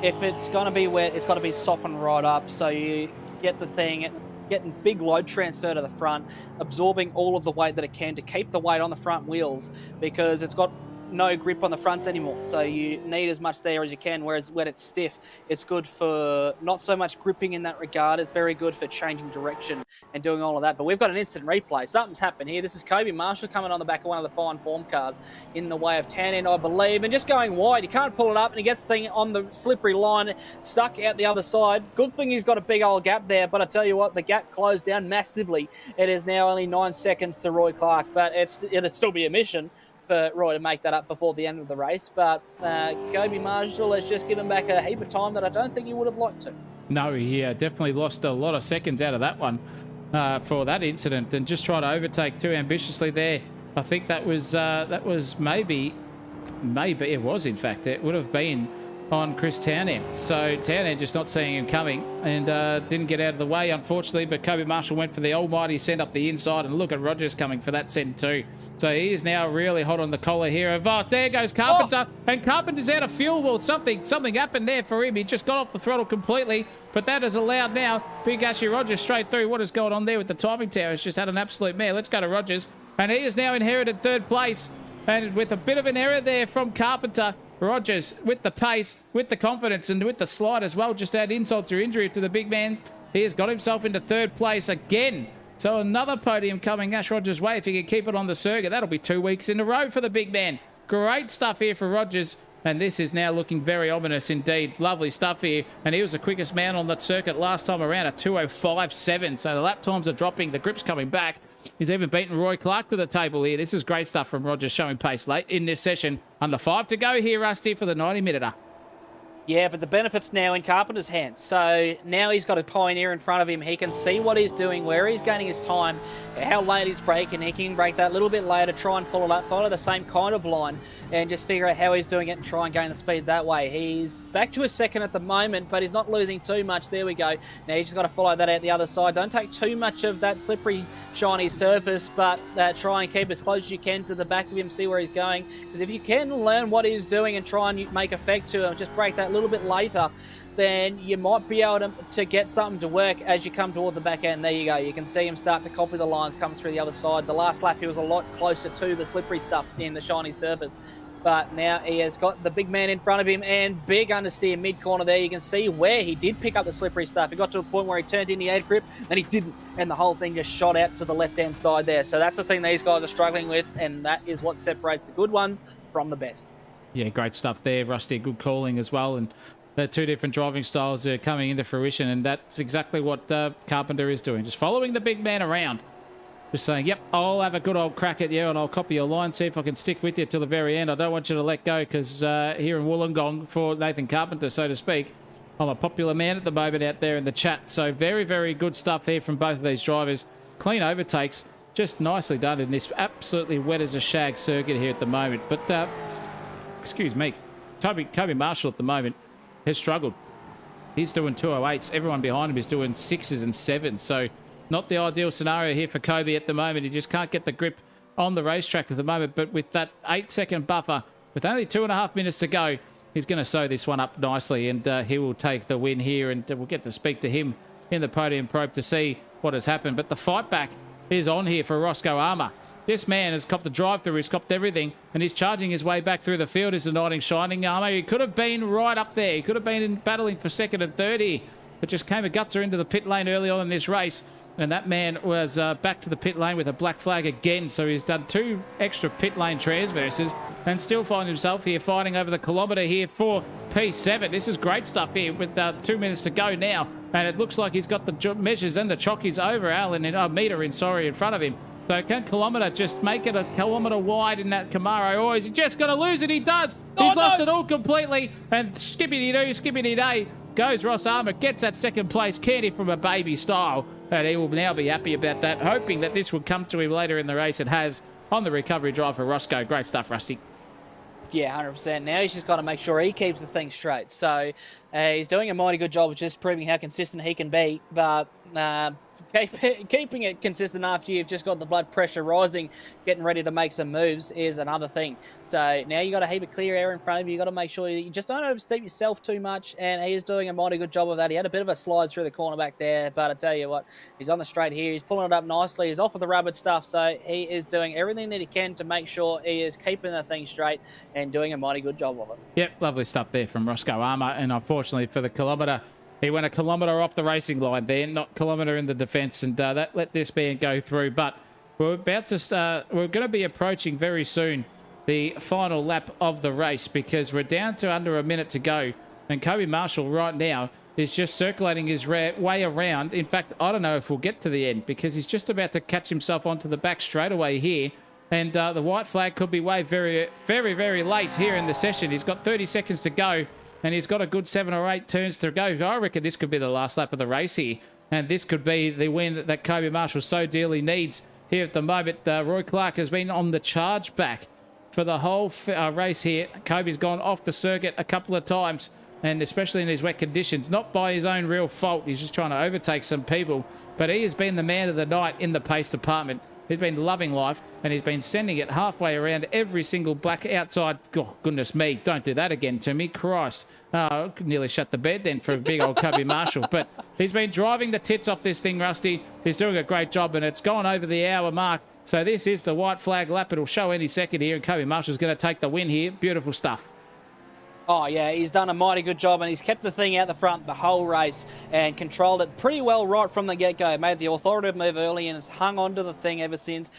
if it's going to be wet, it's got to be softened right up, so you get the thing getting big load transfer to the front, absorbing all of the weight that it can to keep the weight on the front wheels, because it's got no grip on the fronts anymore, so you need as much there as you can, whereas when it's stiff, it's good for not so much gripping in that regard. It's very good for changing direction and doing all of that. But we've got an instant replay. Something's happened here. This is Kobe Marshall coming on the back of one of the fine form cars in the way of Tan End, I believe, and just going wide. He can't pull it up, and he gets the thing on the slippery line, stuck out the other side. Good thing he's got a big old gap there, but I tell you what, the gap closed down massively. It is now only 9 seconds to Roy Clark, but it'd still be a mission for Roy to make that up before the end of the race. But Kobe Marshall has just given back a heap of time that I don't think he would have liked to. No, he definitely lost a lot of seconds out of that one for that incident, and just try to overtake too ambitiously there. I think that was maybe it was, in fact, it would have been on Chris Townend. So Townend just not seeing him coming and didn't get out of the way, unfortunately, but Kobe Marshall went for the almighty send up the inside, and look at Rogers coming for that send too. So he is now really hot on the collar here. Oh, there goes Carpenter, and Carpenter's out of fuel. Well, something happened there for him. He just got off the throttle completely, but that is allowed now. Big Ashy Rogers straight through. What is going on there with the timing tower? It's just had an absolute mare. Let's go to Rogers, and he has now inherited third place, and with a bit of an error there from Carpenter, Rogers, with the pace, with the confidence, and with the slide as well, just add insult to injury to the big man. He has got himself into third place again. So another podium coming Ash Rogers' way if he can keep it on the circuit. That'll be 2 weeks in a row for the big man. Great stuff here for Rogers. And this is now looking very ominous indeed. Lovely stuff here. And he was the quickest man on that circuit last time around at 2:05.7. So the lap times are dropping. The grip's coming back. He's even beaten Roy Clark to the table here. This is great stuff from Rogers, showing pace late in this session. Under 5 to go here, Rusty, for the 90-minuter. Yeah, but the benefit's now in Carpenter's hands. So now he's got a pioneer in front of him. He can see what he's doing, where he's gaining his time, how late he's braking. He can break that a little bit later, try and follow the same kind of line, and just figure out how he's doing it and try and gain the speed that way. He's back to a second at the moment, but he's not losing too much. There we go. Now you just got to follow that out the other side. Don't take too much of that slippery, shiny surface, but try and keep as close as you can to the back of him, see where he's going. Because if you can learn what he's doing and try and make effect to him, just break that little bit later, then you might be able to get something to work as you come towards the back end. There you go. You can see him start to copy the lines coming through the other side. The last lap, he was a lot closer to the slippery stuff in the shiny surface. But now he has got the big man in front of him and big understeer mid-corner there. You can see where he did pick up the slippery stuff. He got to a point where he turned in the ad grip and he didn't. And the whole thing just shot out to the left-hand side there. So that's the thing these guys are struggling with, and that is what separates the good ones from the best. Yeah, great stuff there, Rusty. Good calling as well. And the two different driving styles are coming into fruition, and that's exactly what Carpenter is doing. Just following the big man around. Just saying, yep, I'll have a good old crack at you and I'll copy your line, see if I can stick with you till the very end. I don't want you to let go because here in Wollongong, for Nathan Carpenter, so to speak, I'm a popular man at the moment out there in the chat. So very, very good stuff here from both of these drivers. Clean overtakes, just nicely done in this absolutely wet as a shag circuit here at the moment. But, excuse me, Kobe Marshall at the moment has struggled. He's doing 208s. Everyone behind him is doing 6s and 7s. So not the ideal scenario here for Kobe at the moment. He just can't get the grip on the racetrack at the moment. But with that 8-second buffer, with only 2.5 minutes to go, he's going to sew this one up nicely. And he will take the win here. And we'll get to speak to him in the podium probe to see what has happened. But the fight back is on here for Roscoe Armour. This man has copped the drive-through, he's copped everything, and he's charging his way back through the field as the knight in shining armour. He could have been right up there. He could have been battling for second and third here, but just came a gutser into the pit lane early on in this race. And that man was back to the pit lane with a black flag again. So he's done 2 extra pit lane transverses and still find himself here fighting over the kilometre here for P7. This is great stuff here with 2 minutes to go now. And it looks like he's got the measures and the chockies over Alan and meter in front of him. So can Kilometre just make it a kilometre wide in that Camaro? Or is he just going to lose it? He does. He's lost it all completely. And skippity-doo, skippity-day goes Ross Armour. Gets that second place candy from a baby style. And he will now be happy about that, hoping that this would come to him later in the race. It has on the recovery drive for Roscoe. Great stuff, Rusty. Yeah, 100%. Now he's just got to make sure he keeps the thing straight. So he's doing a mighty good job of just proving how consistent he can be. But keeping it consistent after you've just got the blood pressure rising, getting ready to make some moves is another thing. So now you got a heap of clear air in front of you. You got to make sure you just don't overstep yourself too much, and he is doing a mighty good job of that. He had a bit of a slide through the corner back there, but I tell you what, he's on the straight here. He's pulling it up nicely. He's off of the rubber stuff, so he is doing everything that he can to make sure he is keeping the thing straight and doing a mighty good job of it. Yep, lovely stuff there from Roscoe Armour, and unfortunately for the Kilometre, he went a kilometre off the racing line there, not kilometre in the defence, and that let this man go through. But we're about to we're going to be approaching very soon the final lap of the race because we're down to under a minute to go. And Kobe Marshall right now is just circulating his way around. In fact, I don't know if we'll get to the end because he's just about to catch himself onto the back straightaway here. And the white flag could be waved very, very, very late here in the session. He's got 30 seconds to go. And he's got a good 7 or 8 turns to go. I reckon this could be the last lap of the race here. And this could be the win that Kobe Marshall so dearly needs here at the moment. Roy Clark has been on the charge back for the whole race here. Kobe's gone off the circuit a couple of times, and especially in these wet conditions. Not by his own real fault. He's just trying to overtake some people. But he has been the man of the night in the pace department. He's been loving life, and he's been sending it halfway around every single black outside. Oh, goodness me, don't do that again to me. Christ. I nearly shut the bed then for a big old Kobe Marshall. But he's been driving the tits off this thing, Rusty. He's doing a great job, and it's gone over the hour mark. So this is the white flag lap. It'll show any second here, and Kobe Marshall's going to take the win here. Beautiful stuff. Oh, yeah, he's done a mighty good job, and he's kept the thing out the front the whole race and controlled it pretty well right from the get-go. Made the authoritative move early and has hung on to the thing ever since.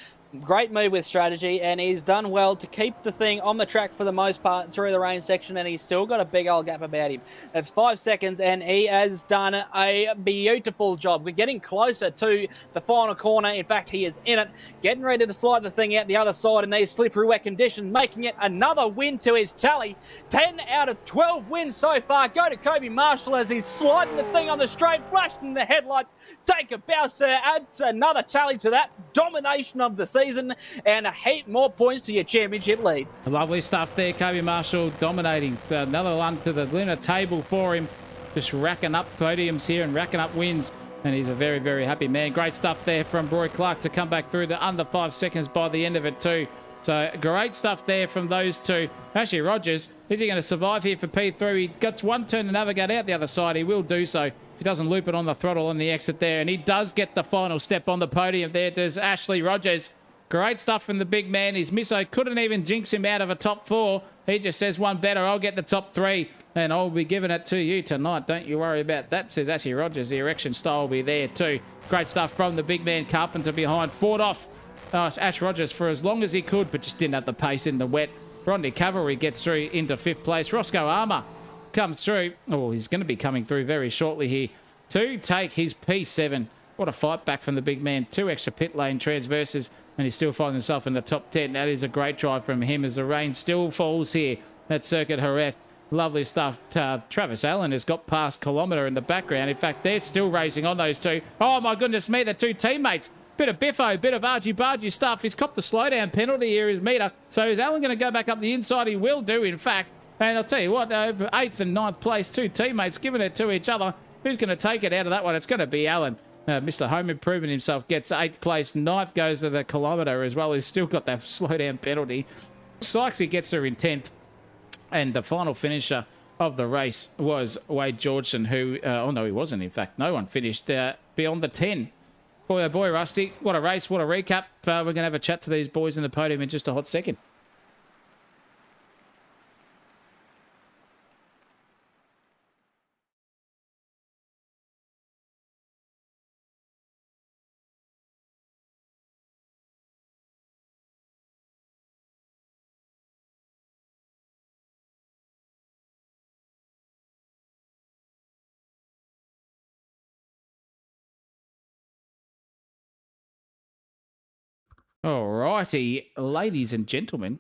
Great move with strategy, and he's done well to keep the thing on the track for the most part through the range section, and he's still got a big old gap about him. That's 5 seconds, and he has done a beautiful job. We're getting closer to the final corner. In fact, he is in it, getting ready to slide the thing out the other side in these slippery wet conditions, making it another win to his tally. 10 out of 12 wins so far go to Kobe Marshall as he's sliding the thing on the straight, flashing the headlights. Take a bow, sir. Adds another tally to that domination of the season and a heap more points to your championship lead. Lovely stuff there. Kobe Marshall dominating. Another one to the winner table for him. Just racking up podiums here and racking up wins. And he's a very, very happy man. Great stuff there from Roy Clark to come back through the under 5 seconds by the end of it too. So great stuff there from those two. Actually, Rogers, is he going to survive here for P3? He gets one turn to navigate out the other side. He will do so if he doesn't loop it on the throttle on the exit there. And he does get the final step on the podium there. There's Ashley Rogers. Great stuff from the big man. His misso couldn't even jinx him out of a top 4. He just says, one better, I'll get the top 3, and I'll be giving it to you tonight. Don't you worry about that, says Ashley Rogers. The erection style will be there too. Great stuff from the big man. Carpenter behind. Fought off Ash Rogers for as long as he could, but just didn't have the pace in the wet. Rodney Cavalry gets through into 5th place. Roscoe Armour comes through. Oh, he's going to be coming through very shortly here to take his P7. What a fight back from the big man. 2 extra pit lane transverses, and he still finds himself in the top 10. That is a great drive from him as the rain still falls here at Circuit Jerez. Lovely stuff. Travis Allen has got past Kilometre in the background. In fact, they're still racing on those two. Oh, my goodness me, the two teammates. Bit of biffo, bit of argy-bargy stuff. He's copped the slowdown penalty here, his meter. So is Allen going to go back up the inside? He will do, in fact. And I'll tell you what, 8th and 9th place, two teammates giving it to each other. Who's going to take it out of that one? It's going to be Allen. Mr. Home Improvement himself gets 8th place. 9th goes to the Kilometre as well. He's still got that slowdown penalty. Sykesy gets her in 10th. And the final finisher of the race was Wade Georgeson, who... oh, no, he wasn't, in fact. No one finished beyond the 10. Boy, oh boy, Rusty. What a race. What a recap. We're going to have a chat to these boys in the podium in just a hot second. Alrighty, ladies and gentlemen,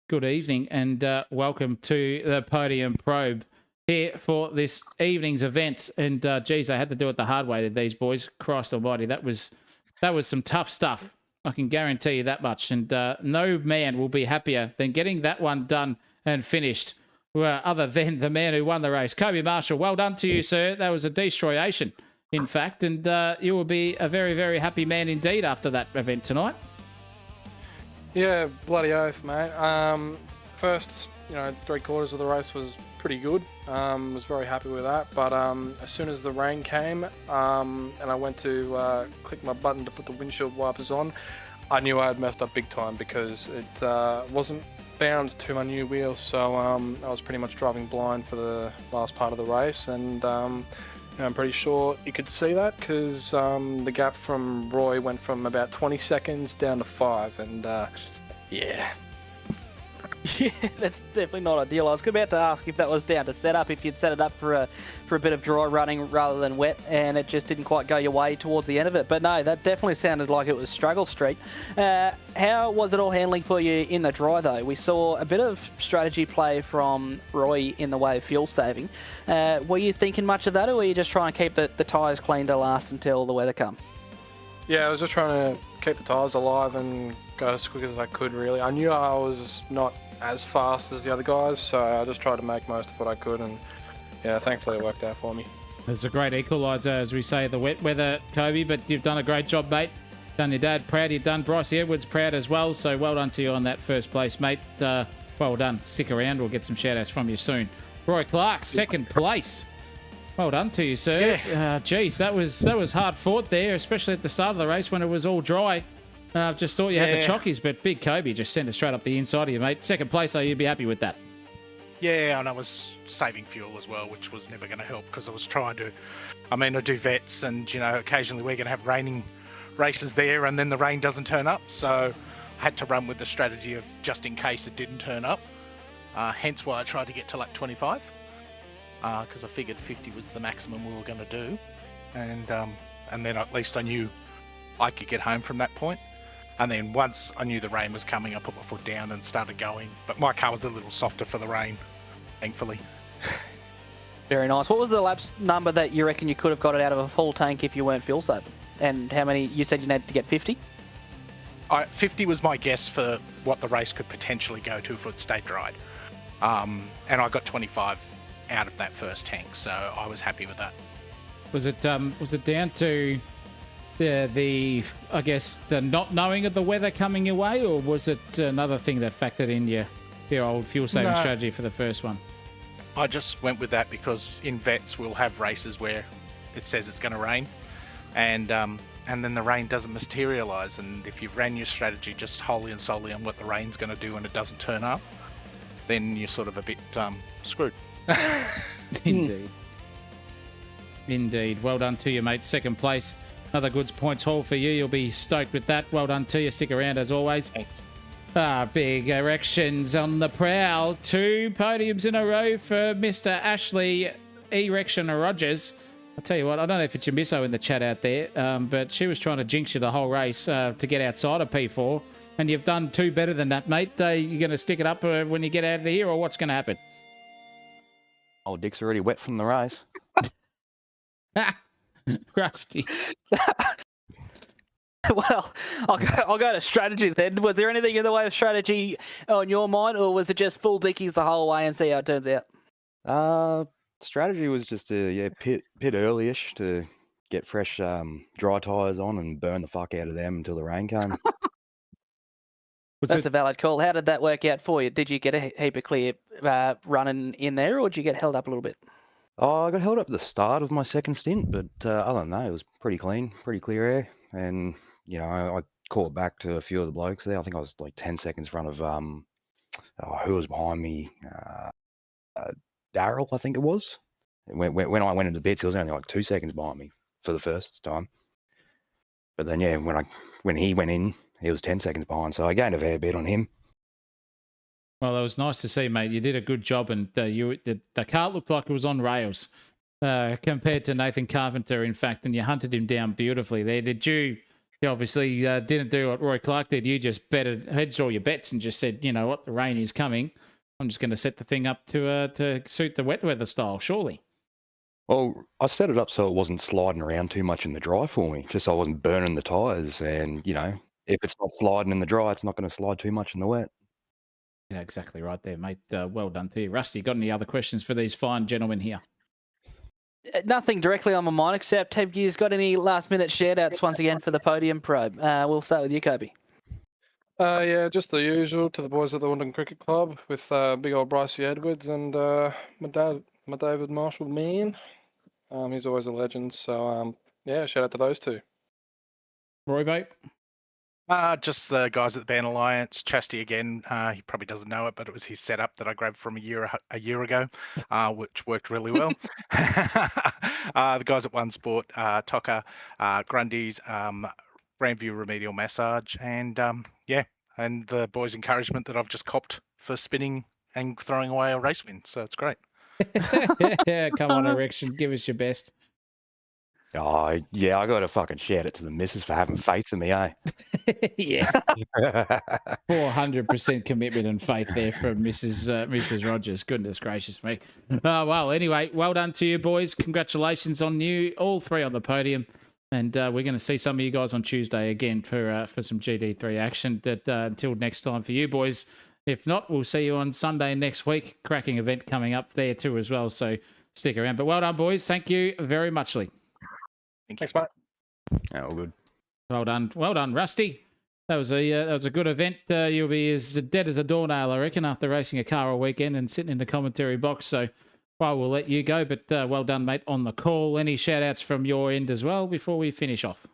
good evening and welcome to the Podium Probe here for this evening's events. And geez, I had to do it the hard way to these boys. Christ almighty, that was some tough stuff. I can guarantee you that much. And no man will be happier than getting that one done and finished, other than the man who won the race. Kobe Marshall, well done to you, sir. That was a destroyation, in fact, and you will be a very, very happy man indeed after that event tonight. Yeah, bloody oath, mate. First, 3/4 of the race was pretty good. Was very happy with that. But as soon as the rain came and I went to click my button to put the windshield wipers on, I knew I had messed up big time because it wasn't bound to my new wheels. So I was pretty much driving blind for the last part of the race, and I'm pretty sure you could see that because the gap from Roy went from about 20 seconds down to 5, and yeah. Yeah, that's definitely not ideal. I was about to ask if that was down to setup, if you'd set it up for a bit of dry running rather than wet, and it just didn't quite go your way towards the end of it. But no, that definitely sounded like it was struggle street. How was it all handling for you in the dry, though? We saw a bit of strategy play from Roy in the way of fuel saving. Were you thinking much of that, or were you just trying to keep the tyres clean to last until the weather come? Yeah, I was just trying to keep the tyres alive and go as quick as I could, really. I knew I was not as fast as the other guys, so I just tried to make most of what I could, and yeah, thankfully it worked out for me. It's a great equaliser, as we say, the wet weather, Kobe, but you've done a great job, mate. Done your dad proud, you've done Bryce Edwards proud as well, so well done to you on that first place, mate. Well done. Stick around, we'll get some shout-outs from you soon. Roy Clark, 2nd place. Well done to you, sir. Yeah. Geez, that was hard fought there, especially at the start of the race when it was all dry. I just thought you had the chockies, but big Kobe just sent it straight up the inside of you, mate. 2nd place, though, you'd be happy with that. Yeah, and I was saving fuel as well, which was never going to help because I was trying to, I do vets, and occasionally we're going to have raining races there and then the rain doesn't turn up. So I had to run with the strategy of just in case it didn't turn up. Hence why I tried to get to like 25, because I figured 50 was the maximum we were going to do, and then at least I knew I could get home from that point. And then once I knew the rain was coming, I put my foot down and started going. But my car was a little softer for the rain, thankfully. Very nice. What was the laps number that you reckon you could have got it out of a full tank if you weren't fuel saving? And how many? You said you needed to get 50? 50 was my guess for what the race could potentially go to if it stayed dried. And I got 25 out of that first tank, so I was happy with that. Was it down to the I guess the not knowing of the weather coming your way, or was it another thing that factored in your old fuel saving strategy for the first one? I just went with that because in vets we'll have races where it says it's going to rain, and then the rain doesn't materialize. And if you've ran your strategy just wholly and solely on what the rain's going to do and it doesn't turn up, then you're sort of a bit screwed. Indeed. Well done to you, mate. Second place. Another goods points haul for you. You'll be stoked with that. Well done to you. Stick around as always. Thanks. Big erections on the prowl. 2 podiums in a row for Mr. Ashley Erection Rogers. I'll tell you what, I don't know if it's your misso in the chat out there, but she was trying to jinx you the whole race to get outside of P4, and you've done 2 better than that, mate. You going to stick it up when you get out of here, or what's going to happen? Old Dick's already wet from the race. Rusty. Well, I'll go to strategy then. Was there anything in the way of strategy on your mind, or was it just full bickies the whole way and see how it turns out? Strategy was just to pit early-ish to get fresh dry tyres on and burn the fuck out of them until the rain came. That's a valid call. How did that work out for you? Did you get a heap of clear running in there, or did you get held up a little bit? Oh, I got held up at the start of my second stint, but other than that, it was pretty clean, pretty clear air. And, I caught back to a few of the blokes there. I think I was like 10 seconds in front of, who was behind me? Daryl, I think it was. When I went into bits, he was only like 2 seconds behind me for the first time. But then, when he went in, he was 10 seconds behind, so I gained a fair bit on him. Well, it was nice to see, mate. You did a good job, and the car looked like it was on rails compared to Nathan Carpenter, in fact, and you hunted him down beautifully there. You obviously didn't do what Roy Clark did. You just hedged all your bets and just said, you know what, the rain is coming. I'm just going to set the thing up to suit the wet weather style, surely. Well, I set it up so it wasn't sliding around too much in the dry for me, just so I wasn't burning the tyres. And, if it's not sliding in the dry, it's not going to slide too much in the wet. Yeah, exactly right there, mate. Well done to you. Rusty, got any other questions for these fine gentlemen here? Nothing directly on my mind, except have you got any last-minute shout-outs once again for the podium probe? We'll start with you, Kobe. Yeah, just the usual to the boys at the London Cricket Club with big old Brycey Edwards and my David Marshall man. He's always a legend. So shout out to those two. Roy, mate. Just the guys at the Band Alliance. Chastity again. He probably doesn't know it, but it was his setup that I grabbed from a year ago, which worked really well. The guys at One Sport, Tocker, Grundy's, Grandview Remedial Massage, and and the boys' encouragement that I've just copped for spinning and throwing away a race win. So it's great. Yeah, come on, Erection, give us your best. Oh, yeah, I got to fucking shout it to the missus for having faith in me, eh? Yeah. 400% commitment and faith there from Mrs. Rogers. Goodness gracious me. Well, anyway, well done to you, boys. Congratulations on you, all 3 on the podium. And we're going to see some of you guys on Tuesday again for some GD3 action. Until next time for you, boys. If not, we'll see you on Sunday next week. Cracking event coming up there too as well, so stick around. But well done, boys. Thank you very much, Lee. Thanks, mate. Yeah, all good. Well done, Rusty. That was a good event. You'll be as dead as a doornail, I reckon, after racing a car all weekend and sitting in the commentary box. So I will let you go, but well done, mate, on the call. Any shout-outs from your end as well before we finish off?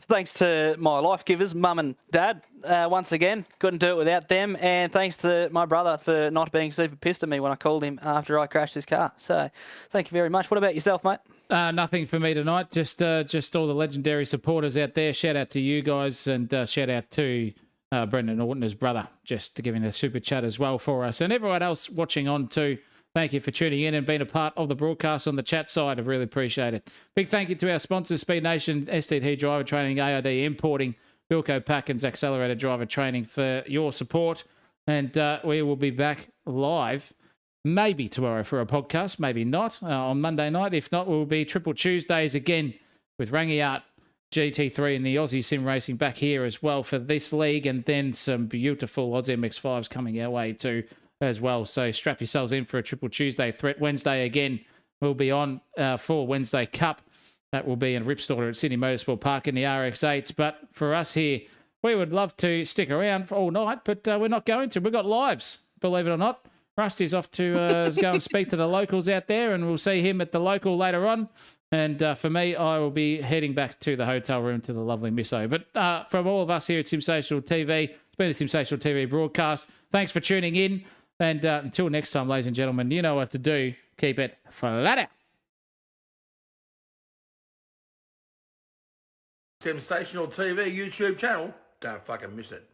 Thanks to my life givers, Mum and Dad, once again. Couldn't do it without them. And thanks to my brother for not being super pissed at me when I called him after I crashed his car. So thank you very much. What about yourself, mate? Nothing for me tonight. Just all the legendary supporters out there. Shout out to you guys, and shout out to Brendan Norton, his brother, just to giving the super chat as well for us, and everyone else watching on too. Thank you for tuning in and being a part of the broadcast on the chat side. I really appreciate it. Big thank you to our sponsors, Speed Nation, STT Driver Training, AID Importing, Bilco Packins Accelerator Driver Training, for your support. And we will be back live maybe tomorrow for a podcast, maybe not, on Monday night. If not, we'll be Triple Tuesdays again with Rangiart, GT3 and the Aussie Sim Racing back here as well for this league, and then some beautiful Odds MX5s coming our way too as well. So strap yourselves in for a Triple Tuesday threat. Wednesday again, we'll be on for Wednesday Cup. That will be in Ripstorter at Sydney Motorsport Park in the RX8s. But for us here, we would love to stick around for all night, but we're not going to. We've got lives, believe it or not. Rusty's off to go and speak to the locals out there, and we'll see him at the local later on. And for me, I will be heading back to the hotel room to the lovely Misso. But from all of us here at Sensational TV, it's been a Sensational TV broadcast. Thanks for tuning in. And until next time, ladies and gentlemen, you know what to do. Keep it flat out. Sensational TV YouTube channel. Don't fucking miss it.